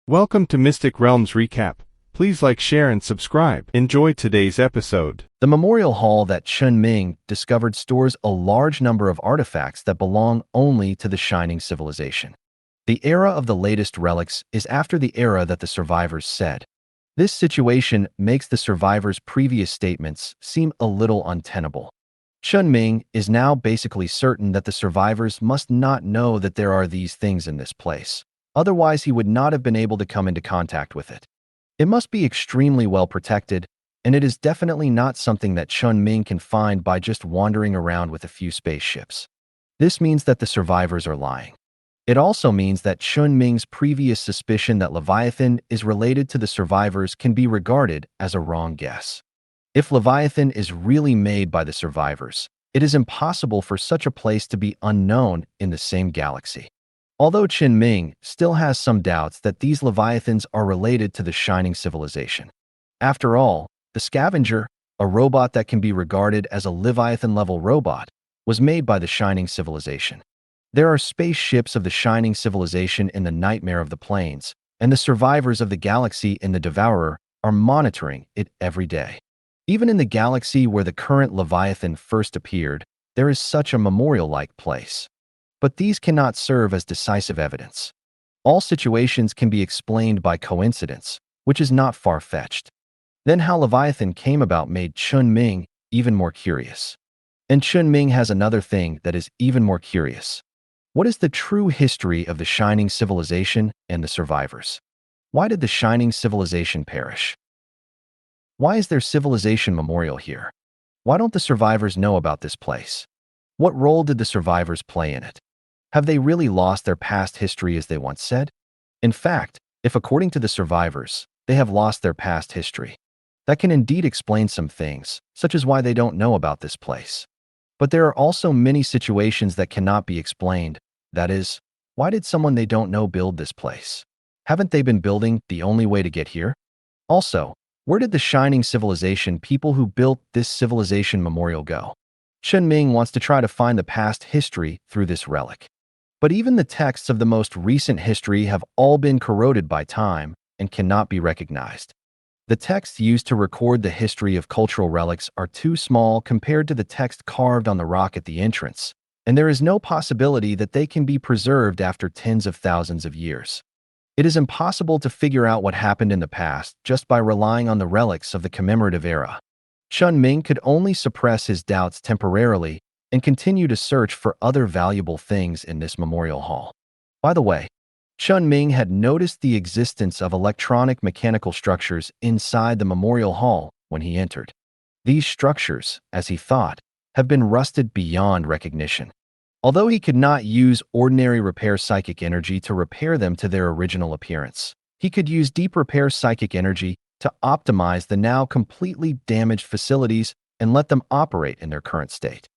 Welcome to Mystic Realms Recap. Please like, share, and subscribe. Enjoy today's episode. The memorial hall that Chen Ming discovered stores a large number of artifacts that belong only to the Shining Civilization. The era of the latest relics is after the era that the survivors said. This situation makes the survivors' previous statements seem a little untenable. Chen Ming is now basically certain that the survivors must not know that there are these things in this place. Otherwise, he would not have been able to come into contact with it. It must be extremely well protected, and it is definitely not something that Chen Ming can find by just wandering around with a few spaceships. This means that the survivors are lying. It also means that Chen Ming's previous suspicion that Leviathan is related to the survivors can be regarded as a wrong guess. If Leviathan is really made by the survivors, it is impossible for such a place to be unknown in the same galaxy. Although Chen Ming still has some doubts that these Leviathans are related to the Shining Civilization. After all, the Scavenger, a robot that can be regarded as a Leviathan-level robot, was made by the Shining Civilization. There are spaceships of the Shining Civilization in the Nightmare of the Plains, and the survivors of the galaxy in the Devourer are monitoring it every day. Even in the galaxy where the current Leviathan first appeared, there is such a memorial-like place. But these cannot serve as decisive evidence. All situations can be explained by coincidence, which is not far-fetched. Then how Leviathan came about made Chen Ming even more curious. And Chen Ming has another thing that is even more curious. What is the true history of the Shining Civilization and the survivors? Why did the Shining Civilization perish? Why is their civilization memorial here? Why don't the survivors know about this place? What role did the survivors play in it? Have they really lost their past history as they once said? In fact, if according to the survivors, they have lost their past history, that can indeed explain some things, such as why they don't know about this place. But there are also many situations that cannot be explained. That is, why did someone they don't know build this place? Haven't they been building the only way to get here? Also, where did the Shining Civilization people who built this civilization memorial go? Chen Ming wants to try to find the past history through this relic. But even the texts of the most recent history have all been corroded by time and cannot be recognized. The texts used to record the history of cultural relics are too small compared to the text carved on the rock at the entrance, and there is no possibility that they can be preserved after tens of thousands of years. It is impossible to figure out what happened in the past just by relying on the relics of the commemorative era. Chen Ming could only suppress his doubts temporarily and continue to search for other valuable things in this memorial hall. By the way, Chen Ming had noticed the existence of electronic mechanical structures inside the memorial hall when he entered. These structures, as he thought, have been rusted beyond recognition. Although he could not use ordinary repair psychic energy to repair them to their original appearance, he could use deep repair psychic energy to optimize the now completely damaged facilities and let them operate in their current state.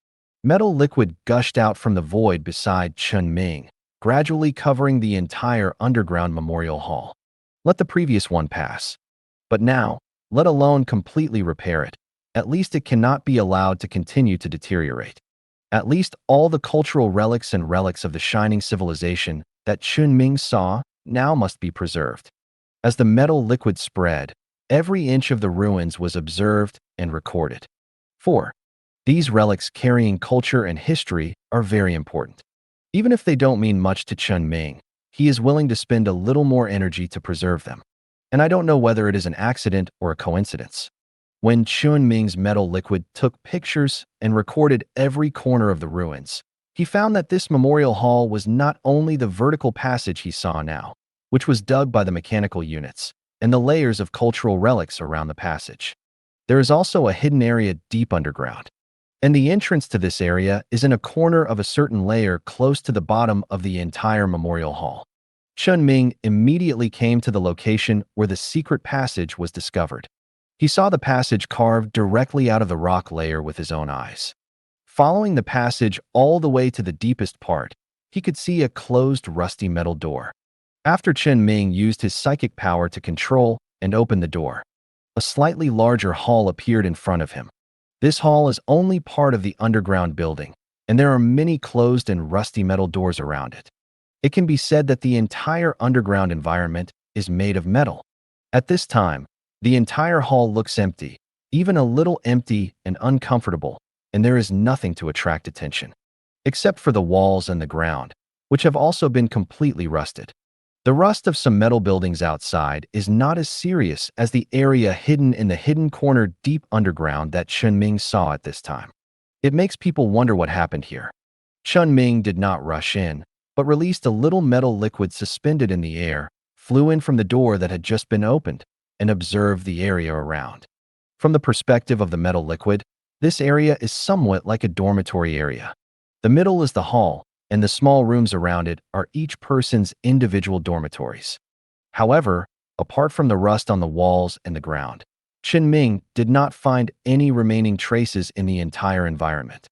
Metal liquid gushed out from the void beside Chen Ming, gradually covering the entire underground memorial hall. Let the previous one pass. But now, let alone completely repair it, at least it cannot be allowed to continue to deteriorate. At least all the cultural relics and relics of the Shining Civilization that Chen Ming saw now must be preserved. As the metal liquid spread, every inch of the ruins was observed and recorded. 4. These relics carrying culture and history are very important. Even if they don't mean much to Chen Ming, he is willing to spend a little more energy to preserve them. And I don't know whether it is an accident or a coincidence. When Chen Ming's metal liquid took pictures and recorded every corner of the ruins, he found that this memorial hall was not only the vertical passage he saw now, which was dug by the mechanical units, and the layers of cultural relics around the passage. There is also a hidden area deep underground, and the entrance to this area is in a corner of a certain layer close to the bottom of the entire memorial hall. Chen Ming immediately came to the location where the secret passage was discovered. He saw the passage carved directly out of the rock layer with his own eyes. Following the passage all the way to the deepest part, he could see a closed rusty metal door. After Chen Ming used his psychic power to control and open the door, a slightly larger hall appeared in front of him. This hall is only part of the underground building, and there are many closed and rusty metal doors around it. It can be said that the entire underground environment is made of metal. At this time, the entire hall looks empty, even a little empty and uncomfortable, and there is nothing to attract attention, except for the walls and the ground, which have also been completely rusted. The rust of some metal buildings outside is not as serious as the area hidden in the hidden corner deep underground that Chen Ming saw at this time. It makes people wonder what happened here. Chen Ming did not rush in, but released a little metal liquid suspended in the air, flew in from the door that had just been opened, and observed the area around. From the perspective of the metal liquid, this area is somewhat like a dormitory area. The middle is the hall, and the small rooms around it are each person's individual dormitories. However, apart from the rust on the walls and the ground, Chen Ming did not find any remaining traces in the entire environment.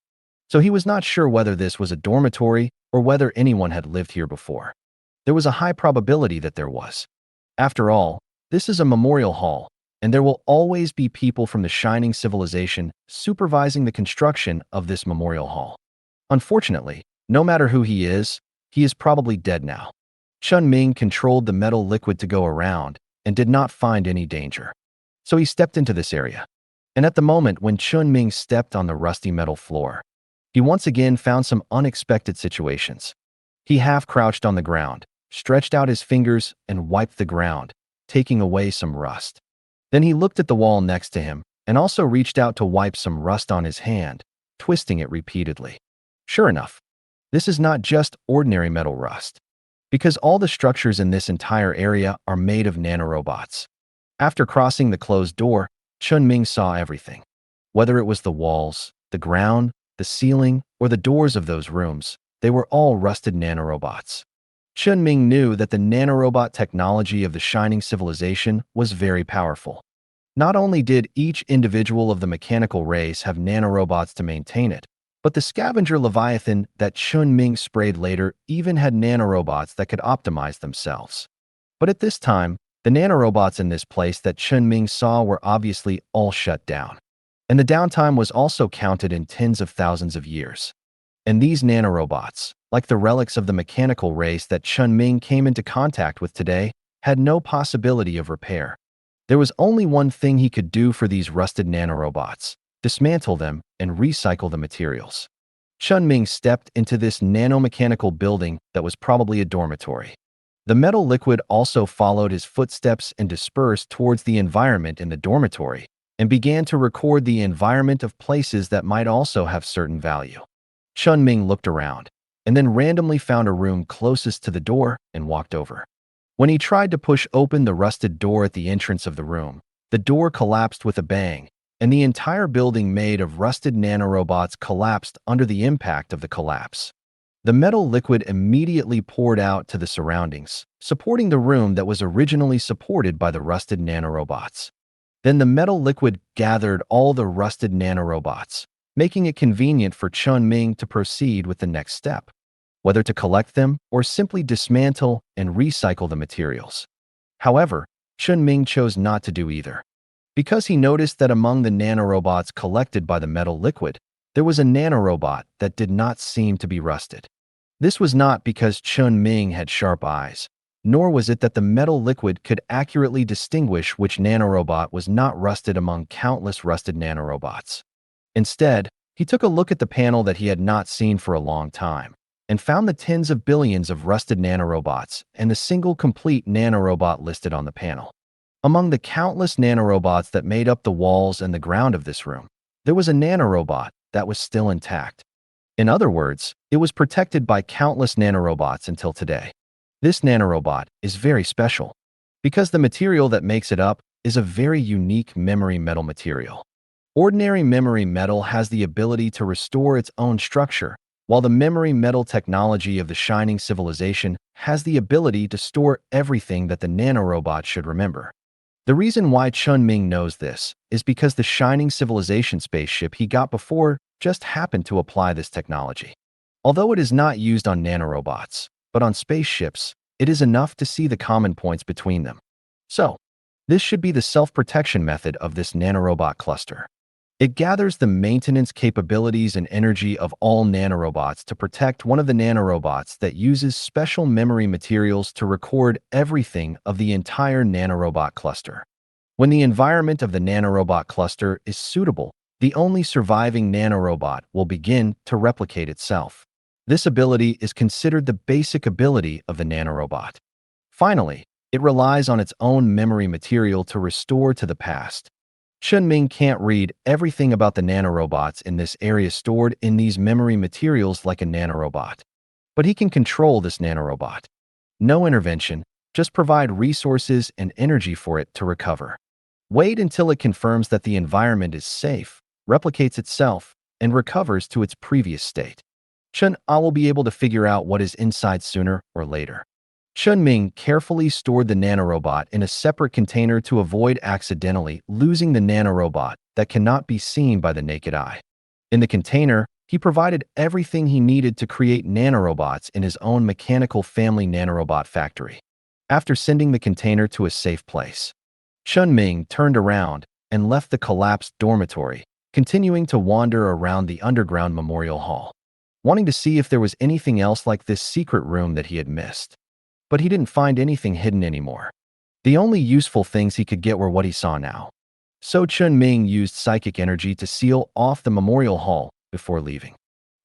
So he was not sure whether this was a dormitory or whether anyone had lived here before. There was a high probability that there was. After all, this is a memorial hall, and there will always be people from the Shining Civilization supervising the construction of this memorial hall. Unfortunately, no matter who he is probably dead now. Chen Ming controlled the metal liquid to go around and did not find any danger. So he stepped into this area. And at the moment when Chen Ming stepped on the rusty metal floor, he once again found some unexpected situations. He half-crouched on the ground, stretched out his fingers, and wiped the ground, taking away some rust. Then he looked at the wall next to him and also reached out to wipe some rust on his hand, twisting it repeatedly. Sure enough, this is not just ordinary metal rust, because all the structures in this entire area are made of nanorobots. After crossing the closed door, Chen Ming saw everything. Whether it was the walls, the ground, the ceiling, or the doors of those rooms, they were all rusted nanorobots. Chen Ming knew that the nanorobot technology of the Shining Civilization was very powerful. Not only did each individual of the mechanical race have nanorobots to maintain it, but the scavenger Leviathan that Chen Ming sprayed later even had nanorobots that could optimize themselves. But at this time, the nanorobots in this place that Chen Ming saw were obviously all shut down. And the downtime was also counted in tens of thousands of years. And these nanorobots, like the relics of the mechanical race that Chen Ming came into contact with today, had no possibility of repair. There was only one thing he could do for these rusted nanorobots: dismantle them and recycle the materials. Chen Ming stepped into this nanomechanical building that was probably a dormitory. The metal liquid also followed his footsteps and dispersed towards the environment in the dormitory and began to record the environment of places that might also have certain value. Chen Ming looked around and then randomly found a room closest to the door and walked over. When he tried to push open the rusted door at the entrance of the room, the door collapsed with a bang, and the entire building made of rusted nanorobots collapsed under the impact of the collapse. The metal liquid immediately poured out to the surroundings, supporting the room that was originally supported by the rusted nanorobots. Then the metal liquid gathered all the rusted nanorobots, making it convenient for Chen Ming to proceed with the next step, whether to collect them or simply dismantle and recycle the materials. However, Chen Ming chose not to do either, because he noticed that among the nanorobots collected by the metal liquid, there was a nanorobot that did not seem to be rusted. This was not because Chen Ming had sharp eyes, nor was it that the metal liquid could accurately distinguish which nanorobot was not rusted among countless rusted nanorobots. Instead, he took a look at the panel that he had not seen for a long time and found the tens of billions of rusted nanorobots and the single complete nanorobot listed on the panel. Among the countless nanorobots that made up the walls and the ground of this room, there was a nanorobot that was still intact. In other words, it was protected by countless nanorobots until today. This nanorobot is very special because the material that makes it up is a very unique memory metal material. Ordinary memory metal has the ability to restore its own structure, while the memory metal technology of the Shining Civilization has the ability to store everything that the nanorobot should remember. The reason why Chen Ming knows this is because the Shining Civilization spaceship he got before just happened to apply this technology. Although it is not used on nanorobots, but on spaceships, it is enough to see the common points between them. So, this should be the self-protection method of this nanorobot cluster. It gathers the maintenance capabilities and energy of all nanorobots to protect one of the nanorobots that uses special memory materials to record everything of the entire nanorobot cluster. When the environment of the nanorobot cluster is suitable, the only surviving nanorobot will begin to replicate itself. This ability is considered the basic ability of the nanorobot. Finally, it relies on its own memory material to restore to the past. Chen Ming can't read everything about the nanorobots in this area stored in these memory materials like a nanorobot. But he can control this nanorobot. No intervention, just provide resources and energy for it to recover. Wait until it confirms that the environment is safe, replicates itself, and recovers to its previous state. Chen will be able to figure out what is inside sooner or later. Chen Ming carefully stored the nanorobot in a separate container to avoid accidentally losing the nanorobot that cannot be seen by the naked eye. In the container, he provided everything he needed to create nanorobots in his own mechanical family nanorobot factory. After sending the container to a safe place, Chen Ming turned around and left the collapsed dormitory, continuing to wander around the underground memorial hall, wanting to see if there was anything else like this secret room that he had missed. But he didn't find anything hidden anymore. The only useful things he could get were what he saw now. So Chen Ming used psychic energy to seal off the memorial hall before leaving.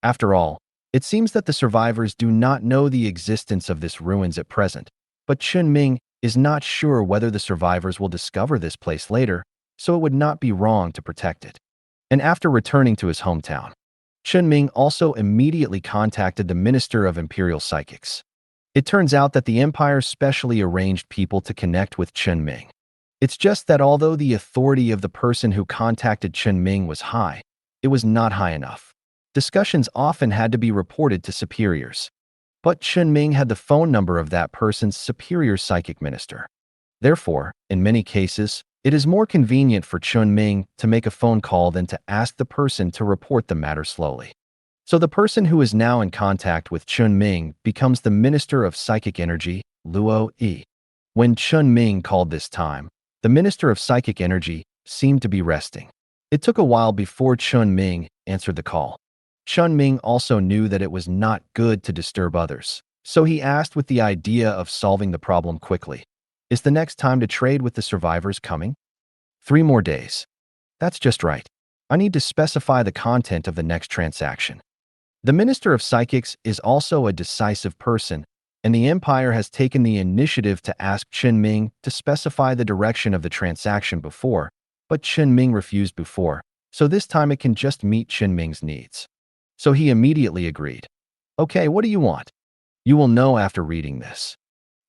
After all, it seems that the survivors do not know the existence of this ruins at present, but Chen Ming is not sure whether the survivors will discover this place later, so it would not be wrong to protect it. And after returning to his hometown, Chen Ming also immediately contacted the Minister of Imperial Psychics. It turns out that the Empire specially arranged people to connect with Chen Ming. It's just that although the authority of the person who contacted Chen Ming was high, it was not high enough. Discussions often had to be reported to superiors. But Chen Ming had the phone number of that person's superior psychic minister. Therefore, in many cases, it is more convenient for Chen Ming to make a phone call than to ask the person to report the matter slowly. So the person who is now in contact with Chen Ming becomes the Minister of Psychic Energy, Luo Yi. When Chen Ming called this time, the Minister of Psychic Energy seemed to be resting. It took a while before Chen Ming answered the call. Chen Ming also knew that it was not good to disturb others, so he asked with the idea of solving the problem quickly. Is the next time to trade with the survivors coming? 3 more days. That's just right. I need to specify the content of the next transaction. The Minister of Psychics is also a decisive person, and the Empire has taken the initiative to ask Chen Ming to specify the direction of the transaction before, but Chen Ming refused before, so this time it can just meet Chen Ming's needs. So he immediately agreed. Okay, what do you want? You will know after reading this.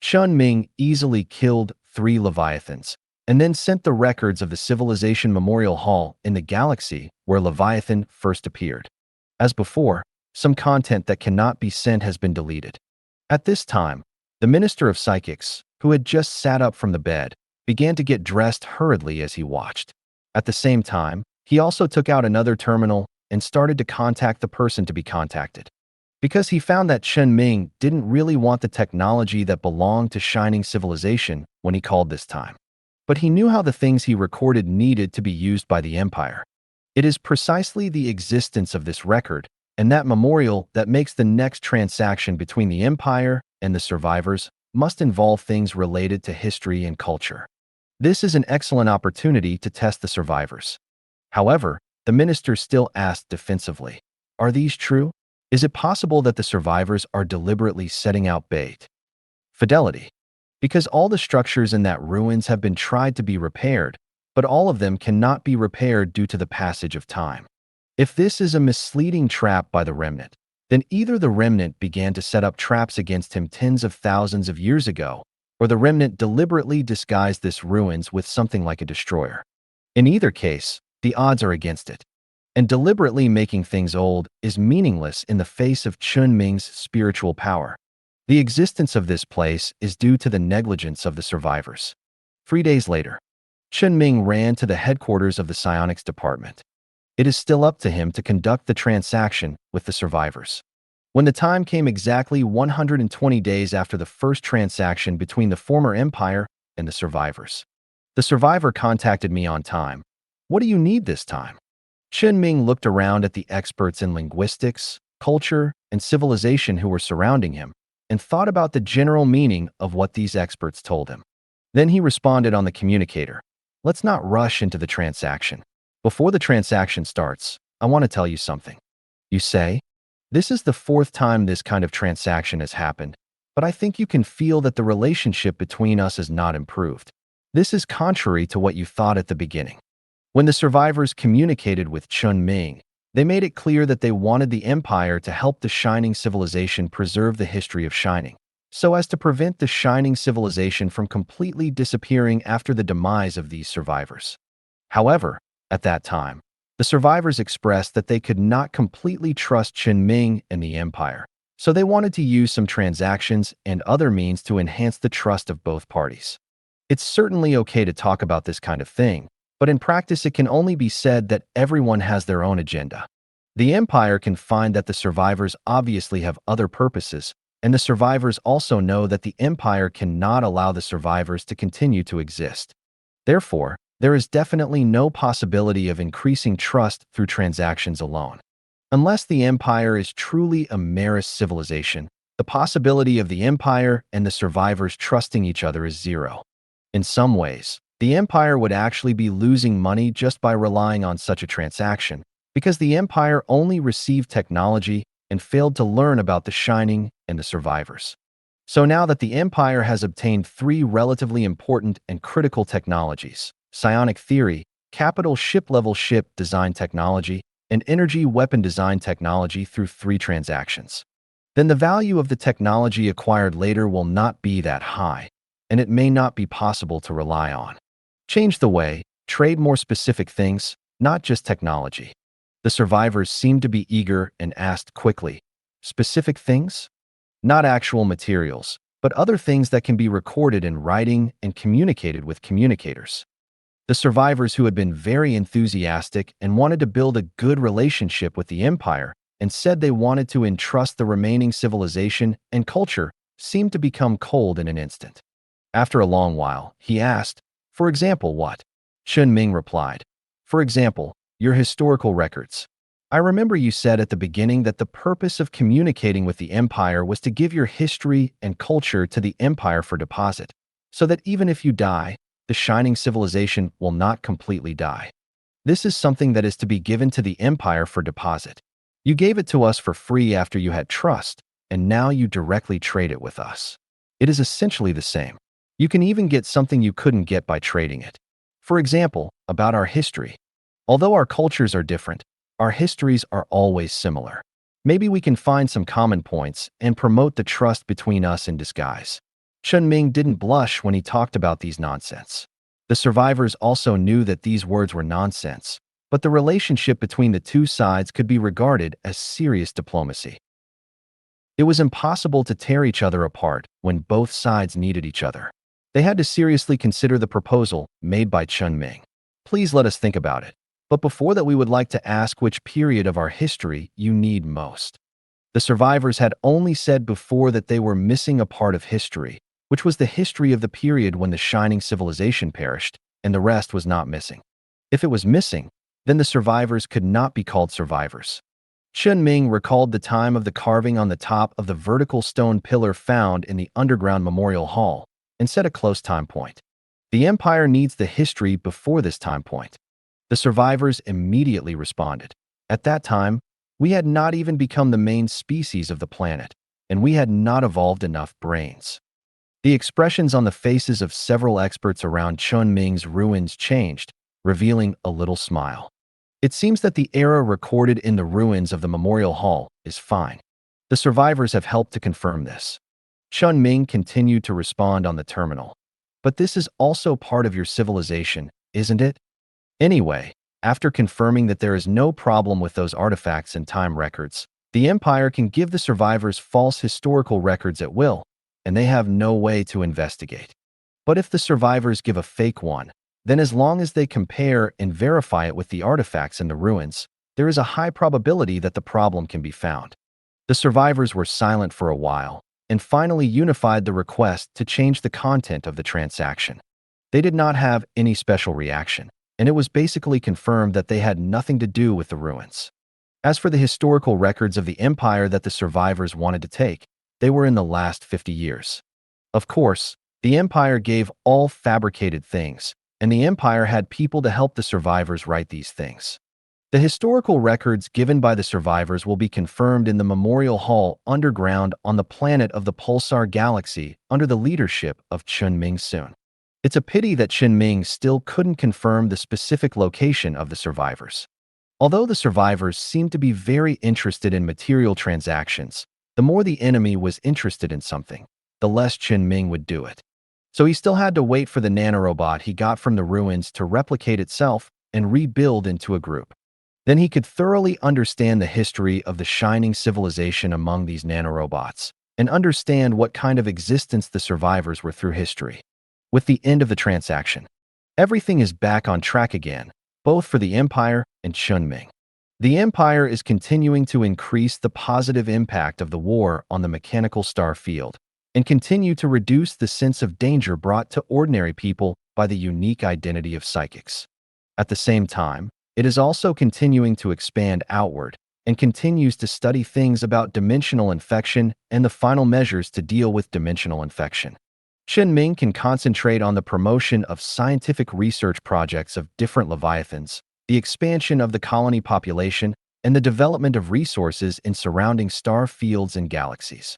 Chen Ming easily killed 3 Leviathans, and then sent the records of the Civilization Memorial Hall in the galaxy where Leviathan first appeared. As before, some content that cannot be sent has been deleted. At this time, the Minister of Psychics, who had just sat up from the bed, began to get dressed hurriedly as he watched. At the same time, he also took out another terminal and started to contact the person to be contacted. Because he found that Chen Ming didn't really want the technology that belonged to Shining Civilization when he called this time. But he knew how the things he recorded needed to be used by the Empire. It is precisely the existence of this record and that memorial that makes the next transaction between the Empire and the survivors must involve things related to history and culture. This is an excellent opportunity to test the survivors. However, the minister still asked defensively, are these true? Is it possible that the survivors are deliberately setting out bait? Fidelity. Because all the structures in that ruins have been tried to be repaired, but all of them cannot be repaired due to the passage of time. If this is a misleading trap by the remnant, then either the remnant began to set up traps against him tens of thousands of years ago, or the remnant deliberately disguised this ruins with something like a destroyer. In either case, the odds are against it. And deliberately making things old is meaningless in the face of Chen Ming's spiritual power. The existence of this place is due to the negligence of the survivors. 3 days later, Chen Ming ran to the headquarters of the psionics department. It is still up to him to conduct the transaction with the survivors. When the time came exactly 120 days after the first transaction between the former empire and the survivors, the survivor contacted me on time. What do you need this time? Chen Ming looked around at the experts in linguistics, culture, and civilization who were surrounding him and thought about the general meaning of what these experts told him. Then he responded on the communicator. Let's not rush into the transaction. Before the transaction starts, I want to tell you something. You say, this is the fourth time this kind of transaction has happened, but I think you can feel that the relationship between us is not improved. This is contrary to what you thought at the beginning. When the survivors communicated with Chen Ming, they made it clear that they wanted the Empire to help the Shining Civilization preserve the history of Shining, so as to prevent the Shining Civilization from completely disappearing after the demise of these survivors. However, at that time, the survivors expressed that they could not completely trust Chen Ming and the Empire, so they wanted to use some transactions and other means to enhance the trust of both parties. It's certainly okay to talk about this kind of thing, but in practice it can only be said that everyone has their own agenda. The Empire can find that the survivors obviously have other purposes, and the survivors also know that the Empire cannot allow the survivors to continue to exist. Therefore, there is definitely no possibility of increasing trust through transactions alone. Unless the Empire is truly a merest civilization, the possibility of the Empire and the survivors trusting each other is zero. In some ways, the Empire would actually be losing money just by relying on such a transaction, because the Empire only received technology and failed to learn about the Shining and the survivors. So now that the Empire has obtained three relatively important and critical technologies, psionic theory, capital ship-level ship design technology, and energy weapon design technology through three transactions, then the value of the technology acquired later will not be that high, and it may not be possible to rely on. Change the way, trade more specific things, not just technology. The survivors seemed to be eager and asked quickly, specific things? Not actual materials, but other things that can be recorded in writing and communicated with communicators. The survivors, who had been very enthusiastic and wanted to build a good relationship with the Empire and said they wanted to entrust the remaining civilization and culture, seemed to become cold in an instant. After a long while, he asked, for example, what? Chen Ming replied, for example, your historical records. I remember you said at the beginning that the purpose of communicating with the Empire was to give your history and culture to the Empire for deposit, so that even if you die, the Shining Civilization will not completely die. This is something that is to be given to the Empire for deposit. You gave it to us for free after you had trust, and now you directly trade it with us. It is essentially the same. You can even get something you couldn't get by trading it. For example, about our history. Although our cultures are different, our histories are always similar. Maybe we can find some common points and promote the trust between us in disguise. Chen Ming didn't blush when he talked about these nonsense. The survivors also knew that these words were nonsense, but the relationship between the two sides could be regarded as serious diplomacy. It was impossible to tear each other apart when both sides needed each other. They had to seriously consider the proposal made by Chen Ming. Please let us think about it. But before that, we would like to ask which period of our history you need most. The survivors had only said before that they were missing a part of history, which was the history of the period when the Shining Civilization perished, and the rest was not missing. If it was missing, then the survivors could not be called survivors. Chen Ming recalled the time of the carving on the top of the vertical stone pillar found in the underground memorial hall, and set a close time point. The Empire needs the history before this time point. The survivors immediately responded. At that time, we had not even become the main species of the planet, and we had not evolved enough brains. The expressions on the faces of several experts around Chen Ming's ruins changed, revealing a little smile. It seems that the era recorded in the ruins of the memorial hall is fine. The survivors have helped to confirm this. Chen Ming continued to respond on the terminal. But this is also part of your civilization, isn't it? Anyway, after confirming that there is no problem with those artifacts and time records, the Empire can give the survivors false historical records at will, and they have no way to investigate. But if the survivors give a fake one, then as long as they compare and verify it with the artifacts in the ruins, there is a high probability that the problem can be found. The survivors were silent for a while, and finally unified the request to change the content of the transaction. They did not have any special reaction, and it was basically confirmed that they had nothing to do with the ruins. As for the historical records of the empire that the survivors wanted to take, they were in the last 50 years. Of course, the empire gave all fabricated things, and the empire had people to help the survivors write these things. The historical records given by the survivors will be confirmed in the Memorial Hall underground on the planet of the Pulsar Galaxy under the leadership of Chen Ming soon. It's a pity that Chen Ming still couldn't confirm the specific location of the survivors. Although the survivors seemed to be very interested in material transactions, the more the enemy was interested in something, the less Chen Ming would do it. So he still had to wait for the nanorobot he got from the ruins to replicate itself and rebuild into a group. Then he could thoroughly understand the history of the shining civilization among these nanorobots and understand what kind of existence the survivors were through history. With the end of the transaction, everything is back on track again, both for the Empire and Chen Ming. The Empire is continuing to increase the positive impact of the war on the mechanical star field and continue to reduce the sense of danger brought to ordinary people by the unique identity of psychics. At the same time, it is also continuing to expand outward and continues to study things about dimensional infection and the final measures to deal with dimensional infection. Chen Ming can concentrate on the promotion of scientific research projects of different leviathans, the expansion of the colony population, and the development of resources in surrounding star fields and galaxies.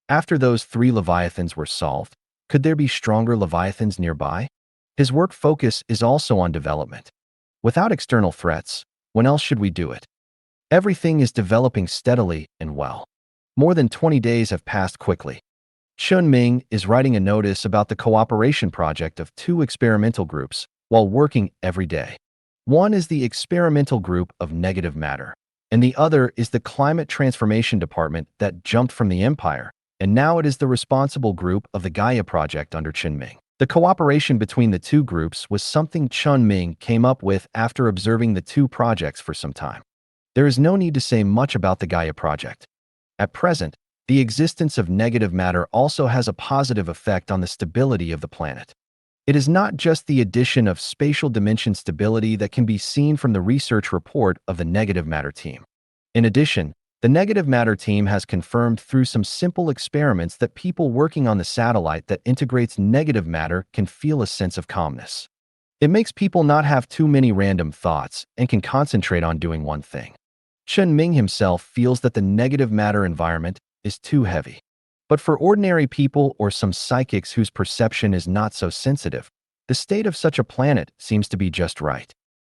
After those 3 leviathans were solved, could there be stronger leviathans nearby? His work focus is also on development. Without external threats, when else should we do it? Everything is developing steadily and well. More than 20 days have passed quickly. Chen Ming is writing a notice about the cooperation project of 2 experimental groups while working every day. One is the experimental group of negative matter, and the other is the climate transformation department that jumped from the Empire, and now it is the responsible group of the Gaia project under Chen Ming. The cooperation between the 2 groups was something Chen Ming came up with after observing the 2 projects for some time. There is no need to say much about the Gaia project. At present, the existence of negative matter also has a positive effect on the stability of the planet. It is not just the addition of spatial dimension stability that can be seen from the research report of the negative matter team. In addition, the negative matter team has confirmed through some simple experiments that people working on the satellite that integrates negative matter can feel a sense of calmness. It makes people not have too many random thoughts and can concentrate on doing one thing. Chen Ming himself feels that the negative matter environment is too heavy. But for ordinary people or some psychics whose perception is not so sensitive, the state of such a planet seems to be just right.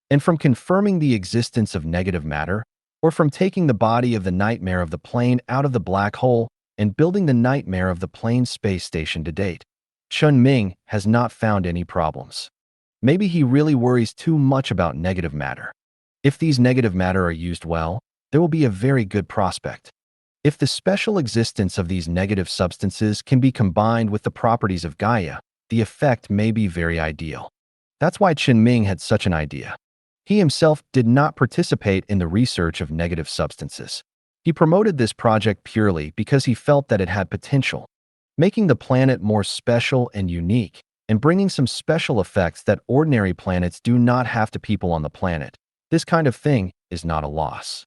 And from confirming the existence of negative matter, or from taking the body of the nightmare of the plane out of the black hole and building the nightmare of the plane space station to date, Chen Ming has not found any problems. Maybe he really worries too much about negative matter. If these negative matter are used well, there will be a very good prospect. If the special existence of these negative substances can be combined with the properties of Gaia, the effect may be very ideal. That's why Chen Ming had such an idea. He himself did not participate in the research of negative substances. He promoted this project purely because he felt that it had potential, making the planet more special and unique, and bringing some special effects that ordinary planets do not have to people on the planet. This kind of thing is not a loss.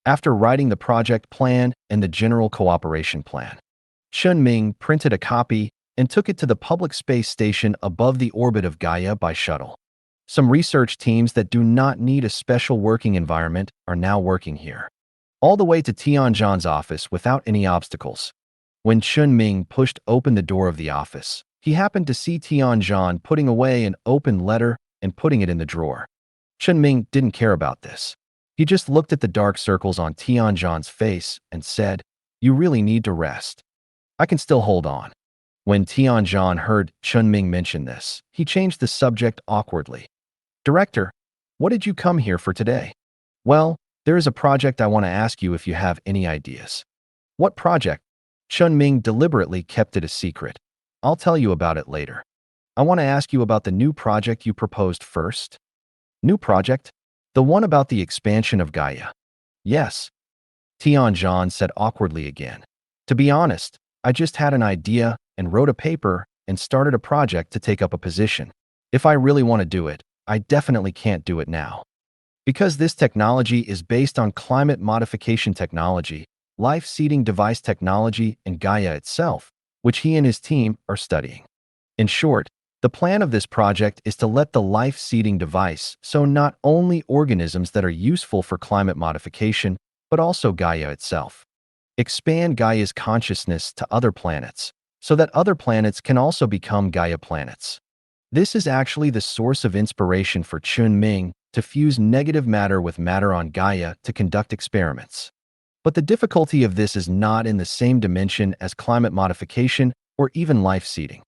After writing the project plan and the general cooperation plan, Chen Ming printed a copy and took it to the public space station above the orbit of Gaia by shuttle. Some research teams that do not need a special working environment are now working here, all the way to Tianzhan's office without any obstacles. When Chen Ming pushed open the door of the office, he happened to see Tianzhan putting away an open letter and putting it in the drawer. Chen Ming didn't care about this. He just looked at the dark circles on Tianzhan's face and said, "You really need to rest. I can still hold on." When Tianzhan heard Chen Ming mention this, he changed the subject awkwardly. "Director, what did you come here for today?" "Well, there is a project I want to ask you if you have any ideas." "What project?" Chen Ming deliberately kept it a secret. "I'll tell you about it later. I want to ask you about the new project you proposed first." "New project? The one about the expansion of Gaia?" "Yes," Tianzhan said awkwardly again. "To be honest, I just had an idea and wrote a paper and started a project to take up a position. If I really want to do it, I definitely can't do it now. Because this technology is based on climate modification technology, life-seeding device technology, and Gaia itself, which he and his team are studying. In short, the plan of this project is to let the life-seeding device, so not only organisms that are useful for climate modification, but also Gaia itself, expand Gaia's consciousness to other planets, so that other planets can also become Gaia planets. This is actually the source of inspiration for Chen Ming to fuse negative matter with matter on Gaia to conduct experiments. But the difficulty of this is not in the same dimension as climate modification or even life-seeding.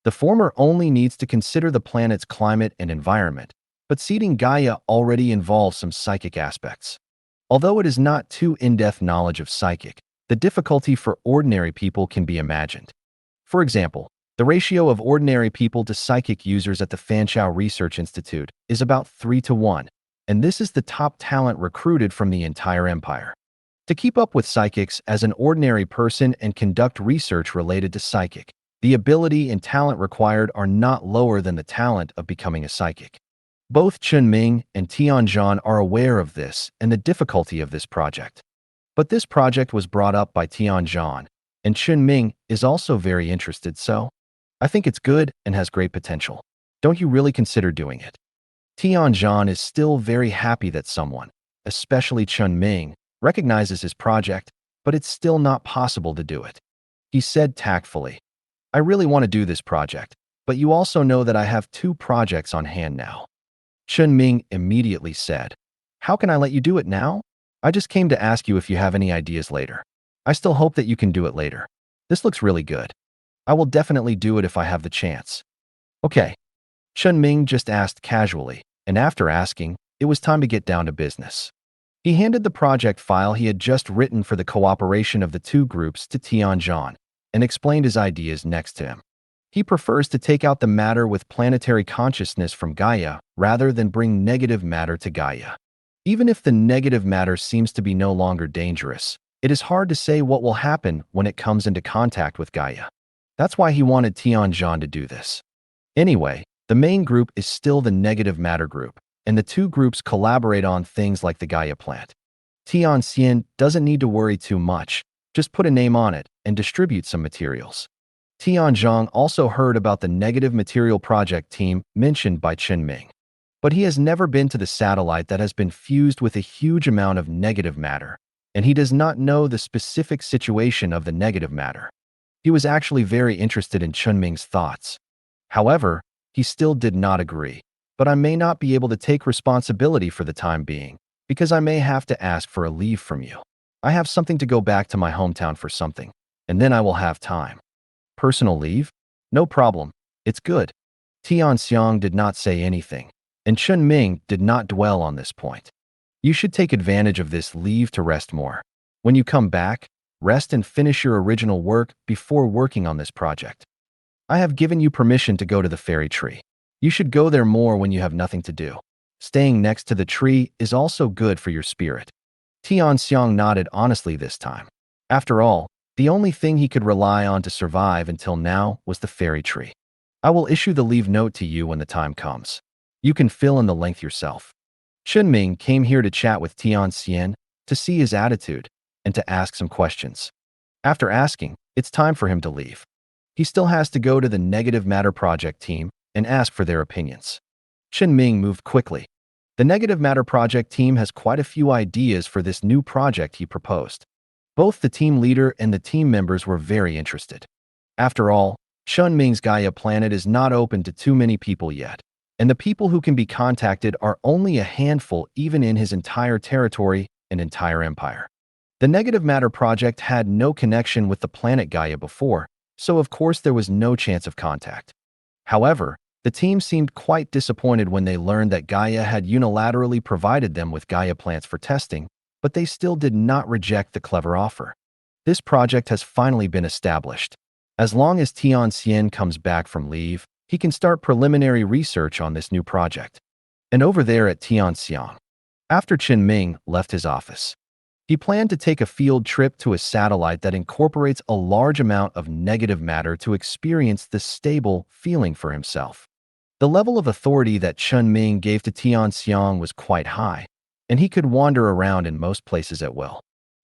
The former only needs to consider the planet's climate and environment, but seeding Gaia already involves some psychic aspects. Although it is not too in-depth knowledge of psychic, the difficulty for ordinary people can be imagined. For example, the ratio of ordinary people to psychic users at the Fanchao Research Institute is about 3-to-1, and this is the top talent recruited from the entire empire. To keep up with psychics as an ordinary person and conduct research related to psychic, the ability and talent required are not lower than the talent of becoming a psychic. Both Chen Ming and Tianzhan are aware of this and the difficulty of this project. But this project was brought up by Tianzhan, and Chen Ming is also very interested, so I think it's good and has great potential. Don't you really consider doing it? Tianzhan is still very happy that someone, especially Chen Ming, recognizes his project, but it's still not possible to do it. He said tactfully, I really want to do this project, but you also know that I have 2 projects on hand now. Chen Ming immediately said, how can I let you do it now? I just came to ask you if you have any ideas later. I still hope that you can do it later. This looks really good. I will definitely do it if I have the chance. Okay. Chen Ming just asked casually, and after asking, it was time to get down to business. He handed the project file he had just written for the cooperation of the 2 groups to Tianzhan and explained his ideas next to him. He prefers to take out the matter with planetary consciousness from Gaia rather than bring negative matter to Gaia. Even if the negative matter seems to be no longer dangerous, it is hard to say what will happen when it comes into contact with Gaia. That's why he wanted Tianzhan to do this. Anyway, the main group is still the negative matter group, and the 2 groups collaborate on things like the Gaia plant. Tianxian doesn't need to worry too much, just put a name on it and distribute some materials. Tianzhan also heard about the negative material project team mentioned by Chen Ming. But he has never been to the satellite that has been fused with a huge amount of negative matter, and he does not know the specific situation of the negative matter. He was actually very interested in Chen Ming's thoughts. However, he still did not agree. But I may not be able to take responsibility for the time being, because I may have to ask for a leave from you. I have something to go back to my hometown for something, and then I will have time. Personal leave? No problem. It's good. Tianxiang did not say anything, and Chen Ming did not dwell on this point. You should take advantage of this leave to rest more. When you come back, rest and finish your original work before working on this project. I have given you permission to go to the fairy tree. You should go there more when you have nothing to do. Staying next to the tree is also good for your spirit. Tianxiang nodded honestly this time. After all, the only thing he could rely on to survive until now was the fairy tree. I will issue the leave note to you when the time comes. You can fill in the length yourself. Chen Ming came here to chat with Tianxian to see his attitude and to ask some questions. After asking, it's time for him to leave. He still has to go to the negative matter project team and ask for their opinions. Chen Ming moved quickly. The negative matter project team has quite a few ideas for this new project he proposed. Both the team leader and the team members were very interested. After all, Chen Ming's Gaia planet is not open to too many people yet, and the people who can be contacted are only a handful even in his entire territory and entire empire. The negative matter project had no connection with the planet Gaia before, so of course there was no chance of contact. However, the team seemed quite disappointed when they learned that Gaia had unilaterally provided them with Gaia plants for testing, but they still did not reject the clever offer. This project has finally been established. As long as Tianxian comes back from leave, he can start preliminary research on this new project. And over there at Tianxiang, after Chen Ming left his office, he planned to take a field trip to a satellite that incorporates a large amount of negative matter to experience the stable feeling for himself. The level of authority that Chen Ming gave to Tian Xiang was quite high, and he could wander around in most places at will.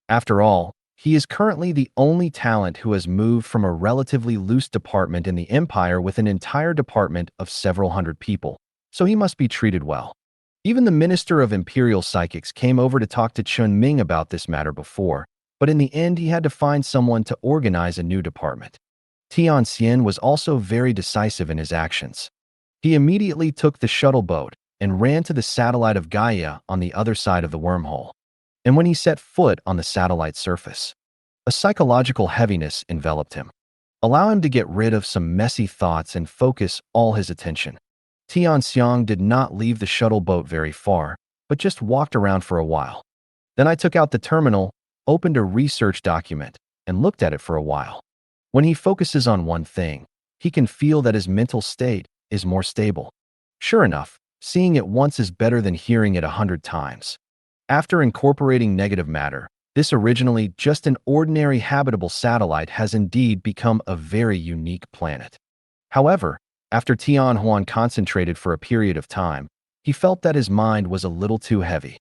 After all, he is currently the only talent who has moved from a relatively loose department in the empire with an entire department of several hundred people, so he must be treated well. Even the Minister of Imperial Psychics came over to talk to Chen Ming about this matter before, but in the end he had to find someone to organize a new department. Tian Xian was also very decisive in his actions. He immediately took the shuttle boat and ran to the satellite of Gaia on the other side of the wormhole. And when he set foot on the satellite's surface, a psychological heaviness enveloped him. Allow him to get rid of some messy thoughts and focus all his attention. Tian Xiang did not leave the shuttle boat very far, but just walked around for a while. Then I took out the terminal, opened a research document, and looked at it for a while. When he focuses on one thing, he can feel that his mental state is more stable. Sure enough, seeing it once is better than hearing it 100 times. After incorporating negative matter, this originally just an ordinary habitable satellite has indeed become a very unique planet. However, after Tian Huan concentrated for a period of time, he felt that his mind was a little too heavy.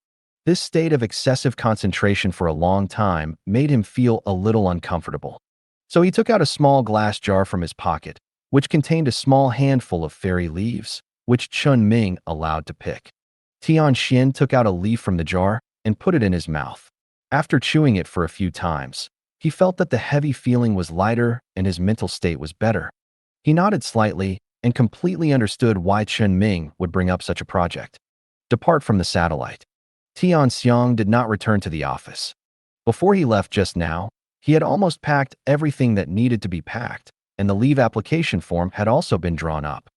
This state of excessive concentration for a long time made him feel a little uncomfortable. So he took out a small glass jar from his pocket, which contained a small handful of fairy leaves, which Chen Ming allowed to pick. Tian Xian took out a leaf from the jar and put it in his mouth. After chewing it for a few times, he felt that the heavy feeling was lighter and his mental state was better. He nodded slightly and completely understood why Chen Ming would bring up such a project. Depart from the satellite. Tian Xiang did not return to the office. Before he left just now, he had almost packed everything that needed to be packed, and the leave application form had also been drawn up.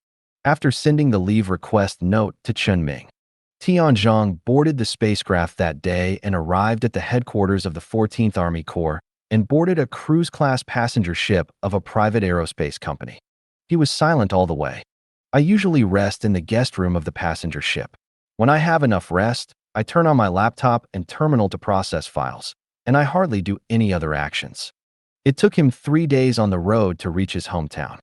After sending the leave request note to Chen Ming, Tian Zhang boarded the spacecraft that day and arrived at the headquarters of the 14th Army Corps and boarded a cruise-class passenger ship of a private aerospace company. He was silent all the way. I usually rest in the guest room of the passenger ship. When I have enough rest, I turn on my laptop and terminal to process files, and I hardly do any other actions. It took him 3 days on the road to reach his hometown.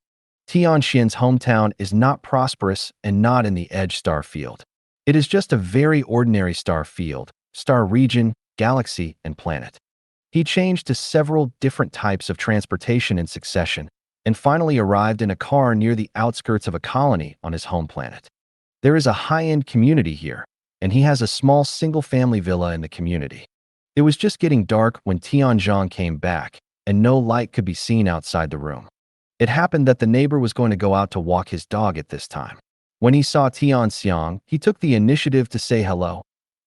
Tian Xian's hometown is not prosperous and not in the Edge star field. It is just a very ordinary star field, star region, galaxy, and planet. He changed to several different types of transportation in succession, and finally arrived in a car near the outskirts of a colony on his home planet. There is a high-end community here, and he has a small single-family villa in the community. It was just getting dark when Tian Zhang came back, and no light could be seen outside the room. It happened that the neighbor was going to go out to walk his dog at this time. When he saw Tian Xiang, he took the initiative to say hello.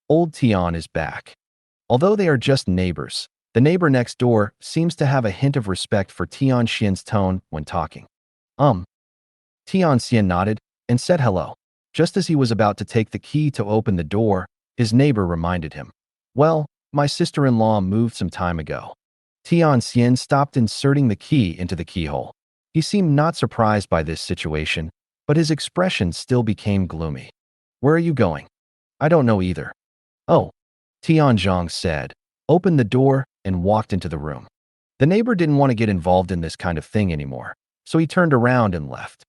Old Tian is back. Although they are just neighbors, the neighbor next door seems to have a hint of respect for Tian Xian's tone when talking. Tian Xian nodded and said hello. Just as he was about to take the key to open the door, his neighbor reminded him, "Well, my sister-in-law moved some time ago." Tian Xian stopped inserting the key into the keyhole. He seemed not surprised by this situation, but his expression still became gloomy. "Where are you going?" "I don't know either." "Oh," Tian Zhang said, opened the door, and walked into the room. The neighbor didn't want to get involved in this kind of thing anymore, so he turned around and left.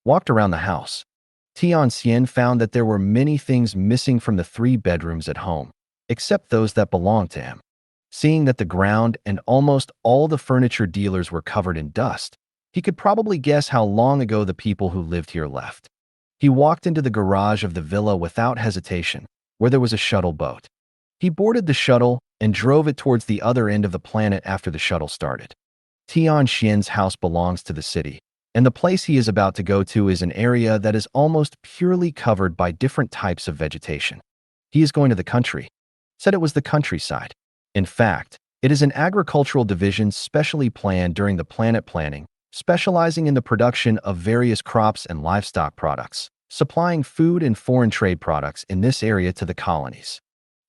Walked around the house. Tian Xian found that there were many things missing from the 3 bedrooms at home, except those that belonged to him. Seeing that the ground and almost all the furniture dealers were covered in dust, he could probably guess how long ago the people who lived here left. He walked into the garage of the villa without hesitation, where there was a shuttle boat. He boarded the shuttle and drove it towards the other end of the planet after the shuttle started. Tian Xian's house belongs to the city, and the place he is about to go to is an area that is almost purely covered by different types of vegetation. He is going to the country. Said it was the countryside. In fact, it is an agricultural division specially planned during the planet planning, specializing in the production of various crops and livestock products, supplying food and foreign trade products in this area to the colonies.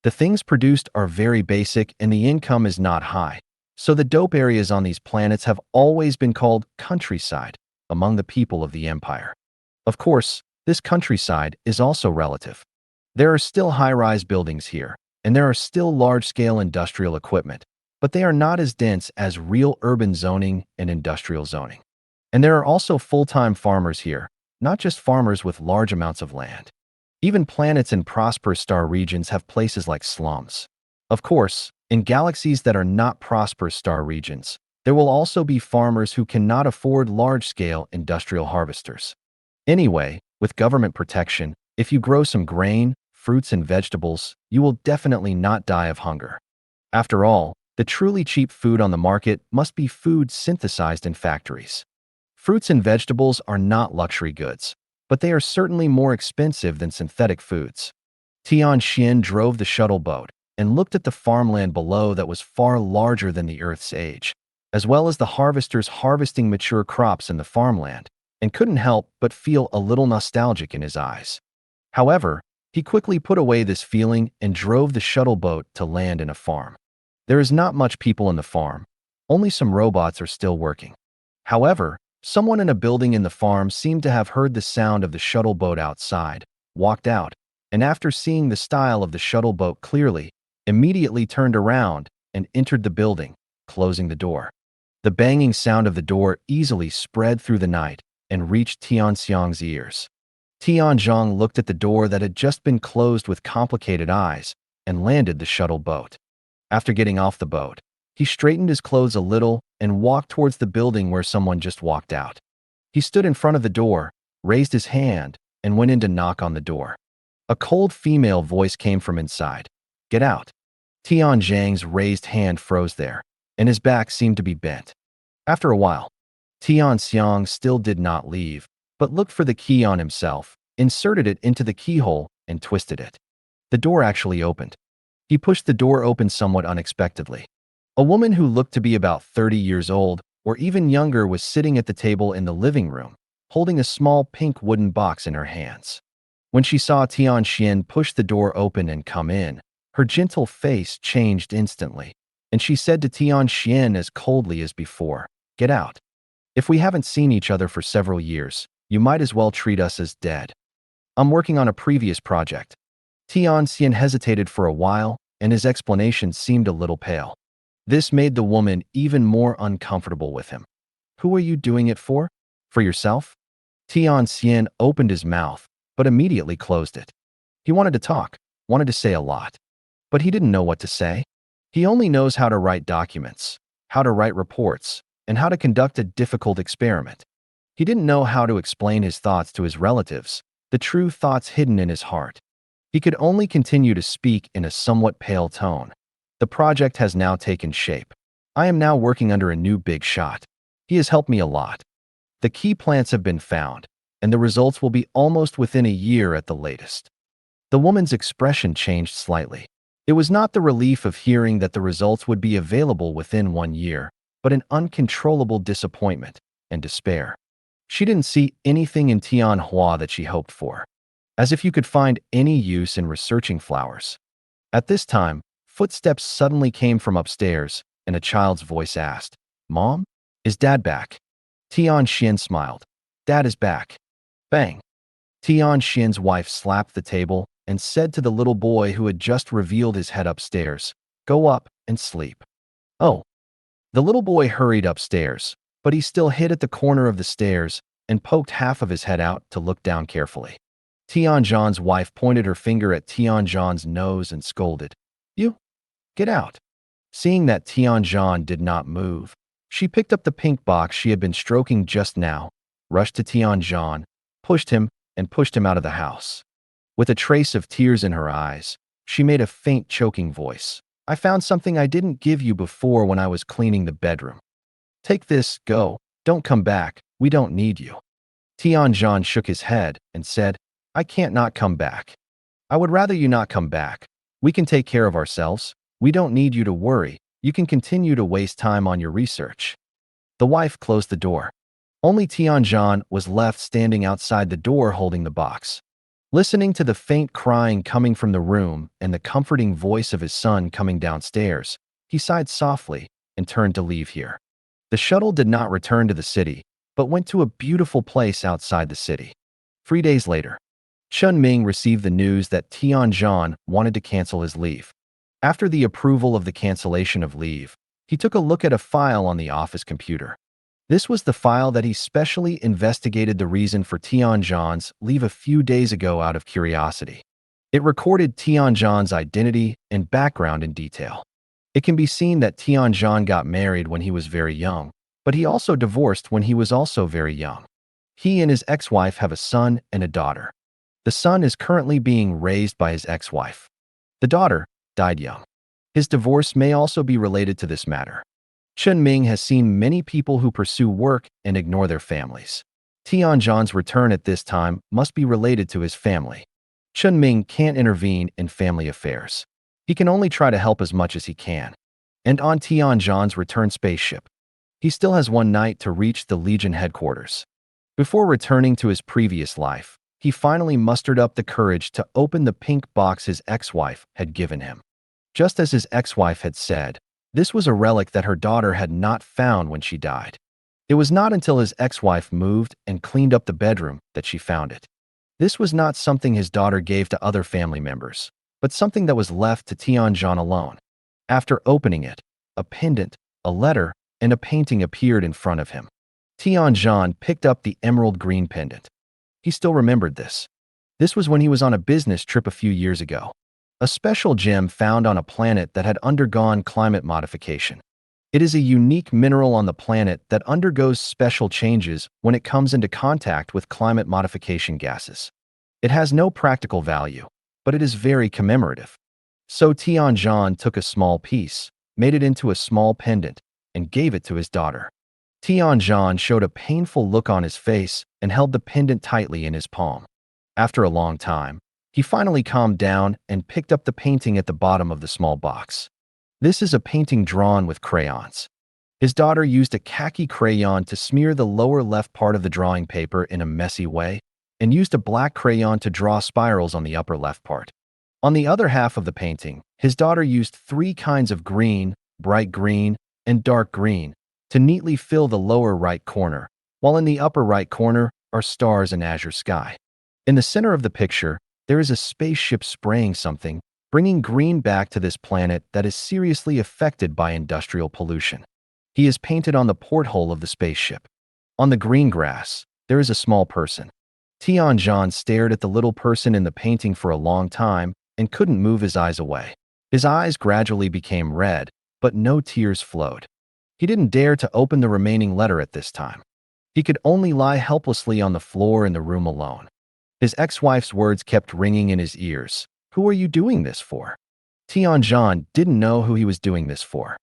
The things produced are very basic and the income is not high, so the dope areas on these planets have always been called countryside among the people of the empire. Of course, this countryside is also relative. There are still high-rise buildings here, and there are still large-scale industrial equipment, but they are not as dense as real urban zoning and industrial zoning. And there are also full-time farmers here, not just farmers with large amounts of land. Even planets in prosperous star regions have places like slums. Of course, in galaxies that are not prosperous star regions, there will also be farmers who cannot afford large-scale industrial harvesters. Anyway, with government protection, if you grow some grain, fruits, and vegetables, you will definitely not die of hunger. After all, the truly cheap food on the market must be food synthesized in factories. Fruits and vegetables are not luxury goods, but they are certainly more expensive than synthetic foods. Tian Xian drove the shuttle boat and looked at the farmland below that was far larger than the Earth's age, as well as the harvesters harvesting mature crops in the farmland, and couldn't help but feel a little nostalgic in his eyes. However, he quickly put away this feeling and drove the shuttle boat to land in a farm. There is not much people in the farm. Only some robots are still working. However, someone in a building in the farm seemed to have heard the sound of the shuttle boat outside, walked out, and after seeing the style of the shuttle boat clearly, immediately turned around and entered the building, closing the door. The banging sound of the door easily spread through the night and reached Tian Xiang's ears. Tian Zhang looked at the door that had just been closed with complicated eyes and landed the shuttle boat. After getting off the boat, he straightened his clothes a little and walked towards the building where someone just walked out. He stood in front of the door, raised his hand, and went in to knock on the door. A cold female voice came from inside. "Get out." Tian Zhang's raised hand froze there, and his back seemed to be bent. After a while, Tian Xiang still did not leave, but looked for the key on himself, inserted it into the keyhole, and twisted it. The door actually opened. He pushed the door open somewhat unexpectedly. A woman who looked to be about 30 years old, or even younger, was sitting at the table in the living room, holding a small pink wooden box in her hands. When she saw Tian Xian push the door open and come in, her gentle face changed instantly, and she said to Tian Xian as coldly as before, "Get out. If we haven't seen each other for several years, you might as well treat us as dead. I'm working on a previous project." Tian Xian hesitated for a while, and his explanation seemed a little pale. This made the woman even more uncomfortable with him. "Who are you doing it for? For yourself?" Tian Xian opened his mouth, but immediately closed it. He wanted to talk, wanted to say a lot, but he didn't know what to say. He only knows how to write documents, how to write reports, and how to conduct a difficult experiment. He didn't know how to explain his thoughts to his relatives, the true thoughts hidden in his heart. He could only continue to speak in a somewhat pale tone. "The project has now taken shape. I am now working under a new big shot. He has helped me a lot. The key plants have been found, and the results will be almost within a year at the latest." The woman's expression changed slightly. It was not the relief of hearing that the results would be available within 1 year, but an uncontrollable disappointment and despair. She didn't see anything in Tianhua that she hoped for, as if you could find any use in researching flowers. At this time, footsteps suddenly came from upstairs, and a child's voice asked, "Mom? Is Dad back?" Tian Xian smiled. "Dad is back." Bang! Tian Xian's wife slapped the table and said to the little boy who had just revealed his head upstairs, "Go up and sleep." Oh. The little boy hurried upstairs, but he still hid at the corner of the stairs and poked half of his head out to look down carefully. Tian Zhan's wife pointed her finger at Tian Zhan's nose and scolded, "You, get out." Seeing that Tian Zhan did not move, she picked up the pink box she had been stroking just now, rushed to Tian Zhan, pushed him, and pushed him out of the house. With a trace of tears in her eyes, she made a faint choking voice. "I found something I didn't give you before when I was cleaning the bedroom. Take this, go, don't come back, we don't need you." Tian Zhan shook his head and said, "I can't not come back. I would rather you not come back. We can take care of ourselves. We don't need you to worry. You can continue to waste time on your research." The wife closed the door. Only Tian Zhan was left standing outside the door holding the box. Listening to the faint crying coming from the room and the comforting voice of his son coming downstairs, he sighed softly and turned to leave here. The shuttle did not return to the city, but went to a beautiful place outside the city. 3 days later, Chen Ming received the news that Tian Zhan wanted to cancel his leave. After the approval of the cancellation of leave, he took a look at a file on the office computer. This was the file that he specially investigated the reason for Tianzhan's leave a few days ago out of curiosity. It recorded Tianzhan's identity and background in detail. It can be seen that Tianzhan got married when he was very young, but he also divorced when he was also very young. He and his ex-wife have a son and a daughter. The son is currently being raised by his ex-wife. The daughter died young. His divorce may also be related to this matter. Chen Ming has seen many people who pursue work and ignore their families. Tianzhan's return at this time must be related to his family. Chen Ming can't intervene in family affairs. He can only try to help as much as he can. And on Tianzhan's return spaceship, he still has one night to reach the Legion headquarters. Before returning to his previous life, he finally mustered up the courage to open the pink box his ex-wife had given him. Just as his ex-wife had said, this was a relic that her daughter had not found when she died. It was not until his ex-wife moved and cleaned up the bedroom that she found it. This was not something his daughter gave to other family members, but something that was left to Tianzhan alone. After opening it, a pendant, a letter, and a painting appeared in front of him. Tianzhan picked up the emerald green pendant. He still remembered this. This was when he was on a business trip a few years ago. A special gem found on a planet that had undergone climate modification. It is a unique mineral on the planet that undergoes special changes when it comes into contact with climate modification gases. It has no practical value, but it is very commemorative. So Tianzhan took a small piece, made it into a small pendant, and gave it to his daughter. Tianzhan showed a painful look on his face and held the pendant tightly in his palm. After a long time, he finally calmed down and picked up the painting at the bottom of the small box. This is a painting drawn with crayons. His daughter used a khaki crayon to smear the lower left part of the drawing paper in a messy way, and used a black crayon to draw spirals on the upper left part. On the other half of the painting, his daughter used 3 kinds of green, bright green, and dark green to neatly fill the lower right corner, while in the upper right corner are stars and azure sky. In the center of the picture, there is a spaceship spraying something, bringing green back to this planet that is seriously affected by industrial pollution. He is painted on the porthole of the spaceship. On the green grass, there is a small person. Tianzhan stared at the little person in the painting for a long time and couldn't move his eyes away. His eyes gradually became red, but no tears flowed. He didn't dare to open the remaining letter at this time. He could only lie helplessly on the floor in the room alone. His ex-wife's words kept ringing in his ears. Who are you doing this for? Tianzhan didn't know who he was doing this for.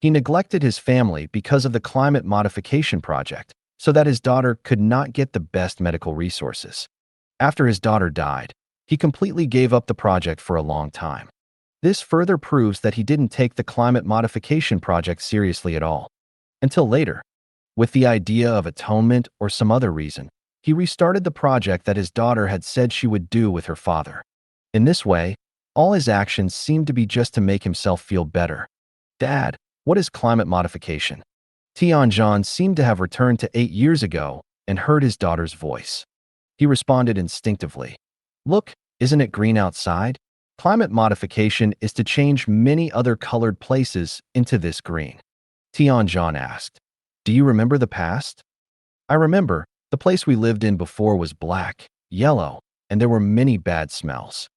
He neglected his family because of the climate modification project, so that his daughter could not get the best medical resources. After his daughter died, he completely gave up the project for a long time. This further proves that he didn't take the climate modification project seriously at all. Until later, with the idea of atonement or some other reason, he restarted the project that his daughter had said she would do with her father. In this way, all his actions seemed to be just to make himself feel better. Dad, what is climate modification? Tianzhan seemed to have returned to 8 years ago and heard his daughter's voice. He responded instinctively. Look, isn't it green outside? Climate modification is to change many other colored places into this green. Tianzhan asked, do you remember the past? I remember. The place we lived in before was black, yellow, and there were many bad smells.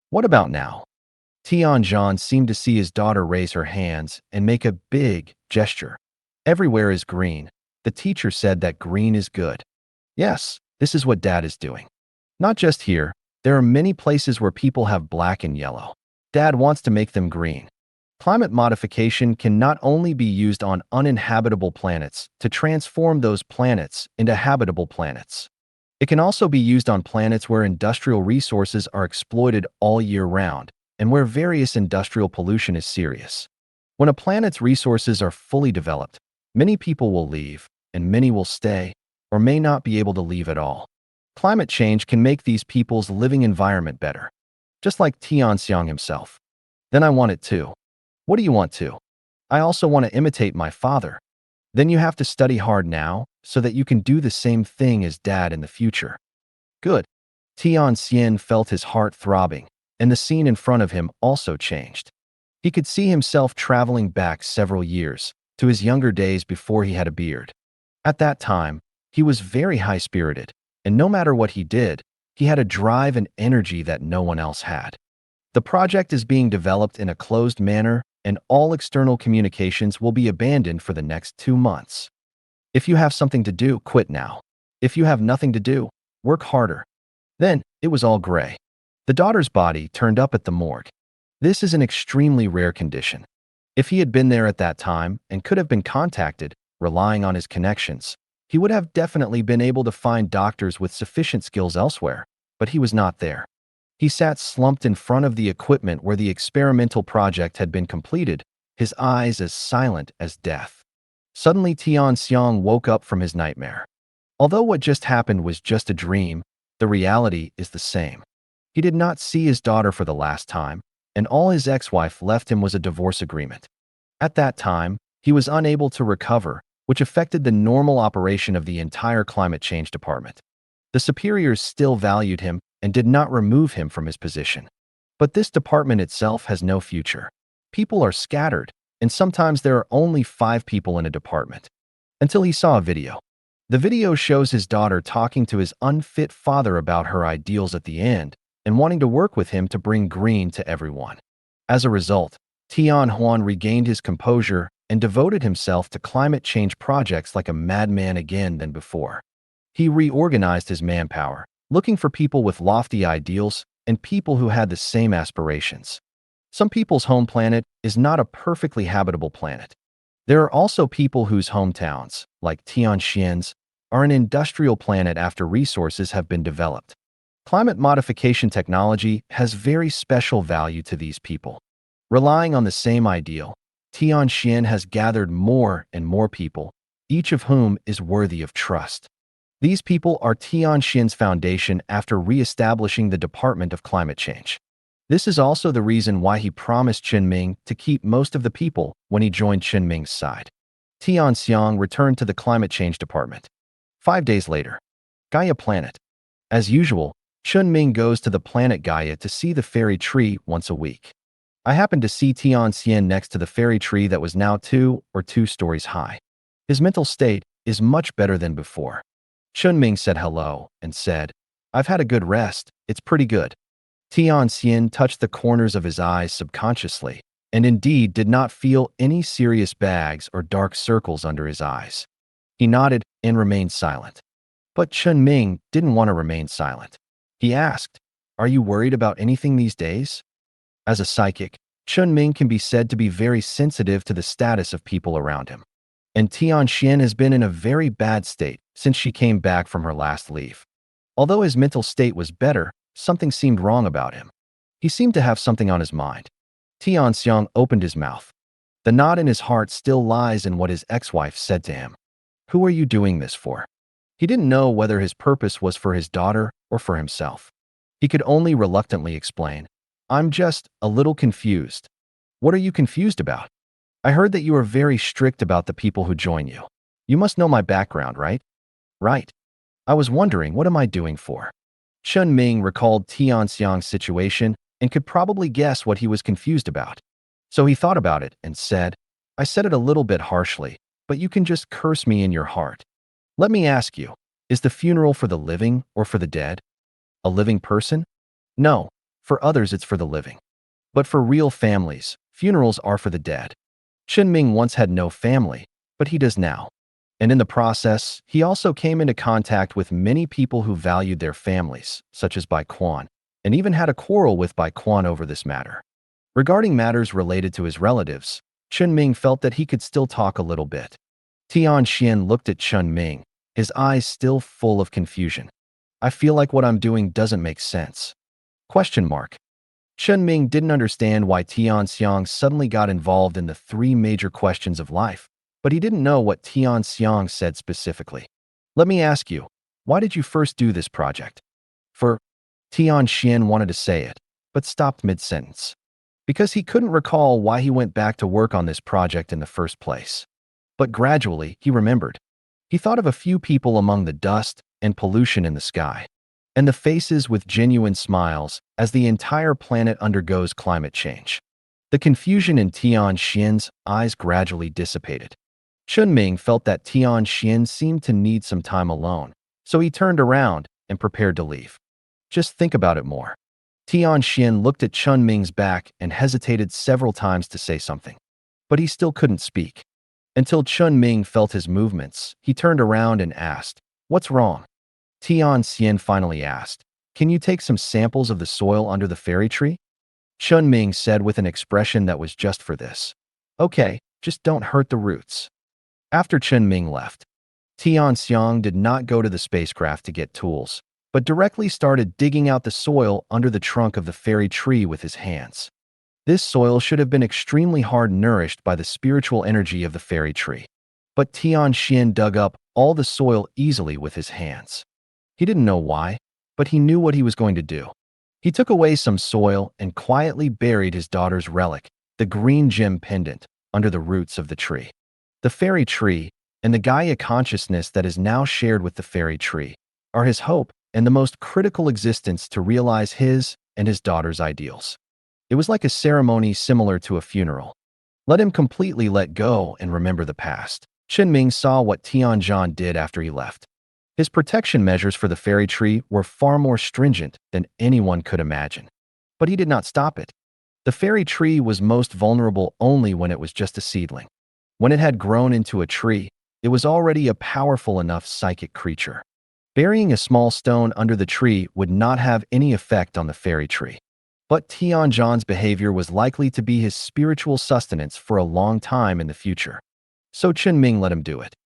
What about now? Tianzhan seemed to see his daughter raise her hands and make a big gesture. Everywhere is green. The teacher said that green is good. Yes, this is what Dad is doing. Not just here, there are many places where people have black and yellow. Dad wants to make them green. Climate modification can not only be used on uninhabitable planets to transform those planets into habitable planets. It can also be used on planets where industrial resources are exploited all year round and where various industrial pollution is serious. When a planet's resources are fully developed, many people will leave, and many will stay, or may not be able to leave at all. Climate change can make these people's living environment better, just like Tianxiang himself. Then I want it too. What do you want to? I also want to imitate my father. Then you have to study hard now so that you can do the same thing as Dad in the future. Good. Tianxian felt his heart throbbing, and the scene in front of him also changed. He could see himself traveling back several years to his younger days before he had a beard. At that time, he was very high-spirited, and no matter what he did, he had a drive and energy that no one else had. The project is being developed in a closed manner, and all external communications will be abandoned for the next 2 months. If you have something to do, quit now. If you have nothing to do, work harder. Then, it was all gray. The daughter's body turned up at the morgue. This is an extremely rare condition. If he had been there at that time and could have been contacted, relying on his connections, he would have definitely been able to find doctors with sufficient skills elsewhere, but he was not there. He sat slumped in front of the equipment where the experimental project had been completed, his eyes as silent as death. Suddenly Tian Xiang woke up from his nightmare. Although what just happened was just a dream, the reality is the same. He did not see his daughter for the last time, and all his ex-wife left him was a divorce agreement. At that time, he was unable to recover, which affected the normal operation of the entire climate change department. The superiors still valued him and did not remove him from his position. But this department itself has no future. People are scattered, and sometimes there are only 5 people in a department. Until he saw a video. The video shows his daughter talking to his unfit father about her ideals at the end and wanting to work with him to bring green to everyone. As a result, Tian Huan regained his composure and devoted himself to climate change projects like a madman again than before. He reorganized his manpower, looking for people with lofty ideals and people who had the same aspirations. Some people's home planet is not a perfectly habitable planet. There are also people whose hometowns, like Tianxian's, are an industrial planet after resources have been developed. Climate modification technology has very special value to these people. Relying on the same ideal, Tianxian has gathered more and more people, each of whom is worthy of trust. These people are Tianxian's foundation after re-establishing the Department of Climate Change. This is also the reason why he promised Chen Ming to keep most of the people when he joined Chen Ming's side. Tian Xiang returned to the Climate Change Department. 5 days later, Gaia Planet. As usual, Chen Ming goes to the planet Gaia to see the fairy tree once a week. I happened to see Tian Xian next to the fairy tree that was now 2 stories high. His mental state is much better than before. Chen Ming said hello and said, "I've had a good rest, it's pretty good." Tian Xian touched the corners of his eyes subconsciously, and indeed did not feel any serious bags or dark circles under his eyes. He nodded and remained silent. But Chen Ming didn't want to remain silent. He asked, "Are you worried about anything these days?" As a psychic, Chen Ming can be said to be very sensitive to the status of people around him. And Tian Xian has been in a very bad state since she came back from her last leave. Although his mental state was better, something seemed wrong about him. He seemed to have something on his mind. Tian Xiang opened his mouth. The knot in his heart still lies in what his ex-wife said to him. "Who are you doing this for?" He didn't know whether his purpose was for his daughter or for himself. He could only reluctantly explain, "I'm just a little confused." "What are you confused about?" "I heard that you are very strict about the people who join you. You must know my background, right?" "Right. I was wondering, what am I doing for?" Chen Ming recalled Tian Xiang's situation and could probably guess what he was confused about. So he thought about it and said, "I said it a little bit harshly, but you can just curse me in your heart. Let me ask you, is the funeral for the living or for the dead? A living person? No, for others it's for the living. But for real families, funerals are for the dead." Chen Ming once had no family, but he does now. And in the process, he also came into contact with many people who valued their families, such as Bai Quan, and even had a quarrel with Bai Quan over this matter. Regarding matters related to his relatives, Chen Ming felt that he could still talk a little bit. Tian Xian looked at Chen Ming, his eyes still full of confusion. "I feel like what I'm doing doesn't make sense." Question mark. Chen Ming didn't understand why Tian Xiang suddenly got involved in the 3 major questions of life, but he didn't know what Tian Xiang said specifically. "Let me ask you, why did you first do this project?" For Tian Xian wanted to say it, but stopped mid-sentence. Because he couldn't recall why he went back to work on this project in the first place. But gradually, he remembered. He thought of a few people among the dust and pollution in the sky, and the faces with genuine smiles as the entire planet undergoes climate change. The confusion in Tian Xian's eyes gradually dissipated. Chen Ming felt that Tian Xian seemed to need some time alone, so he turned around and prepared to leave. Just think about it more. Tian Xian looked at Chen Ming's back and hesitated several times to say something. But he still couldn't speak. Until Chen Ming felt his movements, he turned around and asked, "What's wrong?" Tian Xian finally asked, "Can you take some samples of the soil under the fairy tree?" Chen Ming said with an expression that was just for this. "Okay, just don't hurt the roots." After Chen Ming left, Tian Xiang did not go to the spacecraft to get tools, but directly started digging out the soil under the trunk of the fairy tree with his hands. This soil should have been extremely hard nourished by the spiritual energy of the fairy tree. But Tian Xian dug up all the soil easily with his hands. He didn't know why, but he knew what he was going to do. He took away some soil and quietly buried his daughter's relic, the green gem pendant, under the roots of the tree. The fairy tree, and the Gaia consciousness that is now shared with the fairy tree, are his hope and the most critical existence to realize his and his daughter's ideals. It was like a ceremony similar to a funeral. Let him completely let go and remember the past. Chen Ming saw what Tianzhan did after he left. His protection measures for the fairy tree were far more stringent than anyone could imagine. But he did not stop it. The fairy tree was most vulnerable only when it was just a seedling. When it had grown into a tree, it was already a powerful enough psychic creature. Burying a small stone under the tree would not have any effect on the fairy tree. But Tianzhan's behavior was likely to be his spiritual sustenance for a long time in the future. So Chen Ming let him do it.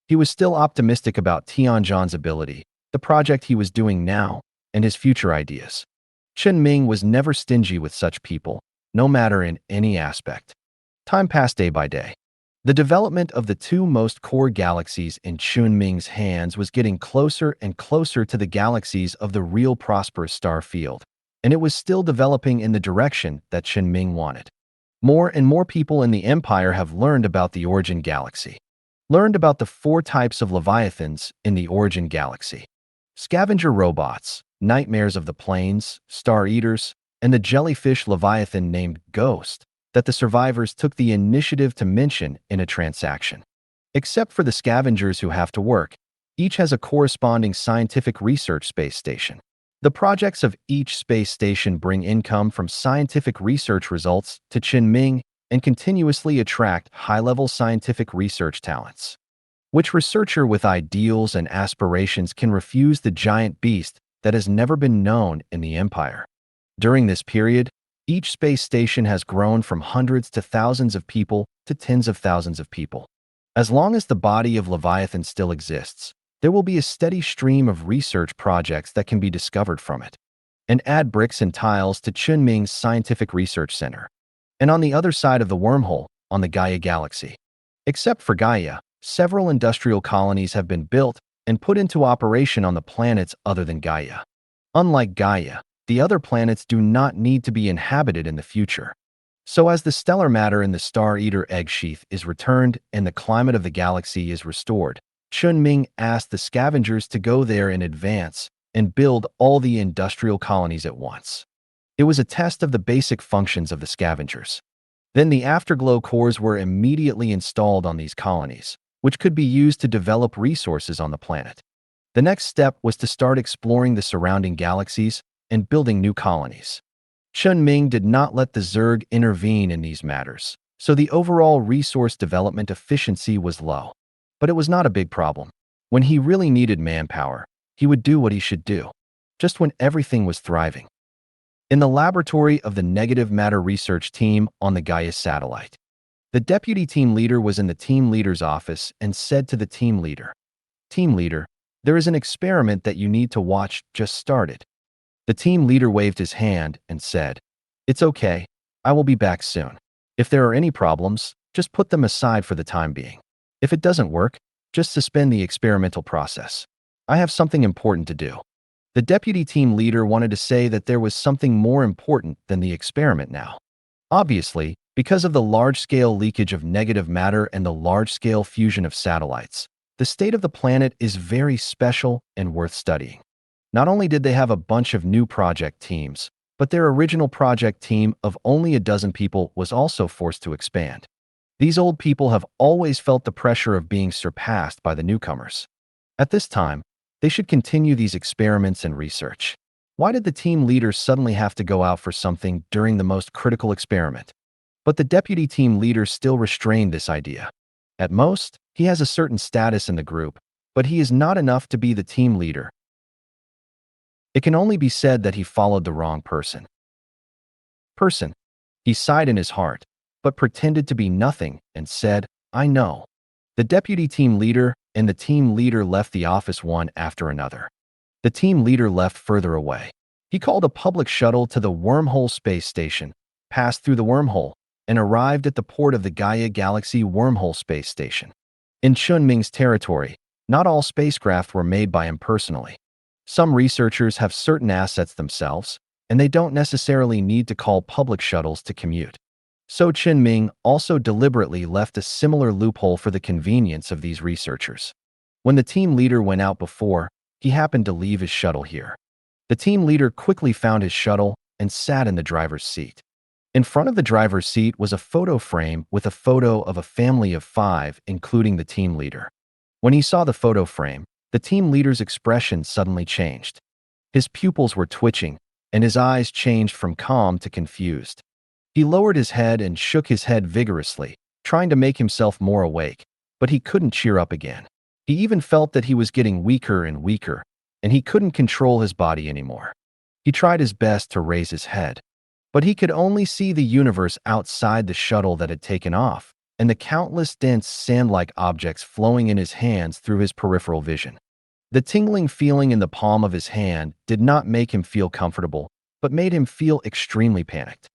He was still optimistic about Tianzhan's ability, the project he was doing now, and his future ideas. Chen Ming was never stingy with such people, no matter in any aspect. Time passed day by day. The development of the two most core galaxies in Chen Ming's hands was getting closer and closer to the galaxies of the real prosperous star field, and it was still developing in the direction that Chen Ming wanted. More and more people in the Empire have learned about the Origin Galaxy. Learned about the 4 types of Leviathans in the Origin Galaxy. Scavenger robots, nightmares of the plains, star eaters, and the jellyfish Leviathan named Ghost that the survivors took the initiative to mention in a transaction. Except for the scavengers who have to work, each has a corresponding scientific research space station. The projects of each space station bring income from scientific research results to Chen Ming and continuously attract high-level scientific research talents. Which researcher with ideals and aspirations can refuse the giant beast that has never been known in the Empire? During this period, each space station has grown from hundreds to thousands of people to tens of thousands of people. As long as the body of Leviathan still exists, there will be a steady stream of research projects that can be discovered from it. And add bricks and tiles to Chen Ming's Scientific Research Center. And on the other side of the wormhole, on the Gaia Galaxy. Except for Gaia, several industrial colonies have been built and put into operation on the planets other than Gaia. Unlike Gaia, the other planets do not need to be inhabited in the future. So as the stellar matter in the Star Eater egg sheath is returned and the climate of the galaxy is restored, Chen Ming asked the scavengers to go there in advance and build all the industrial colonies at once. It was a test of the basic functions of the scavengers. Then the afterglow cores were immediately installed on these colonies, which could be used to develop resources on the planet. The next step was to start exploring the surrounding galaxies and building new colonies. Chen Ming did not let the Zerg intervene in these matters, so the overall resource development efficiency was low. But it was not a big problem. When he really needed manpower, he would do what he should do, just when everything was thriving. In the laboratory of the negative matter research team on the Gaia satellite, the deputy team leader was in the team leader's office and said to the team leader, "Team leader, there is an experiment that you need to watch just started." The team leader waved his hand and said, "It's okay, I will be back soon. If there are any problems, just put them aside for the time being. If it doesn't work, just suspend the experimental process. I have something important to do." The deputy team leader wanted to say that there was something more important than the experiment now. Obviously, because of the large-scale leakage of negative matter and the large-scale fusion of satellites, the state of the planet is very special and worth studying. Not only did they have a bunch of new project teams, but their original project team of only a dozen people was also forced to expand. These old people have always felt the pressure of being surpassed by the newcomers. At this time, they should continue these experiments and research. Why did the team leader suddenly have to go out for something during the most critical experiment? But the deputy team leader still restrained this idea. At most, he has a certain status in the group, but he is not enough to be the team leader. It can only be said that he followed the wrong person. He sighed in his heart, but pretended to be nothing and said, "I know." The deputy team leader and the team leader left the office one after another. The team leader left further away. He called a public shuttle to the wormhole space station, passed through the wormhole, and arrived at the port of the Gaia Galaxy Wormhole Space Station. In Chen Ming's territory, not all spacecraft were made by him personally. Some researchers have certain assets themselves, and they don't necessarily need to call public shuttles to commute. So Chen Ming also deliberately left a similar loophole for the convenience of these researchers. When the team leader went out before, he happened to leave his shuttle here. The team leader quickly found his shuttle and sat in the driver's seat. In front of the driver's seat was a photo frame with a photo of a family of 5, including the team leader. When he saw the photo frame, the team leader's expression suddenly changed. His pupils were twitching, and his eyes changed from calm to confused. He lowered his head and shook his head vigorously, trying to make himself more awake, but he couldn't cheer up again. He even felt that he was getting weaker and weaker, and he couldn't control his body anymore. He tried his best to raise his head, but he could only see the universe outside the shuttle that had taken off, and the countless dense sand-like objects flowing in his hands through his peripheral vision. The tingling feeling in the palm of his hand did not make him feel comfortable, but made him feel extremely panicked.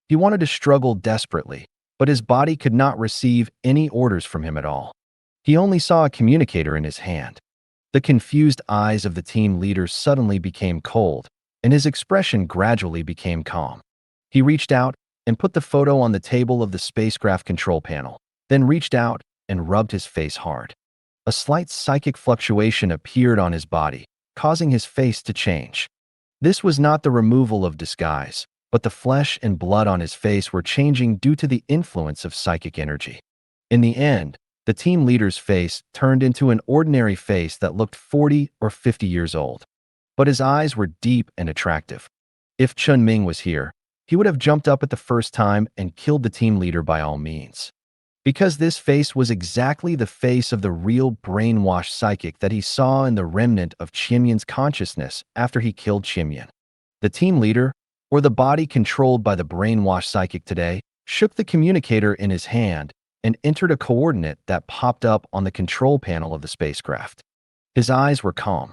He wanted to struggle desperately, but his body could not receive any orders from him at all. He only saw a communicator in his hand. The confused eyes of the team leader suddenly became cold, and his expression gradually became calm. He reached out and put the photo on the table of the spacecraft control panel, then reached out and rubbed his face hard. A slight psychic fluctuation appeared on his body, causing his face to change. This was not the removal of disguise, but the flesh and blood on his face were changing due to the influence of psychic energy. In the end, the team leader's face turned into an ordinary face that looked 40 or 50 years old. But his eyes were deep and attractive. If Chen Ming was here, he would have jumped up at the first time and killed the team leader by all means. Because this face was exactly the face of the real brainwashed psychic that he saw in the remnant of Qianyan's consciousness after he killed Qianyan. The team leader, or the body controlled by the brainwashed psychic today, shook the communicator in his hand and entered a coordinate that popped up on the control panel of the spacecraft. His eyes were calm,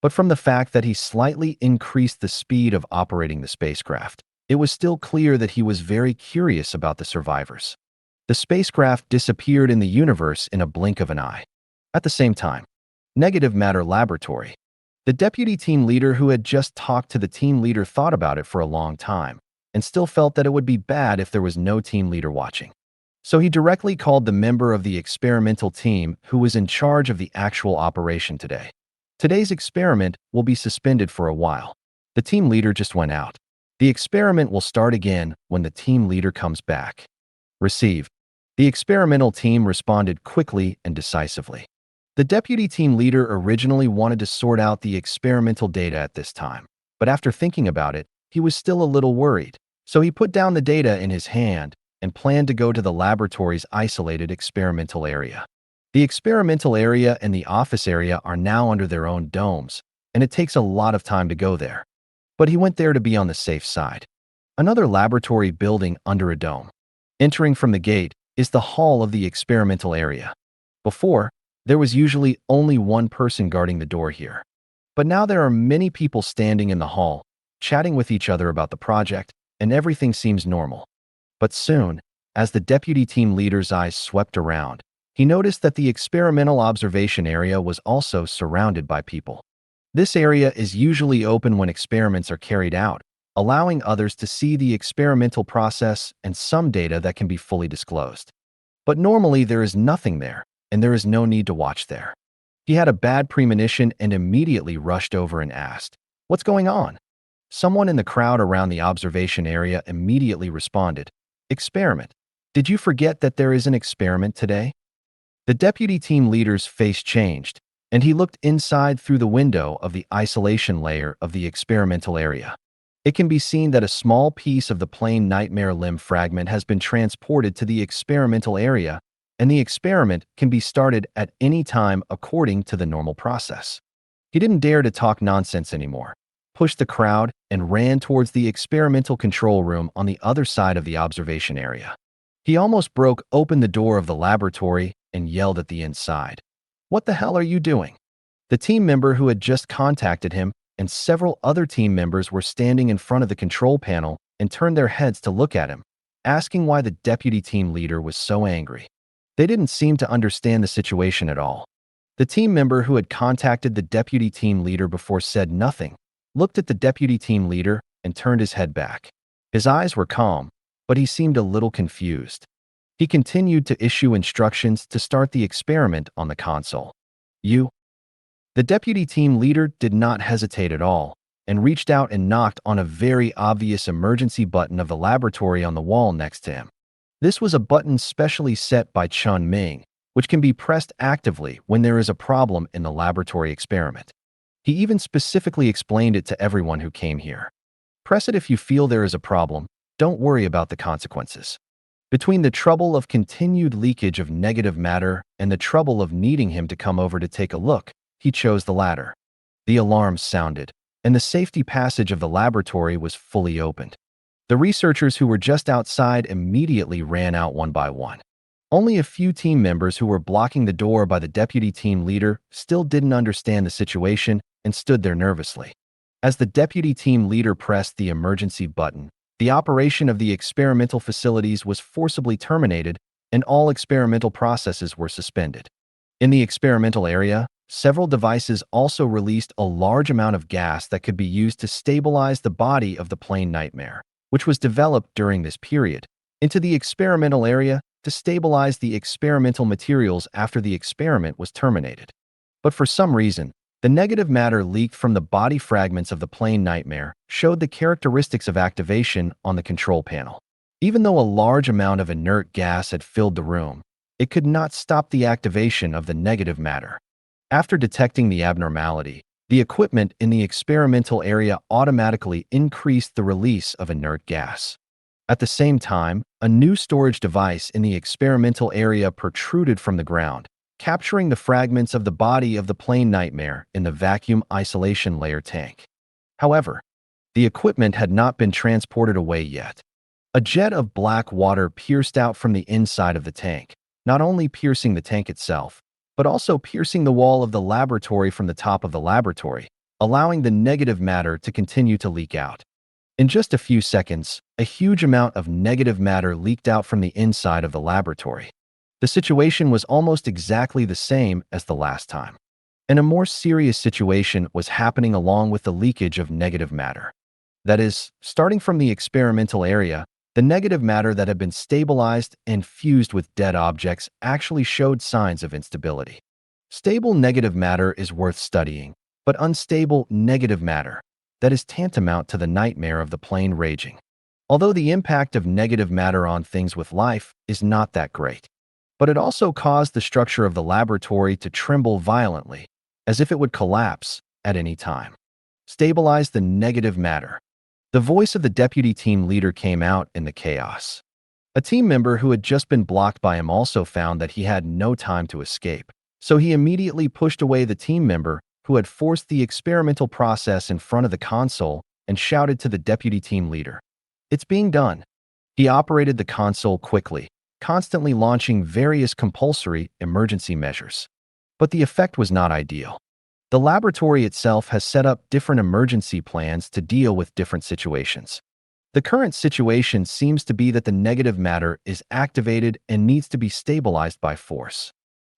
but from the fact that he slightly increased the speed of operating the spacecraft, it was still clear that he was very curious about the survivors. The spacecraft disappeared in the universe in a blink of an eye. At the same time, Negative Matter Laboratory. The deputy team leader who had just talked to the team leader thought about it for a long time and still felt that it would be bad if there was no team leader watching. So he directly called the member of the experimental team who was in charge of the actual operation today. Today's experiment will be suspended for a while. The team leader just went out. The experiment will start again when the team leader comes back. Receive. The experimental team responded quickly and decisively. The deputy team leader originally wanted to sort out the experimental data at this time, but after thinking about it, he was still a little worried. So he put down the data in his hand and planned to go to the laboratory's isolated experimental area. The experimental area and the office area are now under their own domes, and it takes a lot of time to go there. But he went there to be on the safe side. Another laboratory building under a dome. Entering from the gate is the hall of the experimental area. Before, there was usually only one person guarding the door here. But now there are many people standing in the hall, chatting with each other about the project, and everything seems normal. But soon, as the deputy team leader's eyes swept around, he noticed that the experimental observation area was also surrounded by people. This area is usually open when experiments are carried out, allowing others to see the experimental process and some data that can be fully disclosed. But normally there is nothing there, and there is no need to watch there. He had a bad premonition and immediately rushed over and asked, "What's going on?" Someone in the crowd around the observation area immediately responded, "Experiment." Did you forget that there is an experiment today? The deputy team leader's face changed, and he looked inside through the window of the isolation layer of the experimental area. It can be seen that a small piece of the plain nightmare limb fragment has been transported to the experimental area, and the experiment can be started at any time according to the normal process. He didn't dare to talk nonsense anymore, pushed the crowd, and ran towards the experimental control room on the other side of the observation area. He almost broke open the door of the laboratory and yelled at the inside. "What the hell are you doing?" The team member who had just contacted him and several other team members were standing in front of the control panel and turned their heads to look at him, asking why the deputy team leader was so angry. They didn't seem to understand the situation at all. The team member who had contacted the deputy team leader before said nothing, looked at the deputy team leader, and turned his head back. His eyes were calm, but he seemed a little confused. He continued to issue instructions to start the experiment on the console. The deputy team leader did not hesitate at all and reached out and knocked on a very obvious emergency button of the laboratory on the wall next to him. This was a button specially set by Chen Ming, which can be pressed actively when there is a problem in the laboratory experiment. He even specifically explained it to everyone who came here. Press it if you feel there is a problem. Don't worry about the consequences. Between the trouble of continued leakage of negative matter and the trouble of needing him to come over to take a look, he chose the latter. The alarms sounded, and the safety passage of the laboratory was fully opened. The researchers who were just outside immediately ran out one by one. Only a few team members who were blocking the door by the deputy team leader still didn't understand the situation and stood there nervously. As the deputy team leader pressed the emergency button, the operation of the experimental facilities was forcibly terminated and all experimental processes were suspended. In the experimental area, several devices also released a large amount of gas that could be used to stabilize the body of the plane nightmare, which was developed during this period, into the experimental area to stabilize the experimental materials after the experiment was terminated. But for some reason, the negative matter leaked from the body fragments of the plane nightmare showed the characteristics of activation on the control panel. Even though a large amount of inert gas had filled the room, it could not stop the activation of the negative matter. After detecting the abnormality, the equipment in the experimental area automatically increased the release of inert gas. At the same time, a new storage device in the experimental area protruded from the ground, capturing the fragments of the body of the plane nightmare in the vacuum isolation layer tank. However, the equipment had not been transported away yet. A jet of black water pierced out from the inside of the tank, not only piercing the tank itself, but also piercing the wall of the laboratory from the top of the laboratory, allowing the negative matter to continue to leak out. In just a few seconds, a huge amount of negative matter leaked out from the inside of the laboratory. The situation was almost exactly the same as the last time. And a more serious situation was happening along with the leakage of negative matter. That is, starting from the experimental area, the negative matter that had been stabilized and fused with dead objects actually showed signs of instability. Stable negative matter is worth studying, but unstable negative matter, that is tantamount to the nightmare of the plane raging. Although the impact of negative matter on things with life is not that great, but it also caused the structure of the laboratory to tremble violently, as if it would collapse at any time. Stabilize the negative matter. The voice of the deputy team leader came out in the chaos. A team member who had just been blocked by him also found that he had no time to escape, so he immediately pushed away the team member who had forced the experimental process in front of the console and shouted to the deputy team leader, "It's being done." He operated the console quickly, constantly launching various compulsory emergency measures. But the effect was not ideal. The laboratory itself has set up different emergency plans to deal with different situations. The current situation seems to be that the negative matter is activated and needs to be stabilized by force.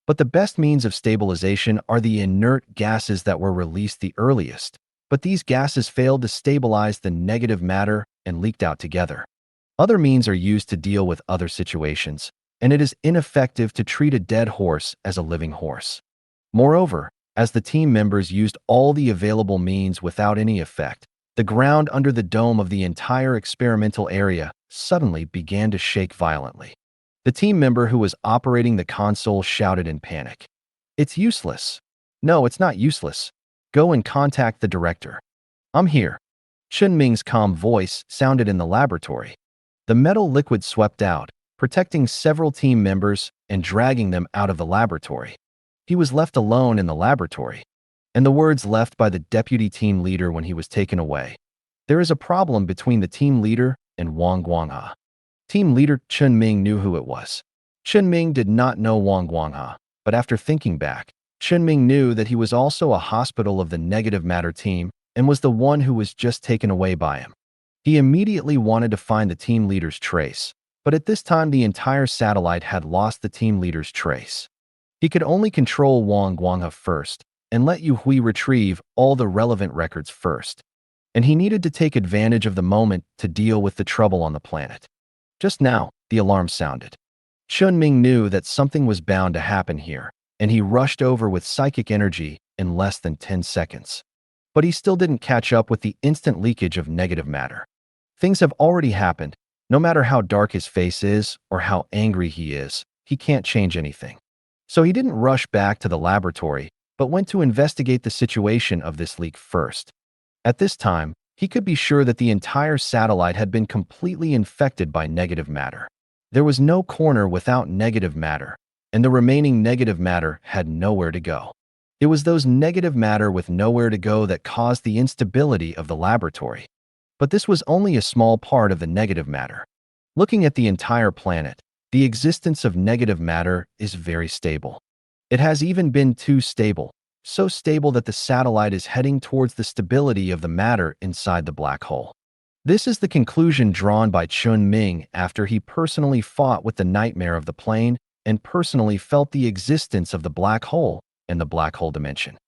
But the best means of stabilization are the inert gases that were released the earliest, but these gases failed to stabilize the negative matter and leaked out together. Other means are used to deal with other situations, and it is ineffective to treat a dead horse as a living horse. Moreover, as the team members used all the available means without any effect, the ground under the dome of the entire experimental area suddenly began to shake violently. The team member who was operating the console shouted in panic. "It's useless." "No, it's not useless. Go and contact the director." "I'm here." Chen Ming's calm voice sounded in the laboratory. The metal liquid swept out, protecting several team members and dragging them out of the laboratory. He was left alone in the laboratory, and the words left by the deputy team leader when he was taken away. "There is a problem between the team leader and Manhwa." Team leader Chen Ming knew who it was. Chen Ming did not know Manhwa, but after thinking back, Chen Ming knew that he was also a hospital of the negative matter team and was the one who was just taken away by him. He immediately wanted to find the team leader's trace, but at this time the entire satellite had lost the team leader's trace. He could only control Wang Guanghe first and let Yu Hui retrieve all the relevant records first. And he needed to take advantage of the moment to deal with the trouble on the planet. Just now, the alarm sounded. Chen Ming knew that something was bound to happen here, and he rushed over with psychic energy in less than 10 seconds. But he still didn't catch up with the instant leakage of negative matter. Things have already happened. No matter how dark his face is or how angry he is, he can't change anything. So he didn't rush back to the laboratory, but went to investigate the situation of this leak first. At this time, he could be sure that the entire satellite had been completely infected by negative matter. There was no corner without negative matter, and the remaining negative matter had nowhere to go. It was those negative matter with nowhere to go that caused the instability of the laboratory. But this was only a small part of the negative matter. Looking at the entire planet, the existence of negative matter is very stable. It has even been too stable, so stable that the satellite is heading towards the stability of the matter inside the black hole. This is the conclusion drawn by Chen Ming after he personally fought with the nightmare of the plane and personally felt the existence of the black hole and the black hole dimension.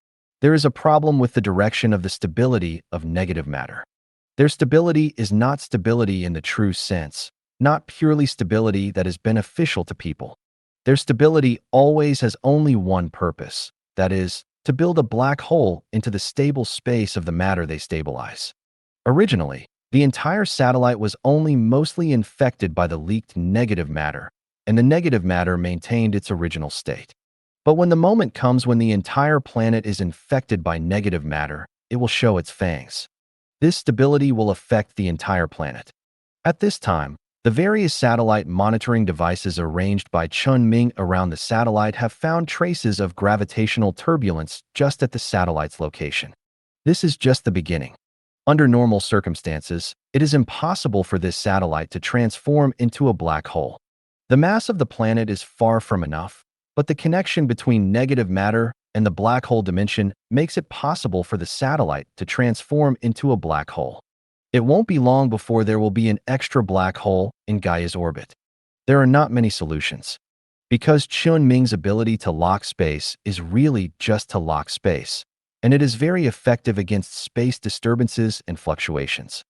There is a problem with the direction of the stability of negative matter. Their stability is not stability in the true sense, not purely stability that is beneficial to people. Their stability always has only one purpose, that is, to build a black hole into the stable space of the matter they stabilize. Originally, the entire satellite was only mostly infected by the leaked negative matter, and the negative matter maintained its original state. But when the moment comes when the entire planet is infected by negative matter, it will show its fangs. This stability will affect the entire planet. At this time, the various satellite monitoring devices arranged by Chen Ming around the satellite have found traces of gravitational turbulence just at the satellite's location. This is just the beginning. Under normal circumstances, it is impossible for this satellite to transform into a black hole. The mass of the planet is far from enough, but the connection between negative matter and the black hole dimension makes it possible for the satellite to transform into a black hole. It won't be long before there will be an extra black hole in Gaia's orbit. There are not many solutions. Because Chen Ming's ability to lock space is really just to lock space, and it is very effective against space disturbances and fluctuations.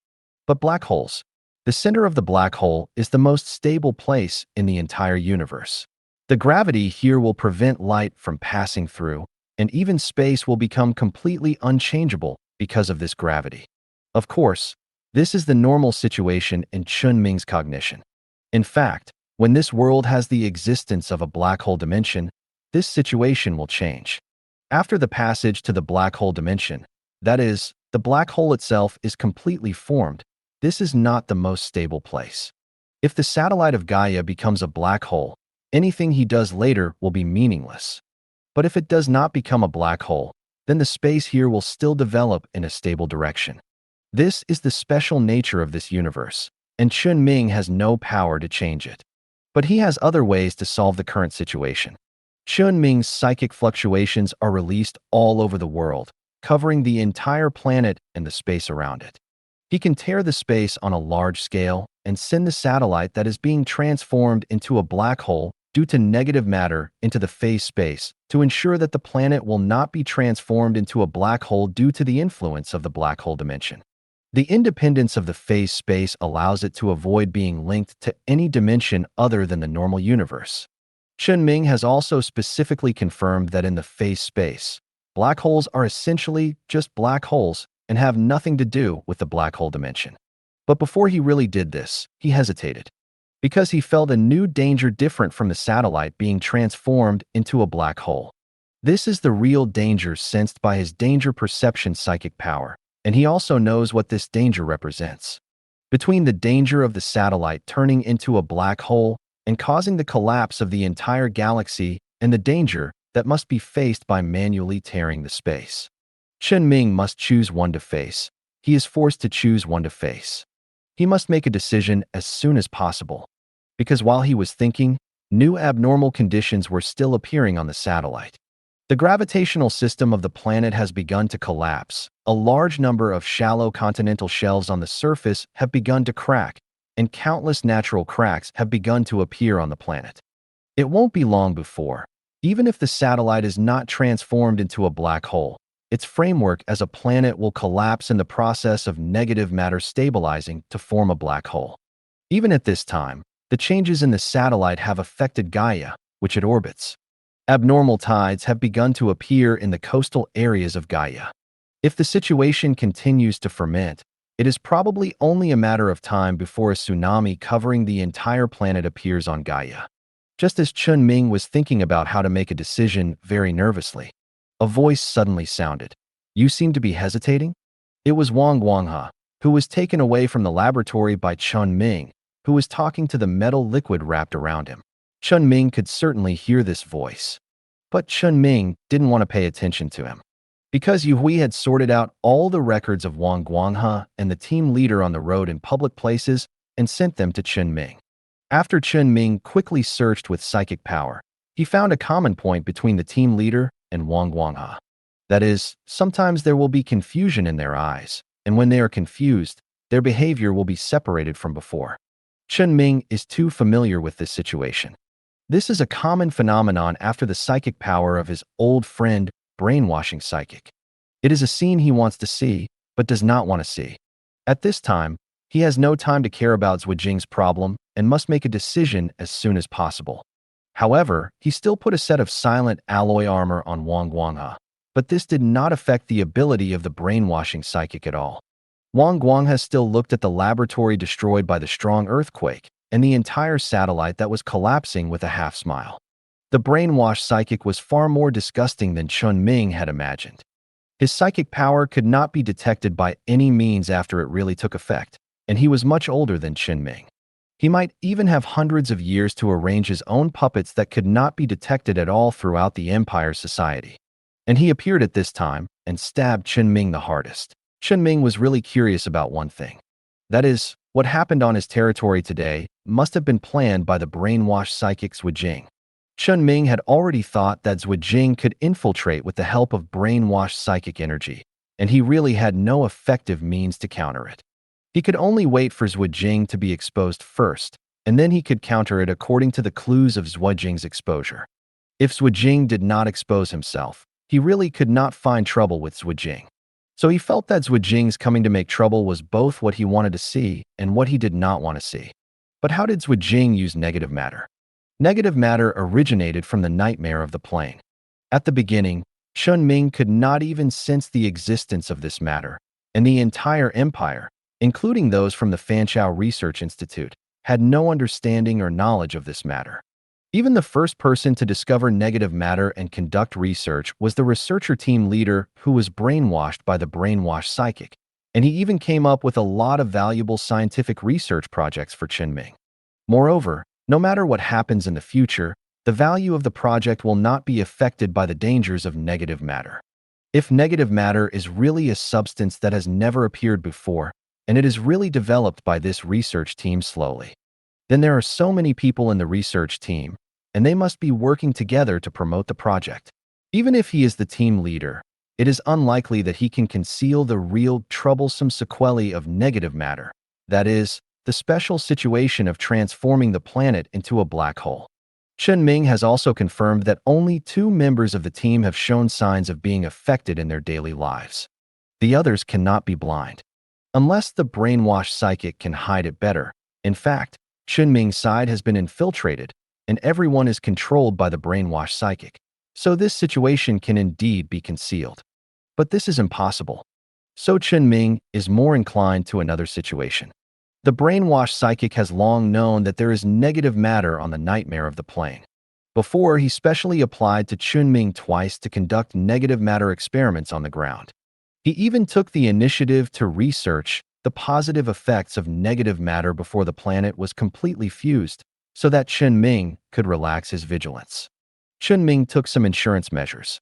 But black holes. The center of the black hole is the most stable place in the entire universe. The gravity here will prevent light from passing through, and even space will become completely unchangeable because of this gravity. Of course, this is the normal situation in Chen Ming's cognition. In fact, when this world has the existence of a black hole dimension, this situation will change. After the passage to the black hole dimension, that is, the black hole itself is completely formed, this is not the most stable place. If the satellite of Gaia becomes a black hole, anything he does later will be meaningless. But if it does not become a black hole, then the space here will still develop in a stable direction. This is the special nature of this universe, and Chen Ming has no power to change it. But he has other ways to solve the current situation. Chen Ming's psychic fluctuations are released all over the world, covering the entire planet and the space around it. He can tear the space on a large scale and send the satellite that is being transformed into a black hole due to negative matter into the phase space to ensure that the planet will not be transformed into a black hole due to the influence of the black hole dimension. The independence of the phase space allows it to avoid being linked to any dimension other than the normal universe. Chen Ming has also specifically confirmed that in the phase space, black holes are essentially just black holes and have nothing to do with the black hole dimension. But before he really did this, he hesitated. because he felt a new danger different from the satellite being transformed into a black hole. This is the real danger sensed by his danger perception psychic power, and he also knows what this danger represents. Between the danger of the satellite turning into a black hole and causing the collapse of the entire galaxy and the danger that must be faced by manually tearing the space, Chen Ming must choose one to face. He is forced to choose one to face. He must make a decision as soon as possible, because while he was thinking, new abnormal conditions were still appearing on the satellite. The gravitational system of the planet has begun to collapse. A large number of shallow continental shelves on the surface have begun to crack, and countless natural cracks have begun to appear on the planet. It won't be long before, even if the satellite is not transformed into a black hole, its framework as a planet will collapse in the process of negative matter stabilizing to form a black hole. Even at this time, the changes in the satellite have affected Gaia, which it orbits. Abnormal tides have begun to appear in the coastal areas of Gaia. If the situation continues to ferment, it is probably only a matter of time before a tsunami covering the entire planet appears on Gaia. Just as Chen Ming was thinking about how to make a decision very nervously, a voice suddenly sounded. "You seem to be hesitating?" It was Wang Guanghe, who was taken away from the laboratory by Chen Ming, who was talking to the metal liquid wrapped around him. Chen Ming could certainly hear this voice, but Chen Ming didn't want to pay attention to him. Because Hui had sorted out all the records of Wang Guanghe and the team leader on the road in public places and sent them to Chen Ming. After Chen Ming quickly searched with psychic power, he found a common point between the team leader and Wang Guanghe. That is, sometimes there will be confusion in their eyes, and when they are confused, their behavior will be separated from before. Chen Ming is too familiar with this situation. This is a common phenomenon after the psychic power of his old friend, brainwashing psychic. It is a scene he wants to see, but does not want to see. At this time, he has no time to care about Zhuijing's problem and must make a decision as soon as possible. However, he still put a set of silent alloy armor on Wang Guanghe, but this did not affect the ability of the brainwashing psychic at all. Wang Guanghe still looked at the laboratory destroyed by the strong earthquake and the entire satellite that was collapsing with a half-smile. The brainwashed psychic was far more disgusting than Chen Ming had imagined. His psychic power could not be detected by any means after it really took effect, and he was much older than Chen Ming. He might even have hundreds of years to arrange his own puppets that could not be detected at all throughout the Empire society. And he appeared at this time and stabbed Chen Ming the hardest. Chen Ming was really curious about one thing. That is, what happened on his territory today must have been planned by the brainwashed psychic Zhuijing. Chen Ming had already thought that Zhuijing could infiltrate with the help of brainwashed psychic energy, and he really had no effective means to counter it. He could only wait for Zhuijing to be exposed first, and then he could counter it according to the clues of Zhuijing's exposure. If Zhuijing did not expose himself, he really could not find trouble with Zhuijing. So he felt that Zhuijing's coming to make trouble was both what he wanted to see and what he did not want to see. But how did Zhuijing use negative matter? Negative matter originated from the nightmare of the plane. At the beginning, Chen Ming could not even sense the existence of this matter, and the entire empire, including those from the Fanchao Research Institute, had no understanding or knowledge of this matter. Even the first person to discover negative matter and conduct research was the researcher team leader who was brainwashed by the brainwashed psychic, and he even came up with a lot of valuable scientific research projects for Chen Ming. Moreover, no matter what happens in the future, the value of the project will not be affected by the dangers of negative matter. If negative matter is really a substance that has never appeared before, and it is really developed by this research team slowly, then there are so many people in the research team, and they must be working together to promote the project. Even if he is the team leader, it is unlikely that he can conceal the real troublesome sequelae of negative matter, that is, the special situation of transforming the planet into a black hole. Chen Ming has also confirmed that only 2 members of the team have shown signs of being affected in their daily lives. The others cannot be blind. Unless the brainwashed psychic can hide it better. In fact, Chen Ming's side has been infiltrated, and everyone is controlled by the brainwashed psychic. So this situation can indeed be concealed. But this is impossible. So Chen Ming is more inclined to another situation. The brainwashed psychic has long known that there is negative matter on the nightmare of the plane. Before, he specially applied to Chen Ming twice to conduct negative matter experiments on the ground. He even took the initiative to research the positive effects of negative matter before the planet was completely fused, so that Chen Ming could relax his vigilance. Chen Ming took some insurance measures.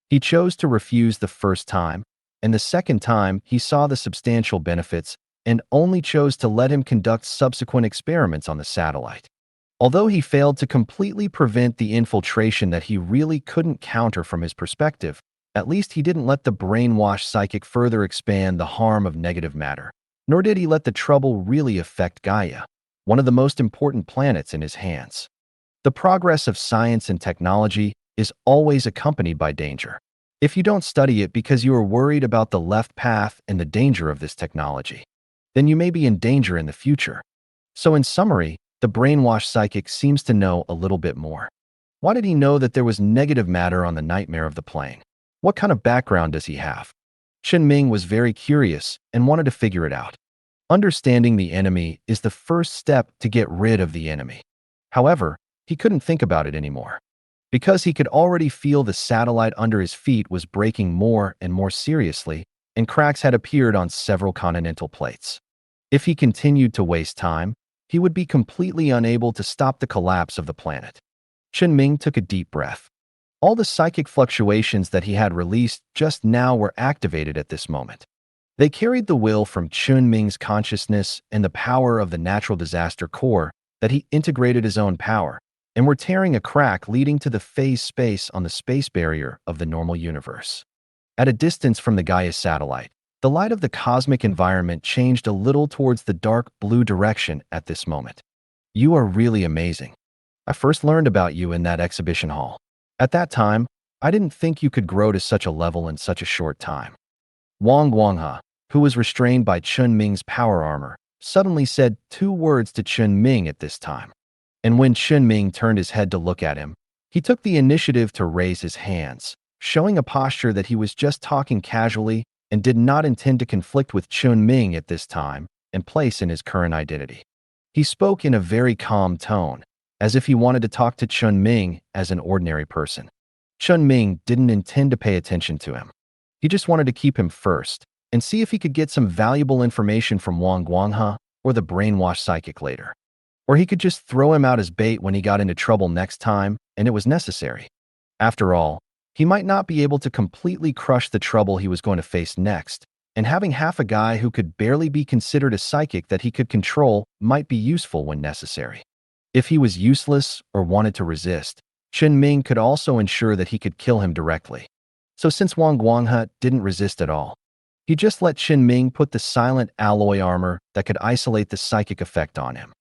He chose to refuse the first time, and the second time he saw the substantial benefits and only chose to let him conduct subsequent experiments on the satellite. Although he failed to completely prevent the infiltration that he really couldn't counter from his perspective, at least he didn't let the brainwashed psychic further expand the harm of negative matter, nor did he let the trouble really affect Gaia, one of the most important planets in his hands. The progress of science and technology is always accompanied by danger. If you don't study it because you are worried about the left path and the danger of this technology, then you may be in danger in the future. So in summary, the brainwashed psychic seems to know a little bit more. Why did he know that there was negative matter on the nightmare of the plane? What kind of background does he have? Chen Ming was very curious and wanted to figure it out. Understanding the enemy is the first step to get rid of the enemy. However, he couldn't think about it anymore. Because he could already feel the satellite under his feet was breaking more and more seriously, and cracks had appeared on several continental plates. If he continued to waste time, he would be completely unable to stop the collapse of the planet. Chen Ming took a deep breath. All the psychic fluctuations that he had released just now were activated at this moment. They carried the will from Chen Ming's consciousness and the power of the natural disaster core that he integrated his own power, and were tearing a crack leading to the phase space on the space barrier of the normal universe. At a distance from the Gaia satellite, the light of the cosmic environment changed a little towards the dark blue direction at this moment. You are really amazing. I first learned about you in that exhibition hall. At that time, I didn't think you could grow to such a level in such a short time. Wang Guanghe, who was restrained by Chen Ming's power armor, suddenly said 2 words to Chen Ming at this time. And when Chen Ming turned his head to look at him, he took the initiative to raise his hands, showing a posture that he was just talking casually and did not intend to conflict with Chen Ming at this time and place in his current identity. He spoke in a very calm tone, as if he wanted to talk to Chen Ming as an ordinary person. Chen Ming didn't intend to pay attention to him. He just wanted to keep him first and see if he could get some valuable information from Wang Guanghe or the brainwashed psychic later. Or he could just throw him out as bait when he got into trouble next time and it was necessary. After all, he might not be able to completely crush the trouble he was going to face next, and having half a guy who could barely be considered a psychic that he could control might be useful when necessary. If he was useless or wanted to resist, Chen Ming could also ensure that he could kill him directly. So since Wang Guanghe didn't resist at all, he just let Chen Ming put the silent alloy armor that could isolate the psychic effect on him.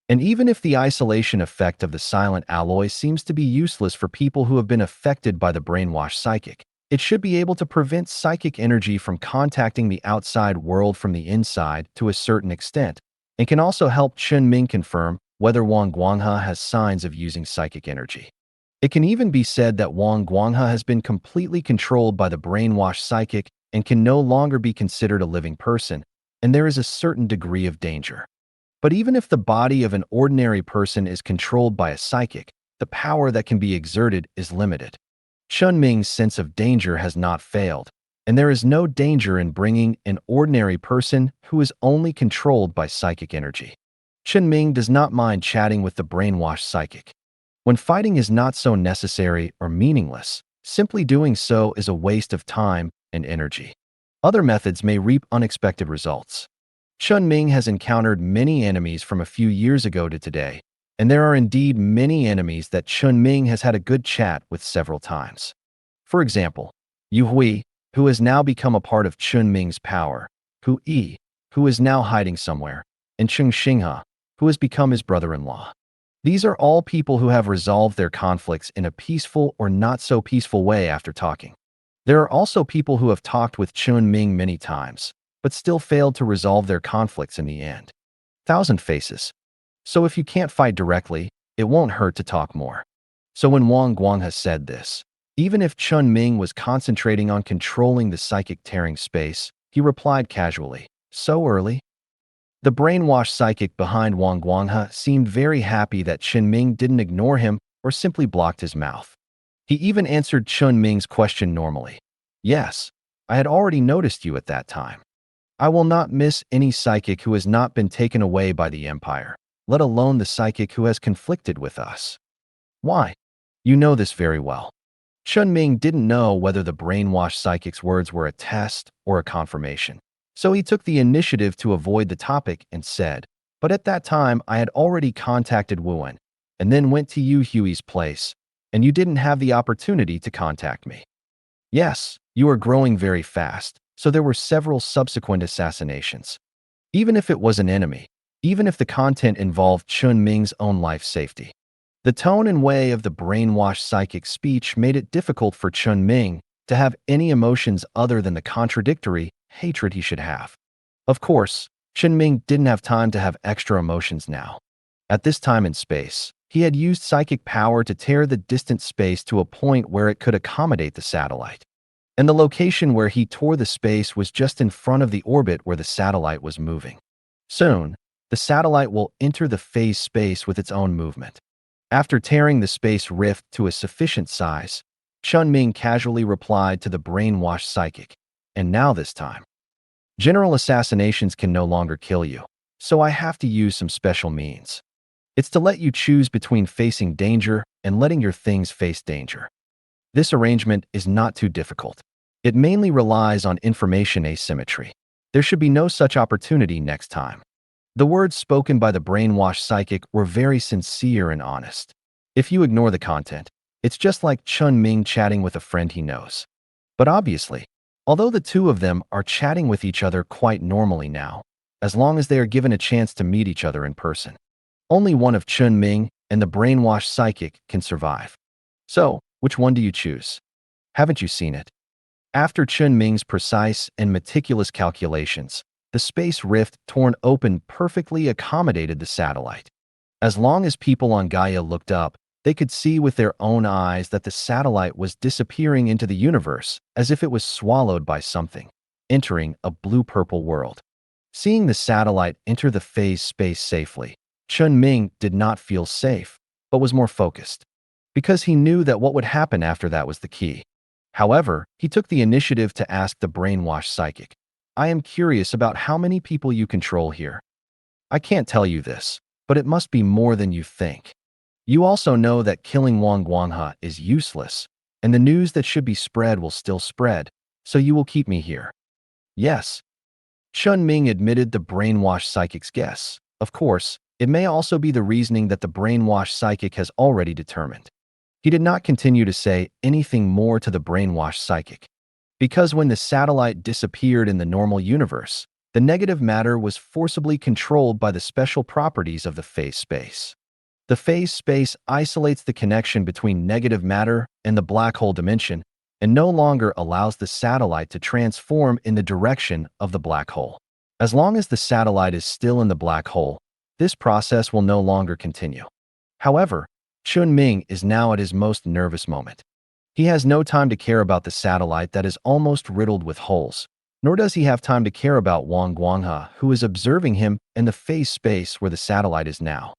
And even if the isolation effect of the silent alloy seems to be useless for people who have been affected by the brainwashed psychic, it should be able to prevent psychic energy from contacting the outside world from the inside to a certain extent, and can also help Chen Ming confirm whether Wang Guanghe has signs of using psychic energy. It can even be said that Wang Guanghe has been completely controlled by the brainwashed psychic and can no longer be considered a living person, and there is a certain degree of danger. But even if the body of an ordinary person is controlled by a psychic, the power that can be exerted is limited. Chen Ming's sense of danger has not failed, and there is no danger in bringing an ordinary person who is only controlled by psychic energy. Chen Ming does not mind chatting with the brainwashed psychic. When fighting is not so necessary or meaningless, simply doing so is a waste of time and energy. Other methods may reap unexpected results. Chen Ming has encountered many enemies from a few years ago to today, and there are indeed many enemies that Chen Ming has had a good chat with several times. For example, Yu Hui, who has now become a part of Chen Ming's power, Hu Yi, who is now hiding somewhere, and Cheng Xinghe, who has become his brother-in-law. These are all people who have resolved their conflicts in a peaceful or not so peaceful way after talking. There are also people who have talked with Chen Ming many times, but still failed to resolve their conflicts in the end. Thousand faces. So if you can't fight directly, it won't hurt to talk more. So when Wang Guanghe said this, even if Chen Ming was concentrating on controlling the psychic tearing space, he replied casually, "So early?" The brainwashed psychic behind Wang Guanghe seemed very happy that Chen Ming didn't ignore him or simply blocked his mouth. He even answered Chen Ming's question normally. Yes, I had already noticed you at that time. I will not miss any psychic who has not been taken away by the Empire, let alone the psychic who has conflicted with us. Why? You know this very well. Chen Ming didn't know whether the brainwashed psychic's words were a test or a confirmation. So he took the initiative to avoid the topic and said, but at that time I had already contacted Wuan, and then went to Yu Hui's place, and you didn't have the opportunity to contact me. Yes, you are growing very fast, so there were several subsequent assassinations. Even if it was an enemy, even if the content involved Chen Ming's own life safety. The tone and way of the brainwashed psychic speech made it difficult for Chen Ming to have any emotions other than the contradictory hatred he should have. Of course, Chen Ming didn't have time to have extra emotions now. At this time in space, he had used psychic power to tear the distant space to a point where it could accommodate the satellite. And the location where he tore the space was just in front of the orbit where the satellite was moving. Soon, the satellite will enter the phase space with its own movement. After tearing the space rift to a sufficient size, Chen Ming casually replied to the brainwashed psychic, and now this time. General assassinations can no longer kill you, so I have to use some special means. It's to let you choose between facing danger and letting your things face danger. This arrangement is not too difficult. It mainly relies on information asymmetry. There should be no such opportunity next time. The words spoken by the brainwashed psychic were very sincere and honest. If you ignore the content, it's just like Chen Ming chatting with a friend he knows. But obviously, although the two of them are chatting with each other quite normally now, as long as they are given a chance to meet each other in person, only one of Chen Ming and the brainwashed psychic can survive. So, which one do you choose? Haven't you seen it? After Chen Ming's precise and meticulous calculations, the space rift torn open perfectly accommodated the satellite. As long as people on Gaia looked up, they could see with their own eyes that the satellite was disappearing into the universe as if it was swallowed by something, entering a blue-purple world. Seeing the satellite enter the phase space safely, Chen Ming did not feel safe, but was more focused, because he knew that what would happen after that was the key. However, he took the initiative to ask the brainwashed psychic, I am curious about how many people you control here. I can't tell you this, but it must be more than you think. You also know that killing Wang Guanghe is useless, and the news that should be spread will still spread, so you will keep me here. Yes. Chen Ming admitted the brainwashed psychic's guess. Of course, it may also be the reasoning that the brainwashed psychic has already determined. He did not continue to say anything more to the brainwashed psychic, because when the satellite disappeared in the normal universe, the negative matter was forcibly controlled by the special properties of the phase space. The phase space isolates the connection between negative matter and the black hole dimension and no longer allows the satellite to transform in the direction of the black hole. As long as the satellite is still in the black hole, this process will no longer continue. However, Chen Ming is now at his most nervous moment. He has no time to care about the satellite that is almost riddled with holes, nor does he have time to care about Wang Guanghe, who is observing him in the phase space where the satellite is now.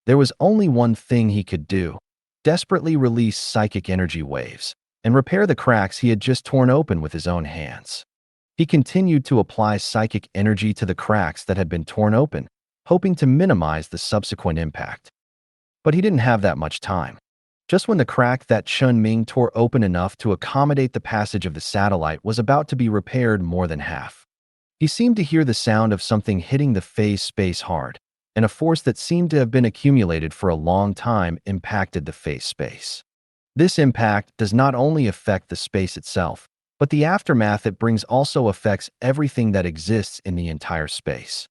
There was only one thing he could do: desperately release psychic energy waves and repair the cracks he had just torn open with his own hands. He continued to apply psychic energy to the cracks that had been torn open, hoping to minimize the subsequent impact. But he didn't have that much time. Just when the crack that Chen Ming tore open enough to accommodate the passage of the satellite was about to be repaired more than half, he seemed to hear the sound of something hitting the phase space hard, and a force that seemed to have been accumulated for a long time impacted the phase space. This impact does not only affect the space itself, but the aftermath it brings also affects everything that exists in the entire space.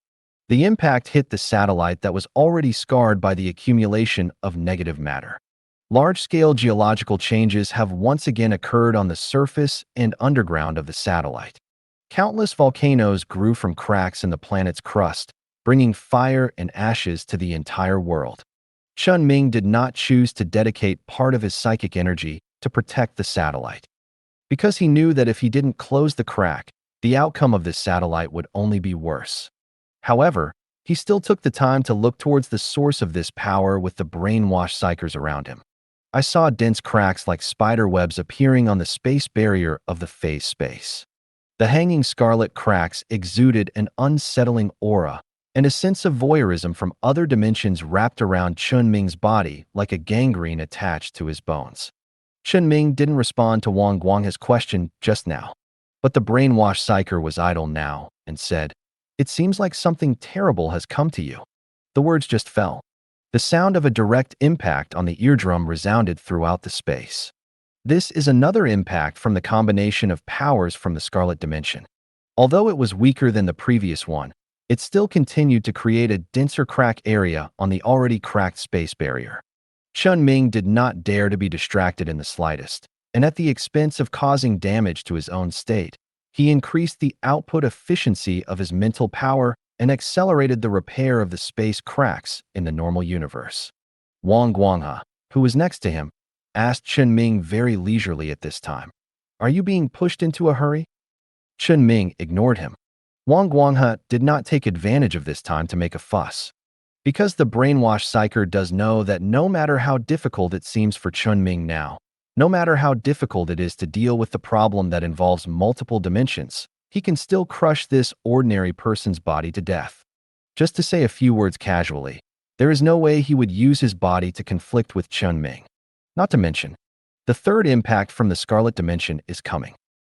The impact hit the satellite that was already scarred by the accumulation of negative matter. Large-scale geological changes have once again occurred on the surface and underground of the satellite. Countless volcanoes grew from cracks in the planet's crust, bringing fire and ashes to the entire world. Chen Ming did not choose to dedicate part of his psychic energy to protect the satellite, because he knew that if he didn't close the crack, the outcome of this satellite would only be worse. However, he still took the time to look towards the source of this power with the brainwashed psychers around him. I saw dense cracks like spider webs appearing on the space barrier of the phase space. The hanging scarlet cracks exuded an unsettling aura, and a sense of voyeurism from other dimensions wrapped around Chen Ming's body like a gangrene attached to his bones. Chen Ming didn't respond to Wang Guanghe's question just now, but the brainwashed psyker was idle now and said, "It seems like something terrible has come to you." The words just fell. The sound of a direct impact on the eardrum resounded throughout the space. This is another impact from the combination of powers from the Scarlet Dimension. Although it was weaker than the previous one, it still continued to create a denser crack area on the already cracked space barrier. Chen Ming did not dare to be distracted in the slightest, and at the expense of causing damage to his own state, he increased the output efficiency of his mental power and accelerated the repair of the space cracks in the normal universe. Wang Guanghe, who was next to him, asked Chen Ming very leisurely at this time, "Are you being pushed into a hurry?" Chen Ming ignored him. Wang Guanghe did not take advantage of this time to make a fuss. Because the brainwashed psyker does know that no matter how difficult it seems for Chen Ming now, no matter how difficult it is to deal with the problem that involves multiple dimensions, he can still crush this ordinary person's body to death. Just to say a few words casually, there is no way he would use his body to conflict with Chen Ming. Not to mention, the third impact from the Scarlet Dimension is coming,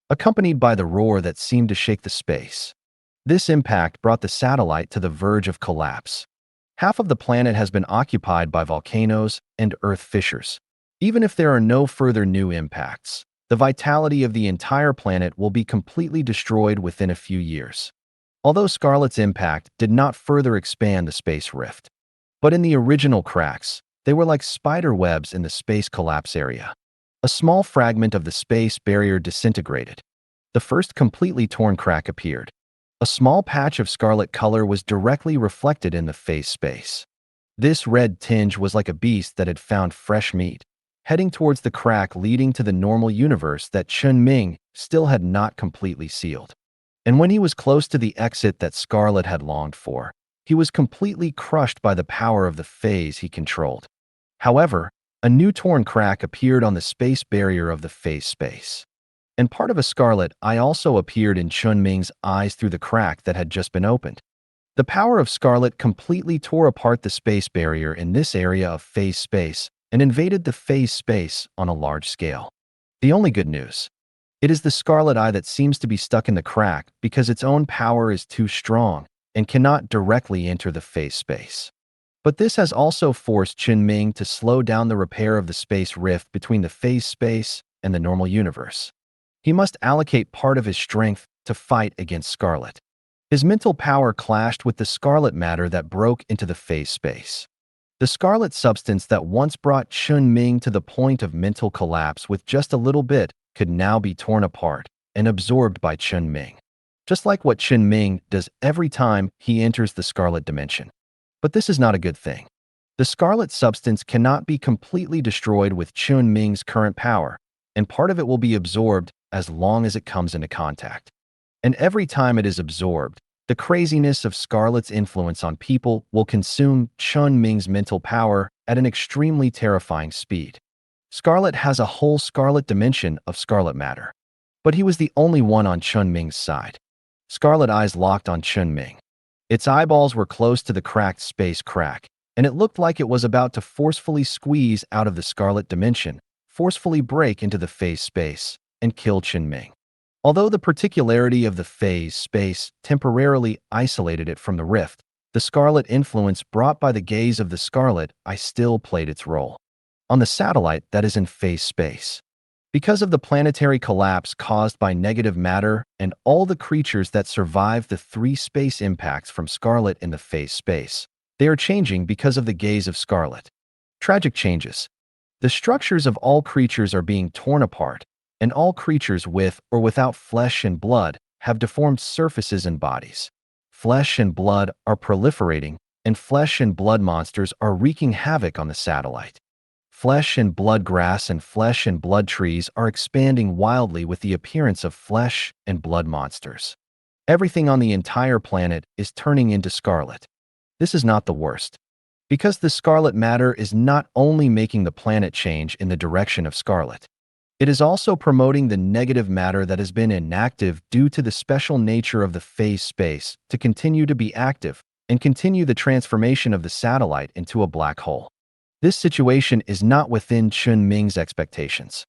accompanied by the roar that seemed to shake the space. This impact brought the satellite to the verge of collapse. Half of the planet has been occupied by volcanoes and earth fissures. Even if there are no further new impacts, the vitality of the entire planet will be completely destroyed within a few years. Although Scarlet's impact did not further expand the space rift, but in the original cracks, they were like spider webs in the space collapse area. A small fragment of the space barrier disintegrated. The first completely torn crack appeared. A small patch of scarlet color was directly reflected in the phase space. This red tinge was like a beast that had found fresh meat, heading towards the crack leading to the normal universe that Chen Ming still had not completely sealed. And when he was close to the exit that Scarlet had longed for, he was completely crushed by the power of the phase he controlled. However, a new torn crack appeared on the space barrier of the phase space. And part of a scarlet eye also appeared in Chen Ming's eyes through the crack that had just been opened. The power of Scarlet completely tore apart the space barrier in this area of phase space and invaded the phase space on a large scale. The only good news: it is the Scarlet Eye that seems to be stuck in the crack because its own power is too strong and cannot directly enter the phase space. But this has also forced Chen Ming to slow down the repair of the space rift between the phase space and the normal universe. He must allocate part of his strength to fight against Scarlet. His mental power clashed with the scarlet matter that broke into the phase space. The scarlet substance that once brought Chen Ming to the point of mental collapse with just a little bit could now be torn apart and absorbed by Chen Ming, just like what Chen Ming does every time he enters the Scarlet Dimension. But this is not a good thing. The scarlet substance cannot be completely destroyed with Chen Ming's current power, and part of it will be absorbed as long as it comes into contact. And every time it is absorbed, the craziness of Scarlet's influence on people will consume Chen Ming's mental power at an extremely terrifying speed. Scarlet has a whole Scarlet Dimension of scarlet matter, but he was the only one on Chen Ming's side. Scarlet eyes locked on Chen Ming. Its eyeballs were close to the cracked space crack, and it looked like it was about to forcefully squeeze out of the Scarlet Dimension, forcefully break into the phase space, and kill Chen Ming. Although the particularity of the phase space temporarily isolated it from the rift, the scarlet influence brought by the gaze of the Scarlet Eye still played its role on the satellite that is in phase space. Because of the planetary collapse caused by negative matter and all the creatures that survived the 3 space impacts from Scarlet in the phase space, they are changing because of the gaze of Scarlet. Tragic changes. The structures of all creatures are being torn apart, and all creatures with or without flesh and blood have deformed surfaces and bodies. Flesh and blood are proliferating, and flesh and blood monsters are wreaking havoc on the satellite. Flesh and blood grass and flesh and blood trees are expanding wildly with the appearance of flesh and blood monsters. Everything on the entire planet is turning into scarlet. This is not the worst. Because the scarlet matter is not only making the planet change in the direction of scarlet, it is also promoting the negative matter that has been inactive due to the special nature of the phase space to continue to be active and continue the transformation of the satellite into a black hole. This situation is not within Chen Ming's expectations.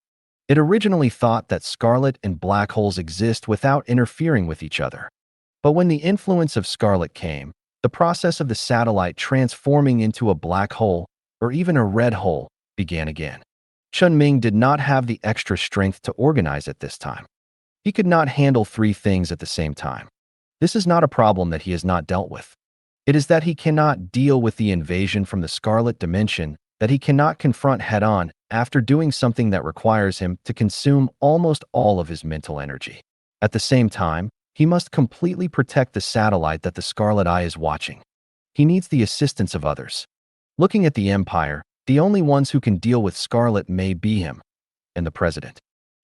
It originally thought that scarlet and black holes exist without interfering with each other. But when the influence of scarlet came, the process of the satellite transforming into a black hole, or even a red hole, began again. Chen Ming did not have the extra strength to organize at this time. He could not handle three things at the same time. This is not a problem that he has not dealt with. It is that he cannot deal with the invasion from the scarlet dimension that he cannot confront head-on after doing something that requires him to consume almost all of his mental energy. At the same time, he must completely protect the satellite that the Scarlet Eye is watching. He needs the assistance of others. Looking at the Empire, the only ones who can deal with Scarlet may be him and the President.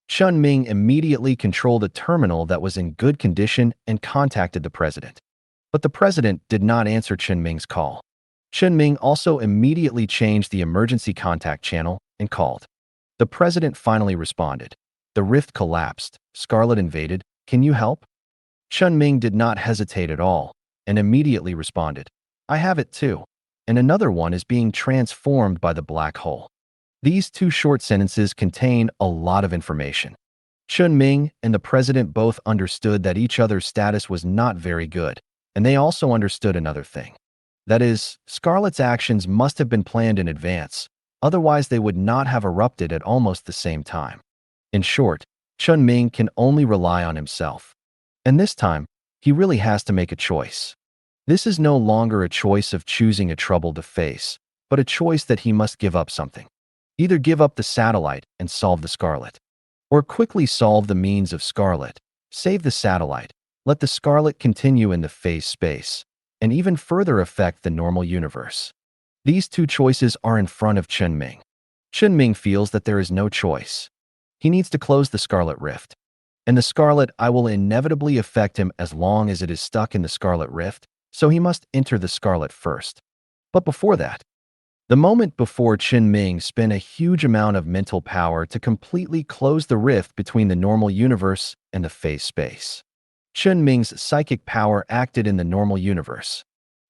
Chen Ming immediately controlled a terminal that was in good condition and contacted the President. But the President did not answer Chen Ming's call. Chen Ming also immediately changed the emergency contact channel and called. The President finally responded. The rift collapsed. Scarlet invaded. Can you help? Chen Ming did not hesitate at all and immediately responded. I have it too. And another one is being transformed by the black hole. These two short sentences contain a lot of information. Chen Ming and the President both understood that each other's status was not very good, and they also understood another thing. That is, Scarlet's actions must have been planned in advance, otherwise they would not have erupted at almost the same time. In short, Chen Ming can only rely on himself. And this time, he really has to make a choice. This is no longer a choice of choosing a trouble to face, but a choice that he must give up something. Either give up the satellite and solve the Scarlet, or quickly solve the means of Scarlet, save the satellite, let the Scarlet continue in the phase space, and even further affect the normal universe. These two choices are in front of Chen Ming. Chen Ming feels that there is no choice. He needs to close the Scarlet Rift. And the Scarlet Eye will inevitably affect him as long as it is stuck in the Scarlet Rift, so he must enter the Scarlet first. But before that, the moment before Chen Ming spent a huge amount of mental power to completely close the rift between the normal universe and the phase space. Chen Ming's psychic power acted in the normal universe,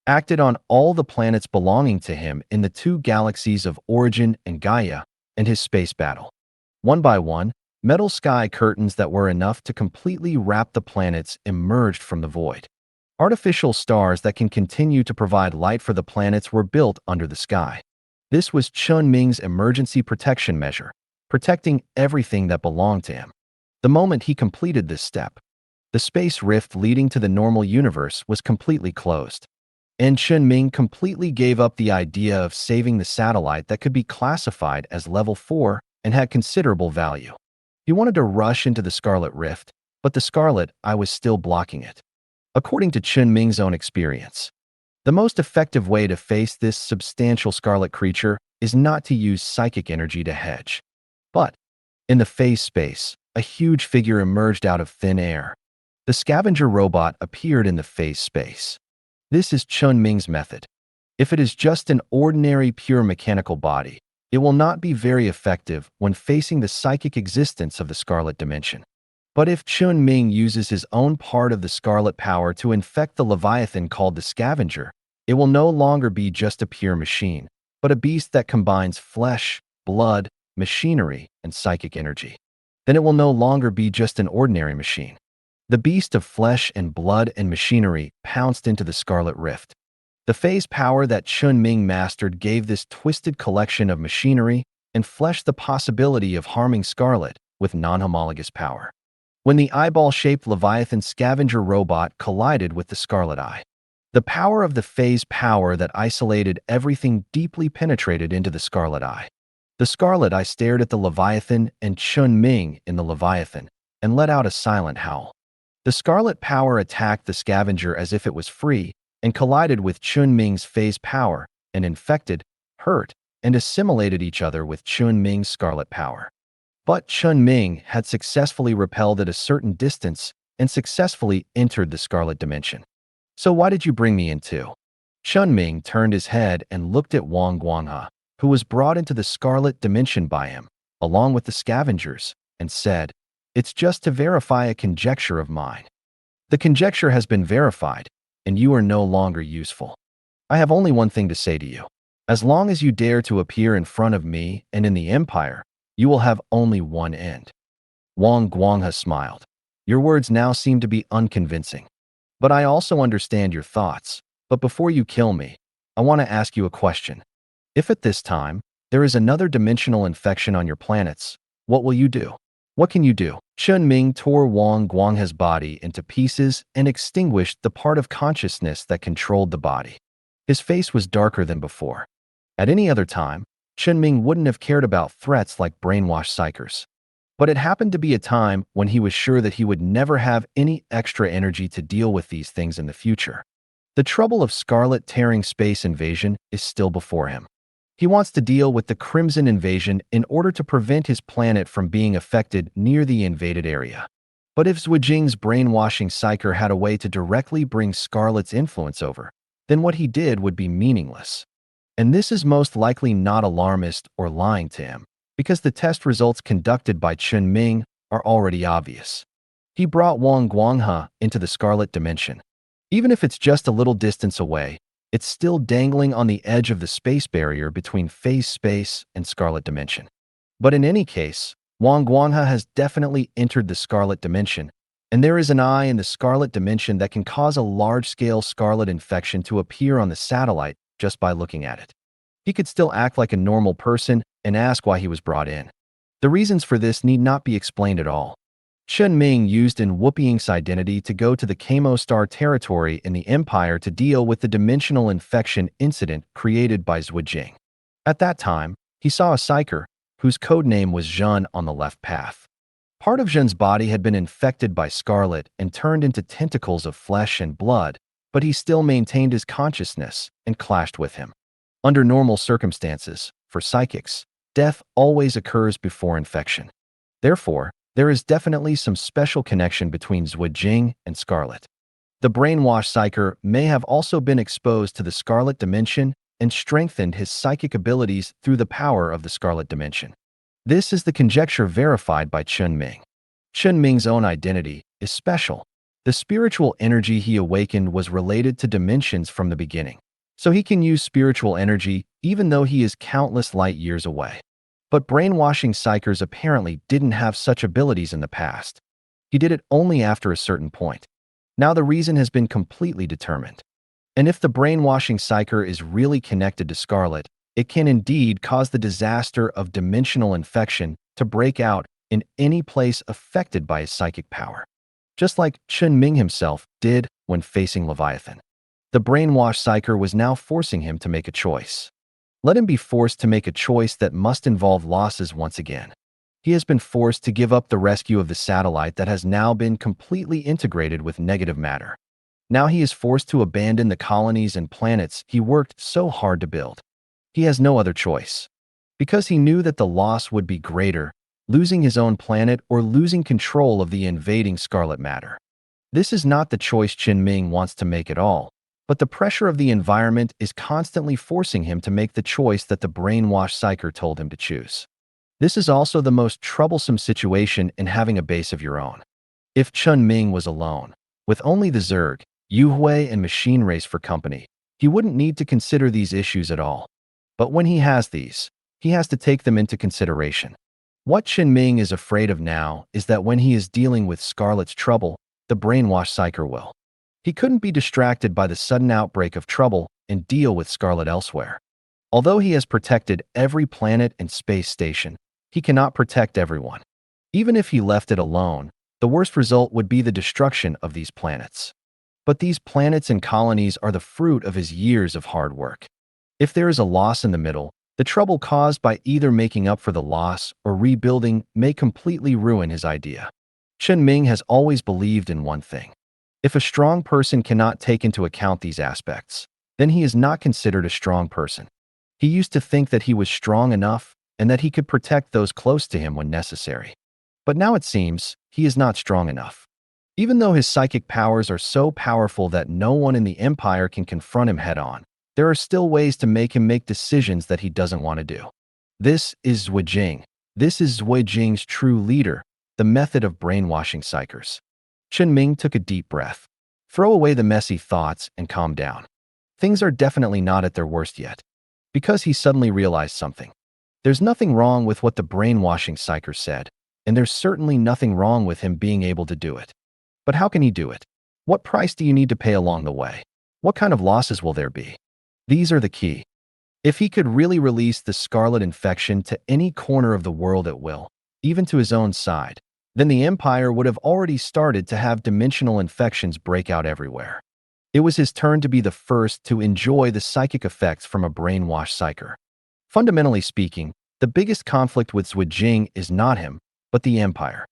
acted on all the planets belonging to him in the two galaxies of Origin and Gaia, and his space battle. One by one, metal sky curtains that were enough to completely wrap the planets emerged from the void. Artificial stars that can continue to provide light for the planets were built under the sky. This was Chen Ming's emergency protection measure, protecting everything that belonged to him. The moment he completed this step, the space rift leading to the normal universe was completely closed. And Chen Ming completely gave up the idea of saving the satellite that could be classified as level 4 and had considerable value. He wanted to rush into the Scarlet Rift, but the Scarlet Eye was still blocking it. According to Chen Ming's own experience, the most effective way to face this substantial scarlet creature is not to use psychic energy to hedge. But, in the phase space, a huge figure emerged out of thin air. The scavenger robot appeared in the phase space. This is Chen Ming's method. If it is just an ordinary pure mechanical body, it will not be very effective when facing the psychic existence of the Scarlet Dimension. But if Chen Ming uses his own part of the Scarlet power to infect the Leviathan called the Scavenger, it will no longer be just a pure machine, but a beast that combines flesh, blood, machinery, and psychic energy. Then it will no longer be just an ordinary machine. The beast of flesh and blood and machinery pounced into the Scarlet Rift. The phase power that Chen Ming mastered gave this twisted collection of machinery and flesh the possibility of harming Scarlet with non-homologous power. When the eyeball-shaped Leviathan scavenger robot collided with the Scarlet Eye, the power of the phase power that isolated everything deeply penetrated into the Scarlet Eye. The Scarlet Eye stared at the Leviathan and Chen Ming in the Leviathan and let out a silent howl. The Scarlet power attacked the scavenger as if it was free and collided with Chen Ming's phase power and infected, hurt, and assimilated each other with Chen Ming's Scarlet power. But Chen Ming had successfully repelled at a certain distance and successfully entered the Scarlet Dimension. So why did you bring me in too? Chen Ming turned his head and looked at Wang Guanghe, who was brought into the scarlet dimension by him, along with the scavengers, and said, "It's just to verify a conjecture of mine. The conjecture has been verified, and you are no longer useful. I have only one thing to say to you. As long as you dare to appear in front of me and in the Empire, you will have only one end." Wang Guanghe smiled. "Your words now seem to be unconvincing. But I also understand your thoughts. But before you kill me, I want to ask you a question. If at this time, there is another dimensional infection on your planets, what will you do? What can you do?" Chen Ming tore Wang Guanghe's body into pieces and extinguished the part of consciousness that controlled the body. His face was darker than before. At any other time, Chen Ming wouldn't have cared about threats like brainwashed psychers. But it happened to be a time when he was sure that he would never have any extra energy to deal with these things in the future. The trouble of Scarlet tearing space invasion is still before him. He wants to deal with the Crimson invasion in order to prevent his planet from being affected near the invaded area. But if Zhuijing's brainwashing psyker had a way to directly bring Scarlet's influence over, then what he did would be meaningless. And this is most likely not alarmist or lying to him, because the test results conducted by Chen Ming are already obvious. He brought Wang Guanghe into the Scarlet dimension. Even if it's just a little distance away, it's still dangling on the edge of the space barrier between phase space and Scarlet dimension. But in any case, Wang Guanghe has definitely entered the Scarlet dimension, and there is an eye in the Scarlet dimension that can cause a large-scale Scarlet infection to appear on the satellite just by looking at it. He could still act like a normal person and ask why he was brought in. The reasons for this need not be explained at all. Chen Ming used in Whooping's identity to go to the Kamo Star territory in the Empire to deal with the dimensional infection incident created by Zhuijing. At that time, he saw a psyker, whose codename was Zhen, on the left path. Part of Zhen's body had been infected by Scarlet and turned into tentacles of flesh and blood, but he still maintained his consciousness and clashed with him. Under normal circumstances, for psychics, death always occurs before infection. Therefore, there is definitely some special connection between Zhuijing and Scarlet. The brainwashed psyker may have also been exposed to the Scarlet dimension and strengthened his psychic abilities through the power of the Scarlet dimension. This is the conjecture verified by Chen Ming. Chen Ming's own identity is special. The spiritual energy he awakened was related to dimensions from the beginning, so he can use spiritual energy even though he is countless light years away. But brainwashing psychers apparently didn't have such abilities in the past. He did it only after a certain point. Now the reason has been completely determined. And if the brainwashing psyker is really connected to Scarlet, it can indeed cause the disaster of dimensional infection to break out in any place affected by his psychic power. Just like Chen Ming himself did when facing Leviathan. The brainwashed psyker was now forcing him to make a choice. Let him be forced to make a choice that must involve losses once again. He has been forced to give up the rescue of the satellite that has now been completely integrated with negative matter. Now he is forced to abandon the colonies and planets he worked so hard to build. He has no other choice. Because he knew that the loss would be greater, losing his own planet or losing control of the invading Scarlet matter. This is not the choice Chen Ming wants to make at all. But the pressure of the environment is constantly forcing him to make the choice that the brainwashed psyker told him to choose. This is also the most troublesome situation in having a base of your own. If Chen Ming was alone, with only the Zerg, Yuhui, and machine race for company, he wouldn't need to consider these issues at all. But when he has these, he has to take them into consideration. What Chen Ming is afraid of now is that when he is dealing with Scarlet's trouble, the brainwashed psyker will. He couldn't be distracted by the sudden outbreak of trouble and deal with Scarlet elsewhere. Although he has protected every planet and space station, he cannot protect everyone. Even if he left it alone, the worst result would be the destruction of these planets. But these planets and colonies are the fruit of his years of hard work. If there is a loss in the middle, the trouble caused by either making up for the loss or rebuilding may completely ruin his idea. Chen Ming has always believed in one thing. If a strong person cannot take into account these aspects, then he is not considered a strong person. He used to think that he was strong enough and that he could protect those close to him when necessary. But now it seems he is not strong enough. Even though his psychic powers are so powerful that no one in the Empire can confront him head-on, There are still ways to make him make decisions that he doesn't want to do. This is Zhui Jing. This is Zhui Jing's true leader, the method of brainwashing psychers. Chen Ming took a deep breath. Throw away the messy thoughts and calm down. Things are definitely not at their worst yet. Because he suddenly realized something. There's nothing wrong with what the brainwashing psycher said, and there's certainly nothing wrong with him being able to do it. But how can he do it? What price do you need to pay along the way? What kind of losses will there be? These are the key. If he could really release the scarlet infection to any corner of the world at will, even to his own side, then the Empire would have already started to have dimensional infections break out everywhere. It was his turn to be the first to enjoy the psychic effects from a brainwashed psyker. Fundamentally speaking, the biggest conflict with Zhui Jing is not him, but the Empire.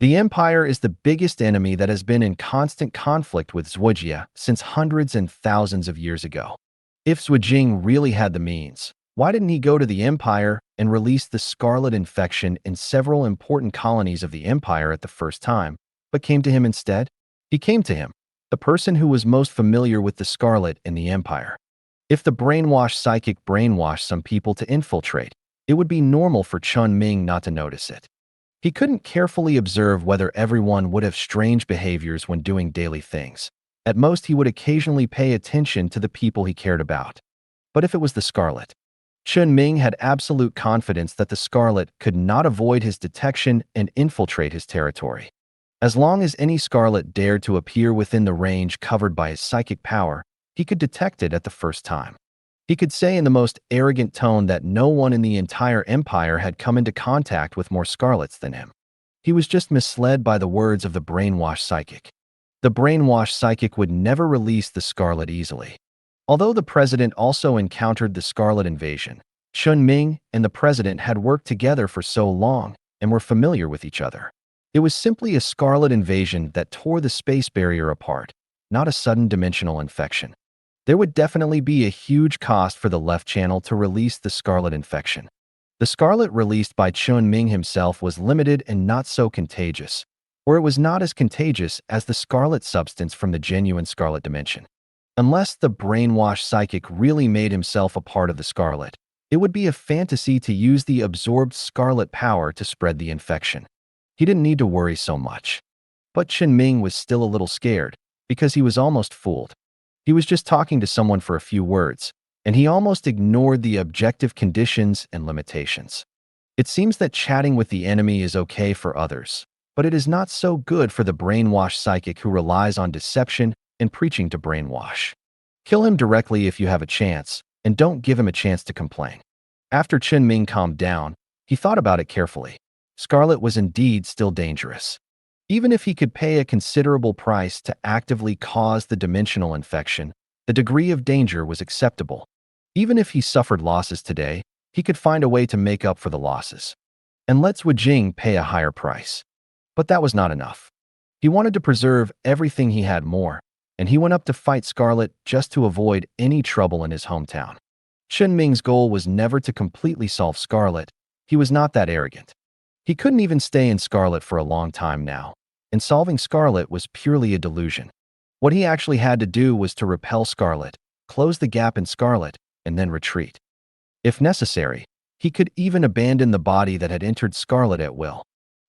The Empire is the biggest enemy that has been in constant conflict with Zhuijia since hundreds and thousands of years ago. If Zhui Jing really had the means, why didn't he go to the Empire and release the scarlet infection in several important colonies of the Empire at the first time, but came to him instead? He came to him, the person who was most familiar with the scarlet in the Empire. If the brainwashed psychic brainwashed some people to infiltrate, it would be normal for Chen Ming not to notice it. He couldn't carefully observe whether everyone would have strange behaviors when doing daily things. At most, he would occasionally pay attention to the people he cared about. But if it was the scarlet, Chen Ming had absolute confidence that the scarlet could not avoid his detection and infiltrate his territory. As long as any scarlet dared to appear within the range covered by his psychic power, he could detect it at the first time. He could say in the most arrogant tone that no one in the entire empire had come into contact with more scarlets than him. He was just misled by the words of the brainwashed psychic. The brainwashed psychic would never release the scarlet easily. Although the president also encountered the scarlet invasion, Chen Ming and the president had worked together for so long and were familiar with each other. It was simply a scarlet invasion that tore the space barrier apart, not a sudden dimensional infection. There would definitely be a huge cost for the left channel to release the scarlet infection. The scarlet released by Chen Ming himself was limited and not so contagious, or it was not as contagious as the scarlet substance from the genuine scarlet dimension. Unless the brainwashed psychic really made himself a part of the scarlet, it would be a fantasy to use the absorbed scarlet power to spread the infection. He didn't need to worry so much. But Chen Ming was still a little scared, because he was almost fooled. He was just talking to someone for a few words, and he almost ignored the objective conditions and limitations. It seems that chatting with the enemy is okay for others, but it is not so good for the brainwashed psychic who relies on deception and preaching to brainwash. Kill him directly if you have a chance, and don't give him a chance to complain. After Chen Ming calmed down, he thought about it carefully. Scarlet was indeed still dangerous. Even if he could pay a considerable price to actively cause the dimensional infection, the degree of danger was acceptable. Even if he suffered losses today, he could find a way to make up for the losses. And let Zhui Jing pay a higher price. But that was not enough. He wanted to preserve everything he had more, and he went up to fight Scarlet just to avoid any trouble in his hometown. Chen Ming's goal was never to completely solve Scarlet. He was not that arrogant. He couldn't even stay in Scarlet for a long time now, and solving Scarlet was purely a delusion. What he actually had to do was to repel Scarlet, close the gap in Scarlet, and then retreat. If necessary, he could even abandon the body that had entered Scarlet at will.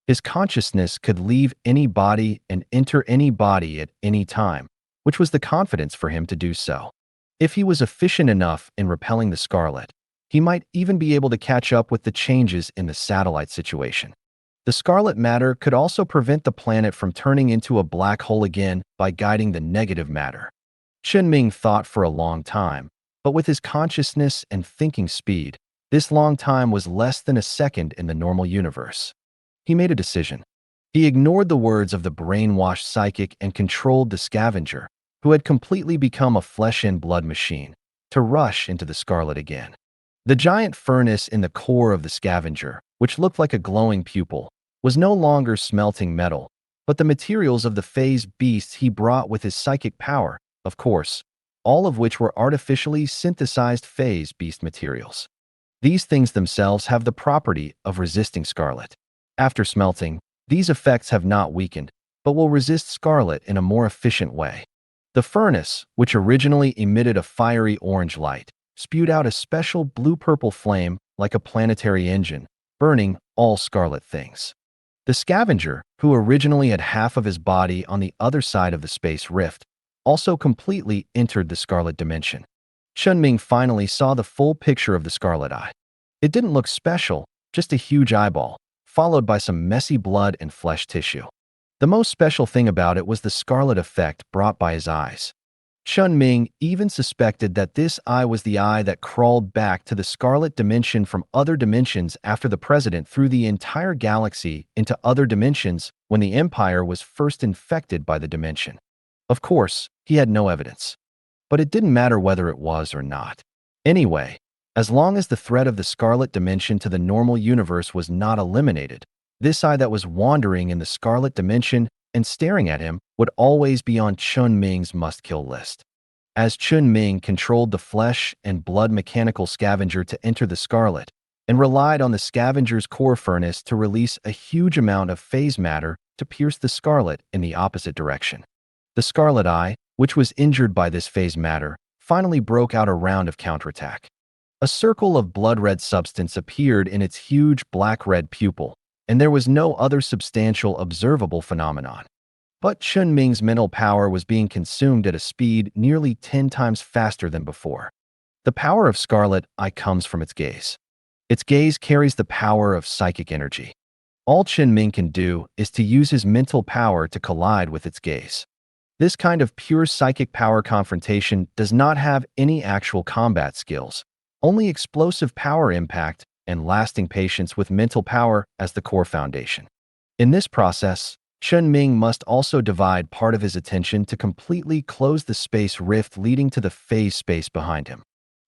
His consciousness could leave any body and enter any body at any time, which was the confidence for him to do so. If he was efficient enough in repelling the Scarlet, he might even be able to catch up with the changes in the satellite situation. The scarlet matter could also prevent the planet from turning into a black hole again by guiding the negative matter. Chen Ming thought for a long time, but with his consciousness and thinking speed, this long time was less than a second in the normal universe. He made a decision. He ignored the words of the brainwashed psychic and controlled the scavenger, who had completely become a flesh and blood machine, to rush into the scarlet again. The giant furnace in the core of the scavenger, which looked like a glowing pupil, was no longer smelting metal, but the materials of the phase beasts he brought with his psychic power, of course, all of which were artificially synthesized phase beast materials. These things themselves have the property of resisting scarlet. After smelting, these effects have not weakened, but will resist scarlet in a more efficient way. The furnace, which originally emitted a fiery orange light, spewed out a special blue-purple flame like a planetary engine, burning all scarlet things. The scavenger, who originally had half of his body on the other side of the space rift, also completely entered the scarlet dimension. Chen Ming finally saw the full picture of the scarlet eye. It didn't look special, just a huge eyeball, followed by some messy blood and flesh tissue. The most special thing about it was the scarlet effect brought by his eyes. Chen Ming even suspected that this eye was the eye that crawled back to the scarlet dimension from other dimensions after the president threw the entire galaxy into other dimensions when the Empire was first infected by the dimension. Of course, he had no evidence. But it didn't matter whether it was or not. Anyway, as long as the threat of the scarlet dimension to the normal universe was not eliminated, this eye that was wandering in the scarlet dimension and staring at him would always be on Chen Ming's must-kill list. As Chen Ming controlled the flesh and blood mechanical scavenger to enter the scarlet, and relied on the scavenger's core furnace to release a huge amount of phase matter to pierce the scarlet in the opposite direction. The scarlet eye, which was injured by this phase matter, finally broke out a round of counterattack. A circle of blood-red substance appeared in its huge black-red pupil, and there was no other substantial observable phenomenon. But Chen Ming's mental power was being consumed at a speed nearly 10 times faster than before. The power of Scarlet Eye comes from its gaze. Its gaze carries the power of psychic energy. All Chen Ming can do is to use his mental power to collide with its gaze. This kind of pure psychic power confrontation does not have any actual combat skills, only explosive power impact and lasting patience with mental power as the core foundation. In this process, Chen Ming must also divide part of his attention to completely close the space rift leading to the phase space behind him.